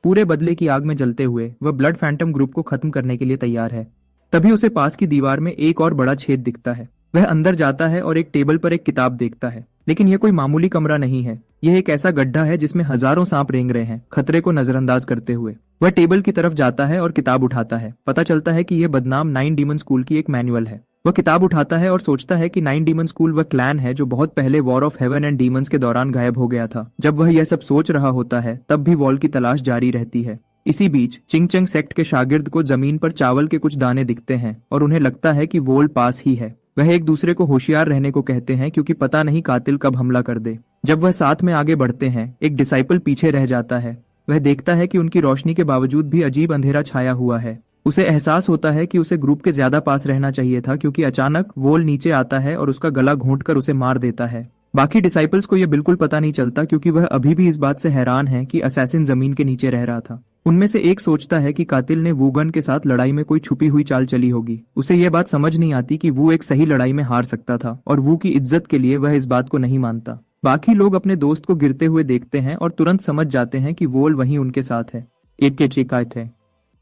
पूरे बदले की आग में जलते हुए वह ब्लड फैंटम ग्रुप को खत्म करने के लिए तैयार है। तभी उसे पास की दीवार में एक और बड़ा छेद दिखता है। वह अंदर जाता है और एक टेबल पर एक किताब देखता है, लेकिन यह कोई मामूली कमरा नहीं है। यह एक ऐसा गड्ढा है जिसमें हजारों सांप रेंग रहे हैं, खतरे को नजरअंदाज करते हुए। वह टेबल की तरफ जाता है और किताब उठाता है। पता चलता है कि यह बदनाम 9 डीमन स्कूल की एक मैनुअल है। वह किताब उठाता है और सोचता है कि 9 डीमन स्कूल वह क्लैन है जो बहुत पहले war of heaven and demons के दौरान गायब हो गया था। जब वह यह सब सोच रहा होता है तब भी वॉल की तलाश जारी रहती है। इसी बीच चिंगचैंग सेक्ट के शागिर्द को जमीन पर चावल के कुछ दाने दिखते हैं और उन्हें लगता है कि वोल पास ही है। वह एक दूसरे को होशियार रहने को कहते हैं क्योंकि पता नहीं कातिल कब हमला कर दे। जब वह साथ में आगे बढ़ते हैं एक डिसाइपल पीछे रह जाता है। वह देखता है कि उनकी रोशनी के बावजूद भी अजीब अंधेरा छाया हुआ है। उसे एहसास होता है कि उसे ग्रुप के ज्यादा पास रहना चाहिए था क्योंकि अचानक वोल नीचे आता है और उसका गला घोंटकर उसे मार देता है। बाकी डिसाइपल्स को यह बिल्कुल पता नहीं चलता क्योंकि वह अभी भी इस बात से हैरान है कि असैसिन जमीन के नीचे रह रहा था। उनमें से एक सोचता है कि कातिल ने वूगन के साथ लड़ाई में कोई छुपी हुई चाल चली होगी। उसे यह बात समझ नहीं आती कि वो एक सही लड़ाई में हार सकता था और वू की इज्जत के लिए वह इस बात को नहीं मानता। बाकी लोग अपने दोस्त को गिरते हुए देखते हैं और तुरंत समझ जाते हैं कि वोल वहीं उनके साथ है। एक के शिकायत है।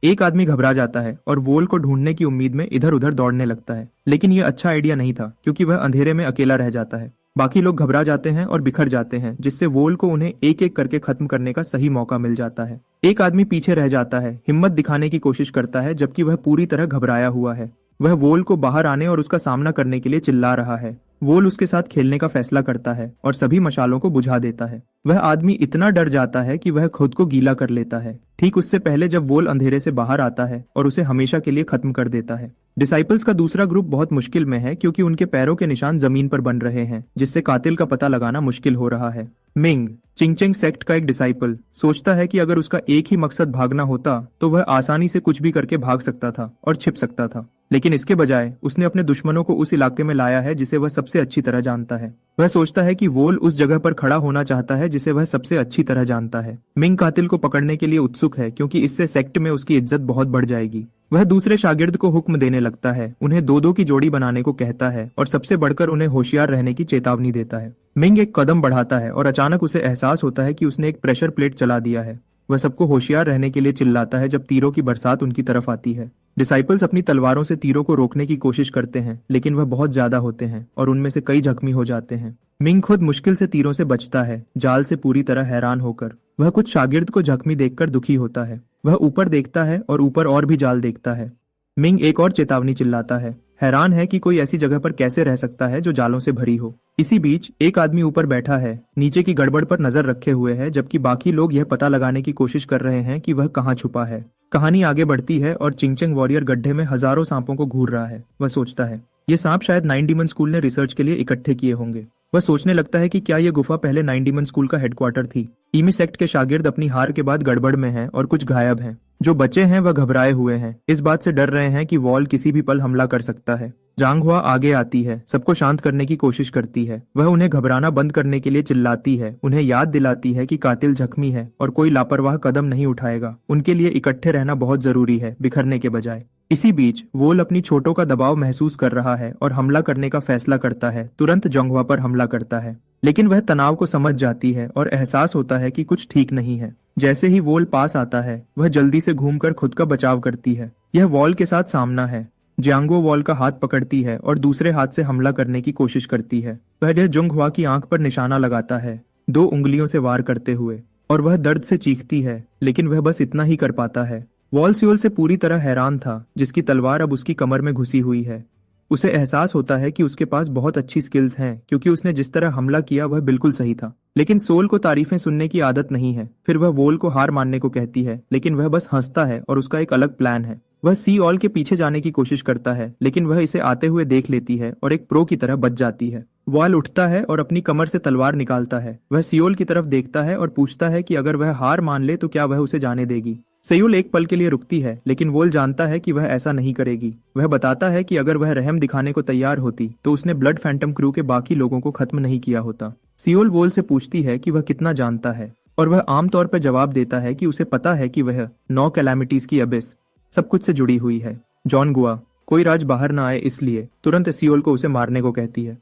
एक आदमी घबरा जाता है और वोल को ढूंढने की उम्मीद में इधर उधर दौड़ने लगता है, लेकिन यह अच्छा आइडिया नहीं था क्योंकि वह अंधेरे में अकेला रह जाता है। बाकी लोग घबरा जाते हैं और बिखर जाते हैं, जिससे वोल को उन्हें एक एक करके खत्म करने का सही मौका मिल जाता है। एक आदमी पीछे रह जाता है, हिम्मत दिखाने की कोशिश करता है जबकि वह पूरी तरह घबराया हुआ है। वह वोल को बाहर आने और उसका सामना करने के लिए चिल्ला रहा है। वोल उसके साथ खेलने का फैसला करता है और सभी मशालों को बुझा देता है। वह आदमी इतना डर जाता है कि वह खुद को गीला कर लेता है, ठीक उससे पहले जब वोल अंधेरे से बाहर आता है और उसे हमेशा के लिए खत्म कर देता है। डिसाइपल्स का दूसरा ग्रुप बहुत मुश्किल में है क्योंकि उनके पैरों के निशान जमीन पर बन रहे हैं, जिससे कातिल का पता लगाना मुश्किल हो रहा है। मिंग, चिंगचेंग सेक्ट का एक डिसाइपल, सोचता है कि अगर उसका एक ही मकसद भागना होता तो वह आसानी से कुछ भी करके भाग सकता था और छिप सकता था, लेकिन इसके बजाय उसने अपने दुश्मनों को उस इलाके में लाया है जिसे वह सबसे अच्छी तरह जानता है। वह सोचता है कि वोल उस जगह पर खड़ा होना चाहता है जिसे वह सबसे अच्छी तरह जानता है। मिंग कातिल को पकड़ने के लिए उत्सुक है क्योंकि इससे सेक्ट में उसकी इज्जत बहुत बढ़ जाएगी। वह दूसरे शागिर्द को हुक्म देने लगता है, उन्हें दो दो की जोड़ी बनाने को कहता है और सबसे बढ़कर उन्हें होशियार रहने की चेतावनी देता है। मिंग एक कदम बढ़ाता है और अचानक उसे एहसास होता है कि उसने एक प्रेशर प्लेट चला दिया है। वह सबको होशियार रहने के लिए चिल्लाता है जब तीरों की बरसात उनकी तरफ आती है। डिसाइपल्स अपनी तलवारों से तीरों को रोकने की कोशिश करते हैं, लेकिन वह बहुत ज्यादा होते हैं और उनमें से कई जख्मी हो जाते हैं। मिंग खुद मुश्किल से तीरों से बचता है, जाल से पूरी तरह हैरान होकर। वह कुछ शागिर्द को जख्मी देखकर दुखी होता है। वह ऊपर देखता है और ऊपर और भी जाल देखता है। मिंग एक और चेतावनी चिल्लाता है, हैरान है कि कोई ऐसी जगह पर कैसे रह सकता है जो जालों से भरी हो। इसी बीच एक आदमी ऊपर बैठा है, नीचे की गड़बड़ पर नजर रखे हुए है, जबकि बाकी लोग यह पता लगाने की कोशिश कर रहे हैं कि वह कहाँ छुपा है। कहानी आगे बढ़ती है और चिंगचेंग वॉरियर गड्ढे में हजारों सांपों को घूर रहा है। वह सोचता है ये सांप शायद नाइन डीमन स्कूल ने रिसर्च के लिए इकट्ठे किए होंगे। वह सोचने लगता है कि क्या यह गुफा पहले नाइन डीमन स्कूल का हेडक्वार्टर थी। ईमी सेक्ट के शागिर्द अपनी हार के बाद गड़बड़ में हैं और कुछ गायब हैं। जो बचे हैं वह घबराए हुए हैं, इस बात से डर रहे हैं कि वॉल किसी भी पल हमला कर सकता है। जांगहुआ आगे आती है, सबको शांत करने की कोशिश करती है। वह उन्हें घबराना बंद करने के लिए चिल्लाती है, उन्हें याद दिलाती है कि कातिल जख्मी है और कोई लापरवाह कदम नहीं उठाएगा। उनके लिए इकट्ठे रहना बहुत जरूरी है, बिखरने के बजाय। इसी बीच वोल अपनी छोटों का दबाव महसूस कर रहा है और हमला करने का फैसला करता है। तुरंत जोंगहुआ पर हमला करता है, लेकिन वह तनाव को समझ जाती है और एहसास होता है कि कुछ ठीक नहीं है। जैसे ही वोल पास आता है, वह जल्दी से घूमकर खुद का बचाव करती है। यह वॉल के साथ सामना है। जियांगो वॉल का हाथ पकड़ती है और दूसरे हाथ से हमला करने की कोशिश करती है। वह जोंगहुआ की आंख पर निशाना लगाता है, दो उंगलियों से वार करते हुए, और वह दर्द से चीखती है, लेकिन वह बस इतना ही कर पाता है। वॉल सियोल से पूरी तरह हैरान था, जिसकी तलवार अब उसकी कमर में घुसी हुई है। उसे एहसास होता है कि उसके पास बहुत अच्छी स्किल्स हैं, क्योंकि उसने जिस तरह हमला किया वह बिल्कुल सही था। लेकिन सोल को तारीफें सुनने की आदत नहीं है। फिर वह वोल को हार मानने को कहती है, लेकिन वह बस हंसता है और उसका एक अलग प्लान है। वह सी ऑल के पीछे जाने की कोशिश करता है, लेकिन वह इसे आते हुए देख लेती है और एक प्रो की तरह बच जाती है। वॉल उठता है और अपनी कमर से तलवार निकालता है। वह सियोल की तरफ देखता है और पूछता है कि अगर वह हार मान ले तो क्या वह उसे जाने देगी। सियोल एक पल के लिए रुकती है, लेकिन वोल जानता है कि वह ऐसा नहीं करेगी। वह बताता है कि अगर वह रहम दिखाने को तैयार होती तो उसने ब्लड फैंटम क्रू के बाकी लोगों को खत्म नहीं किया होता। सियोल वोल से पूछती है कि वह कितना जानता है, और वह आमतौर पर जवाब देता है कि उसे पता है कि वह 9 कैलामिटीज की अबिस सब कुछ से जुड़ी हुई है। जॉन गुआ कोई राज बाहर न आए इसलिए तुरंत सियोल को उसे मारने को कहती है।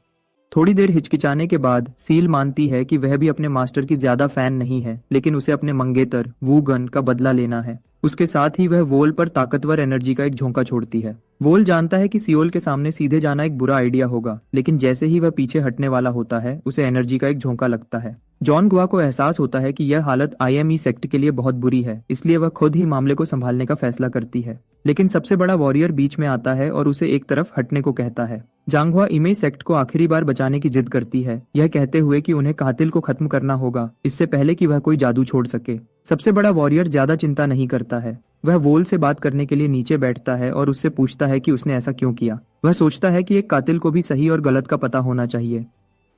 थोड़ी देर हिचकिचाने के बाद सील मानती है कि वह भी अपने मास्टर की ज्यादा फैन नहीं है, लेकिन उसे अपने मंगेतर वूगन का बदला लेना है। उसके साथ ही वह वोल पर ताकतवर एनर्जी का एक झोंका छोड़ती है। वोल जानता है कि सियोल के सामने सीधे जाना एक बुरा आइडिया होगा, लेकिन जैसे ही वह पीछे हटने वाला होता है, उसे एनर्जी का एक झोंका लगता है। जॉन गुआ को एहसास होता है कि यह हालत आईएमई सेक्ट के लिए बहुत बुरी है, इसलिए वह खुद ही मामले को संभालने का फैसला करती है। लेकिन सबसे बड़ा वॉरियर बीच में आता है और उसे एक तरफ हटने को कहता है। जांगहुआ इमेज सेक्ट को आखिरी बार बचाने की जिद करती है, यह कहते हुए कि उन्हें कातिल को खत्म करना होगा, इससे पहले कि वह कोई जादू छोड़ सके। सबसे बड़ा वॉरियर ज्यादा चिंता नहीं करता है। वह वोल से बात करने के लिए नीचे बैठता है और उससे पूछता है कि उसने ऐसा क्यों किया। वह सोचता है कि एक कातिल को भी सही और गलत का पता होना चाहिए।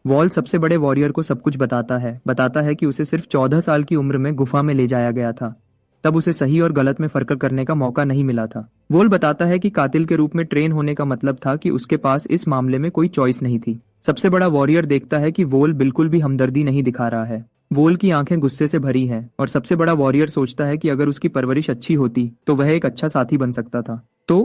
वॉल सबसे बड़े वॉरियर को सब कुछ बताता है कि उसे सिर्फ 14 साल की उम्र में गुफा में ले जाया गया था। तब उसे सही और गलत में फर्क करने का मौका नहीं मिला था। वोल बताता है कि कातिल के रूप में ट्रेन होने का मतलब था कि उसके पास इस मामले में कोई चॉइस नहीं थी। सबसे बड़ा वॉरियर देखता है कि वोल बिल्कुल भी हमदर्दी नहीं दिखा रहा है। वोल की आंखें गुस्से से भरी हैं और सबसे बड़ा वॉरियर सोचता है कि अगर उसकी परवरिश अच्छी होती तो वह एक अच्छा साथी बन सकता था। तो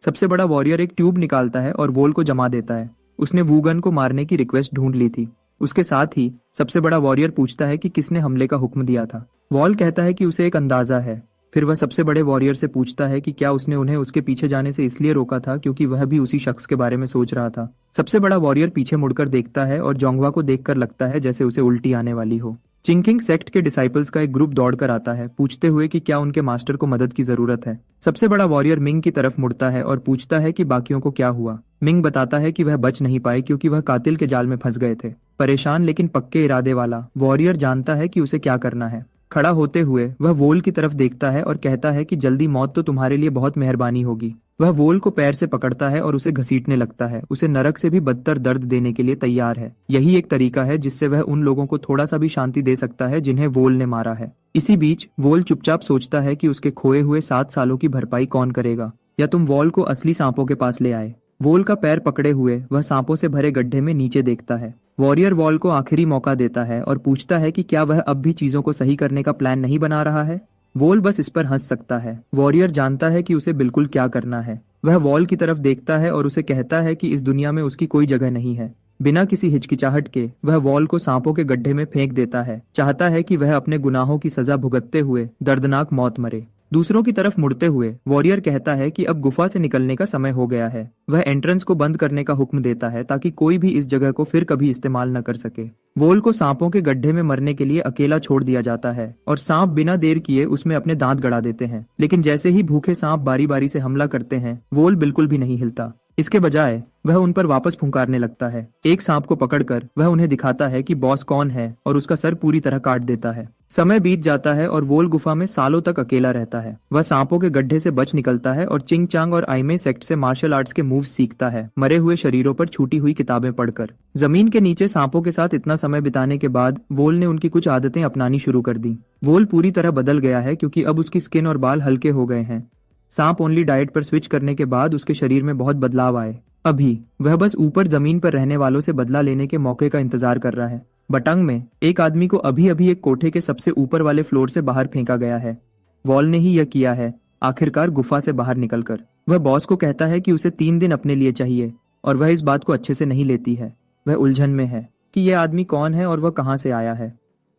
सबसे बड़ा वॉरियर एक ट्यूब निकालता है और वोल को जमा देता है। उसने वूगन को मारने की रिक्वेस्ट ढूंढ ली थी। उसके साथ ही सबसे बड़ा वॉरियर पूछता है कि किसने हमले का हुक्म दिया था। वॉल कहता है कि उसे एक अंदाजा है। फिर वह सबसे बड़े वॉरियर से पूछता है कि क्या उसने उन्हें उसके पीछे जाने से इसलिए रोका था क्योंकि वह भी उसी शख्स के बारे में सोच रहा था। सबसे बड़ा वॉरियर पीछे मुड़कर देखता है और जोंगवा को देखकर लगता है जैसे उसे उल्टी आने वाली हो। चिंकिंग सेक्ट के डिसाइपल्स का एक ग्रुप दौड़कर आता है, पूछते हुए कि क्या उनके मास्टर को मदद की जरूरत है। सबसे बड़ा वॉरियर मिंग की तरफ मुड़ता है और पूछता है कि बाकियों को क्या हुआ। मिंग बताता है कि वह बच नहीं पाए क्योंकि वह कातिल के जाल में फंस गए थे। परेशान लेकिन पक्के इरादे वाला वॉरियर जानता है कि उसे क्या करना है। खड़ा होते हुए वह वोल की तरफ देखता है और कहता है कि जल्दी मौत तो तुम्हारे लिए बहुत मेहरबानी होगी। वह वोल को पैर से पकड़ता है और उसे घसीटने लगता है, उसे नरक से भी बदतर दर्द देने के लिए तैयार है। यही एक तरीका है जिससे वह उन लोगों को थोड़ा सा भी शांति दे सकता है जिन्हें वोल ने मारा है। इसी बीच वोल चुपचाप सोचता है कि उसके खोए हुए 7 सालों की भरपाई कौन करेगा। या तुम वोल को असली सांपों के पास ले आए। वोल का पैर पकड़े हुए वह सांपों से भरे गड्ढे में नीचे देखता है। वॉरियर वॉल को आखिरी मौका देता है और पूछता है कि क्या वह अब भी चीजों को सही करने का प्लान नहीं बना रहा है। वोल बस इस पर हंस सकता है। वॉरियर जानता है कि उसे बिल्कुल क्या करना है। वह वॉल की तरफ देखता है और उसे कहता है कि इस दुनिया में उसकी कोई जगह नहीं है। बिना किसी हिचकिचाहट के वह वॉल को सांपों के गड्ढे में फेंक देता है, चाहता है कि वह अपने गुनाहों की सजा भुगतते हुए दर्दनाक मौत मरे। दूसरों की तरफ मुड़ते हुए वॉरियर कहता है कि अब गुफा से निकलने का समय हो गया है। वह एंट्रेंस को बंद करने का हुक्म देता है ताकि कोई भी इस जगह को फिर कभी इस्तेमाल न कर सके। वोल को सांपों के गड्ढे में मरने के लिए अकेला छोड़ दिया जाता है और सांप बिना देर किए उसमें अपने दांत गड़ा देते हैं। लेकिन जैसे ही भूखे सांप बारी बारी से हमला करते हैं, वोल बिल्कुल भी नहीं हिलता। इसके बजाय वह उन पर वापस फुंकारने लगता है। एक सांप को पकड़कर वह उन्हें दिखाता है कि बॉस कौन है और उसका सर पूरी तरह काट देता है। समय बीत जाता है और वोल गुफा में सालों तक अकेला रहता है। वह सांपों के गड्ढे से बच निकलता है और चिंग चांग और आइमे सेक्ट से मार्शल आर्ट्स के मूव सीखता है, मरे हुए शरीरों पर छूटी हुई किताबें पढ़कर। जमीन के नीचे सांपों के साथ इतना समय बिताने के बाद वोल ने उनकी कुछ आदतें अपनानी शुरू कर दी। वोल पूरी तरह बदल गया है क्योंकि अब उसकी स्किन और बाल हल्के हो गए हैं। सांप ओनली डाइट पर स्विच करने के बाद उसके शरीर में बहुत बदलाव आए। अभी वह बस ऊपर जमीन पर रहने वालों से बदला लेने के मौके का इंतजार कर रहा है। बटंग में एक आदमी को अभी अभी एक कोठे के सबसे ऊपर वाले फ्लोर से बाहर फेंका गया है। वॉल ने ही यह किया है, आखिरकार गुफा से बाहर निकलकर। वह बॉस को कहता है कि उसे 3 दिन अपने लिए चाहिए और वह इस बात को अच्छे से नहीं लेती है। वह उलझन में है कि यह आदमी कौन है और वह कहाँ से आया है।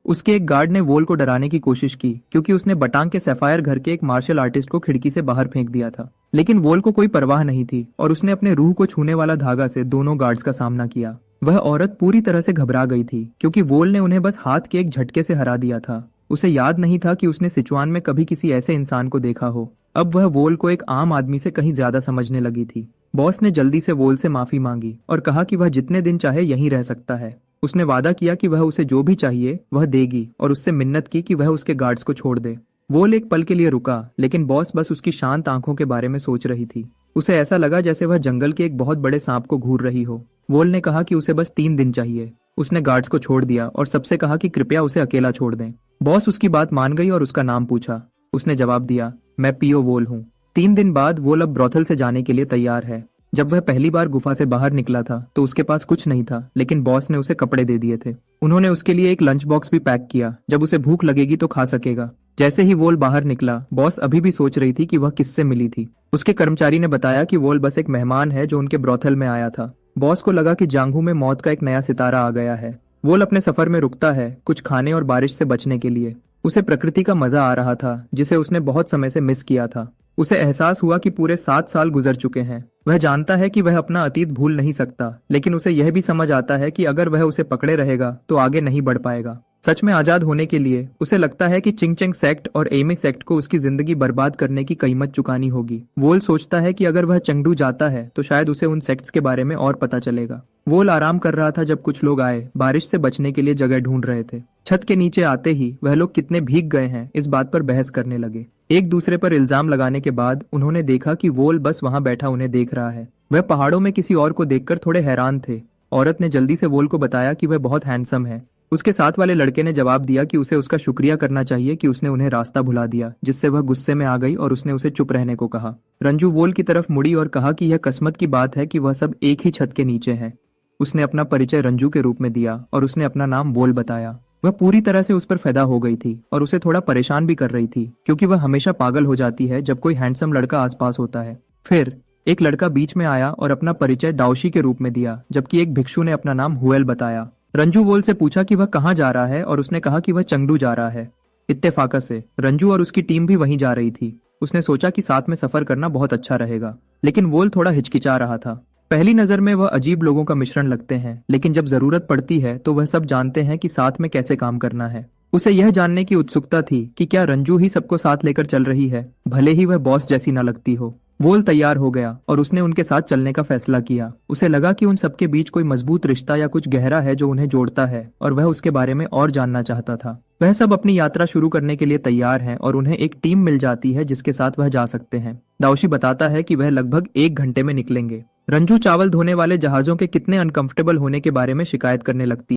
उसके एक गार्ड ने वोल को डराने की कोशिश की क्योंकि उसने बटांग के सैफायर घर के एक मार्शल आर्टिस्ट को खिड़की से बाहर फेंक दिया था। लेकिन वोल को कोई परवाह नहीं थी और उसने अपने रूह को छूने वाला धागा से दोनों गार्ड्स का सामना किया। वह औरत पूरी तरह से घबरा गई थी क्योंकि वोल ने उन्हें बस हाथ के एक झटके से हरा दिया था। उसे याद नहीं था कि उसने सिचुआन में कभी किसी ऐसे इंसान को देखा हो। अब वह वोल को एक आम आदमी से कहीं ज्यादा समझने लगी थी। बॉस ने जल्दी से वोल से माफी मांगी और कहा कि वह जितने दिन चाहे यहीं रह सकता है। उसने वादा किया कि वह उसे जो भी चाहिए वह देगी और उससे मिन्नत की कि वह उसके गार्ड्स को छोड़ दे। वोल एक पल के लिए रुका, लेकिन बॉस बस उसकी शांत आंखों के बारे में सोच रही थी। उसे ऐसा लगा जैसे वह जंगल के एक बहुत बड़े सांप को घूर रही हो। वोल ने कहा कि उसे बस 3 दिन चाहिए। उसने गार्ड्स को छोड़ दिया और सबसे कहा कि कृपया उसे अकेला छोड़ दें। बॉस उसकी बात मान गई और उसका नाम पूछा। उसने जवाब दिया, मैं पियो वोल हूँ। 3 दिन बाद वोल अब ब्रोथल से जाने के लिए तैयार है। जब वह पहली बार गुफा से बाहर निकला था तो उसके पास कुछ नहीं था, लेकिन बॉस ने उसे कपड़े दे दिए थे। उन्होंने उसके लिए एक लंच बॉक्स भी पैक किया, जब उसे भूख लगेगी तो खा सकेगा। जैसे ही वोल बाहर निकला, बॉस अभी भी सोच रही थी कि वह किससे मिली थी। उसके कर्मचारी ने बताया कि वोल बस एक मेहमान है जो उनके ब्रोथल में आया था। बॉस को लगा कि जांघू में मौत का एक नया सितारा आ गया है। वोल अपने सफर में रुकता है, कुछ खाने और बारिश से बचने के लिए। उसे प्रकृति का मजा आ रहा था जिसे उसने बहुत समय से मिस किया था। उसे एहसास हुआ कि पूरे 7 साल गुजर चुके हैं। वह जानता है कि वह अपना अतीत भूल नहीं सकता, लेकिन उसे यह भी समझ आता है कि अगर वह उसे पकड़े रहेगा तो आगे नहीं बढ़ पाएगा। सच में आजाद होने के लिए उसे लगता है कि चिंगचेंग सेक्ट और एमे सेक्ट को उसकी जिंदगी बर्बाद करने की कीमत चुकानी होगी। वोल सोचता है कि अगर वह चंगडू जाता है तो शायद उसे उन सेक्ट्स के बारे में और पता चलेगा। वोल आराम कर रहा था जब कुछ लोग आए, बारिश से बचने के लिए जगह ढूंढ रहे थे। छत के नीचे आते ही वह लोग कितने भीग गए हैं इस बात पर बहस करने लगे। एक दूसरे पर इल्जाम लगाने के बाद उन्होंने देखा कि वोल बस वहां बैठा उन्हें देख रहा है। वह पहाड़ों में किसी और को देखकर थोड़े हैरान थे। औरत ने जल्दी से वोल को बताया कि वह बहुत हैंडसम है। उसके साथ वाले लड़के ने जवाब दिया कि उसे उसका शुक्रिया करना चाहिए कि उसने उन्हें रास्ता भुला दिया, जिससे वह गुस्से में आ गई और उसने उसे चुप रहने को कहा। रंजू वोल की तरफ मुड़ी और कहा कि यह किस्मत की बात है कि वह सब एक ही छत के नीचे हैं। उसने अपना परिचय रंजू के रूप में दिया और उसने अपना नाम वोल बताया। वह पूरी तरह से उस पर फिदा हो गई थी और उसे थोड़ा परेशान भी कर रही थी, क्योंकि वह हमेशा पागल हो जाती है जब कोई हैंडसम लड़का आसपास होता है। फिर एक लड़का बीच में आया और अपना परिचय दाओशी के रूप में दिया, जबकि एक भिक्षु ने अपना नाम हुएल बताया। रंजू वोल से पूछा कि वह कहाँ जा रहा है और उसने कहा कि वह चंगडू जा रहा है। इत्तेफाक से रंजू और उसकी टीम भी वहीं जा रही थी। उसने सोचा कि साथ में सफर करना बहुत अच्छा रहेगा, लेकिन वोल थोड़ा हिचकिचा रहा था। पहली नजर में वह अजीब लोगों का मिश्रण लगते हैं, लेकिन जब जरूरत पड़ती है तो वह सब जानते हैं कि साथ में कैसे काम करना है। उसे यह जानने की उत्सुकता थी कि क्या रंजू ही सबको साथ लेकर चल रही है, भले ही वह बॉस जैसी न लगती हो। वोल तैयार हो गया और उसने उनके साथ चलने का फैसला किया। उसे लगा कि उन सबके बीच कोई मजबूत रिश्ता या कुछ गहरा है जो उन्हें जोड़ता है, और वह उसके बारे में और जानना चाहता था। वह सब अपनी यात्रा शुरू करने के लिए तैयार हैं और उन्हें एक टीम मिल जाती है जिसके साथ वह जा सकते हैं। दाओशी बताता है कि वह लगभग 1 घंटे में निकलेंगे। रंजू चावल धोने वाले जहाजों के कितने अनकंफर्टेबल होने के बारे में शिकायत करने लगती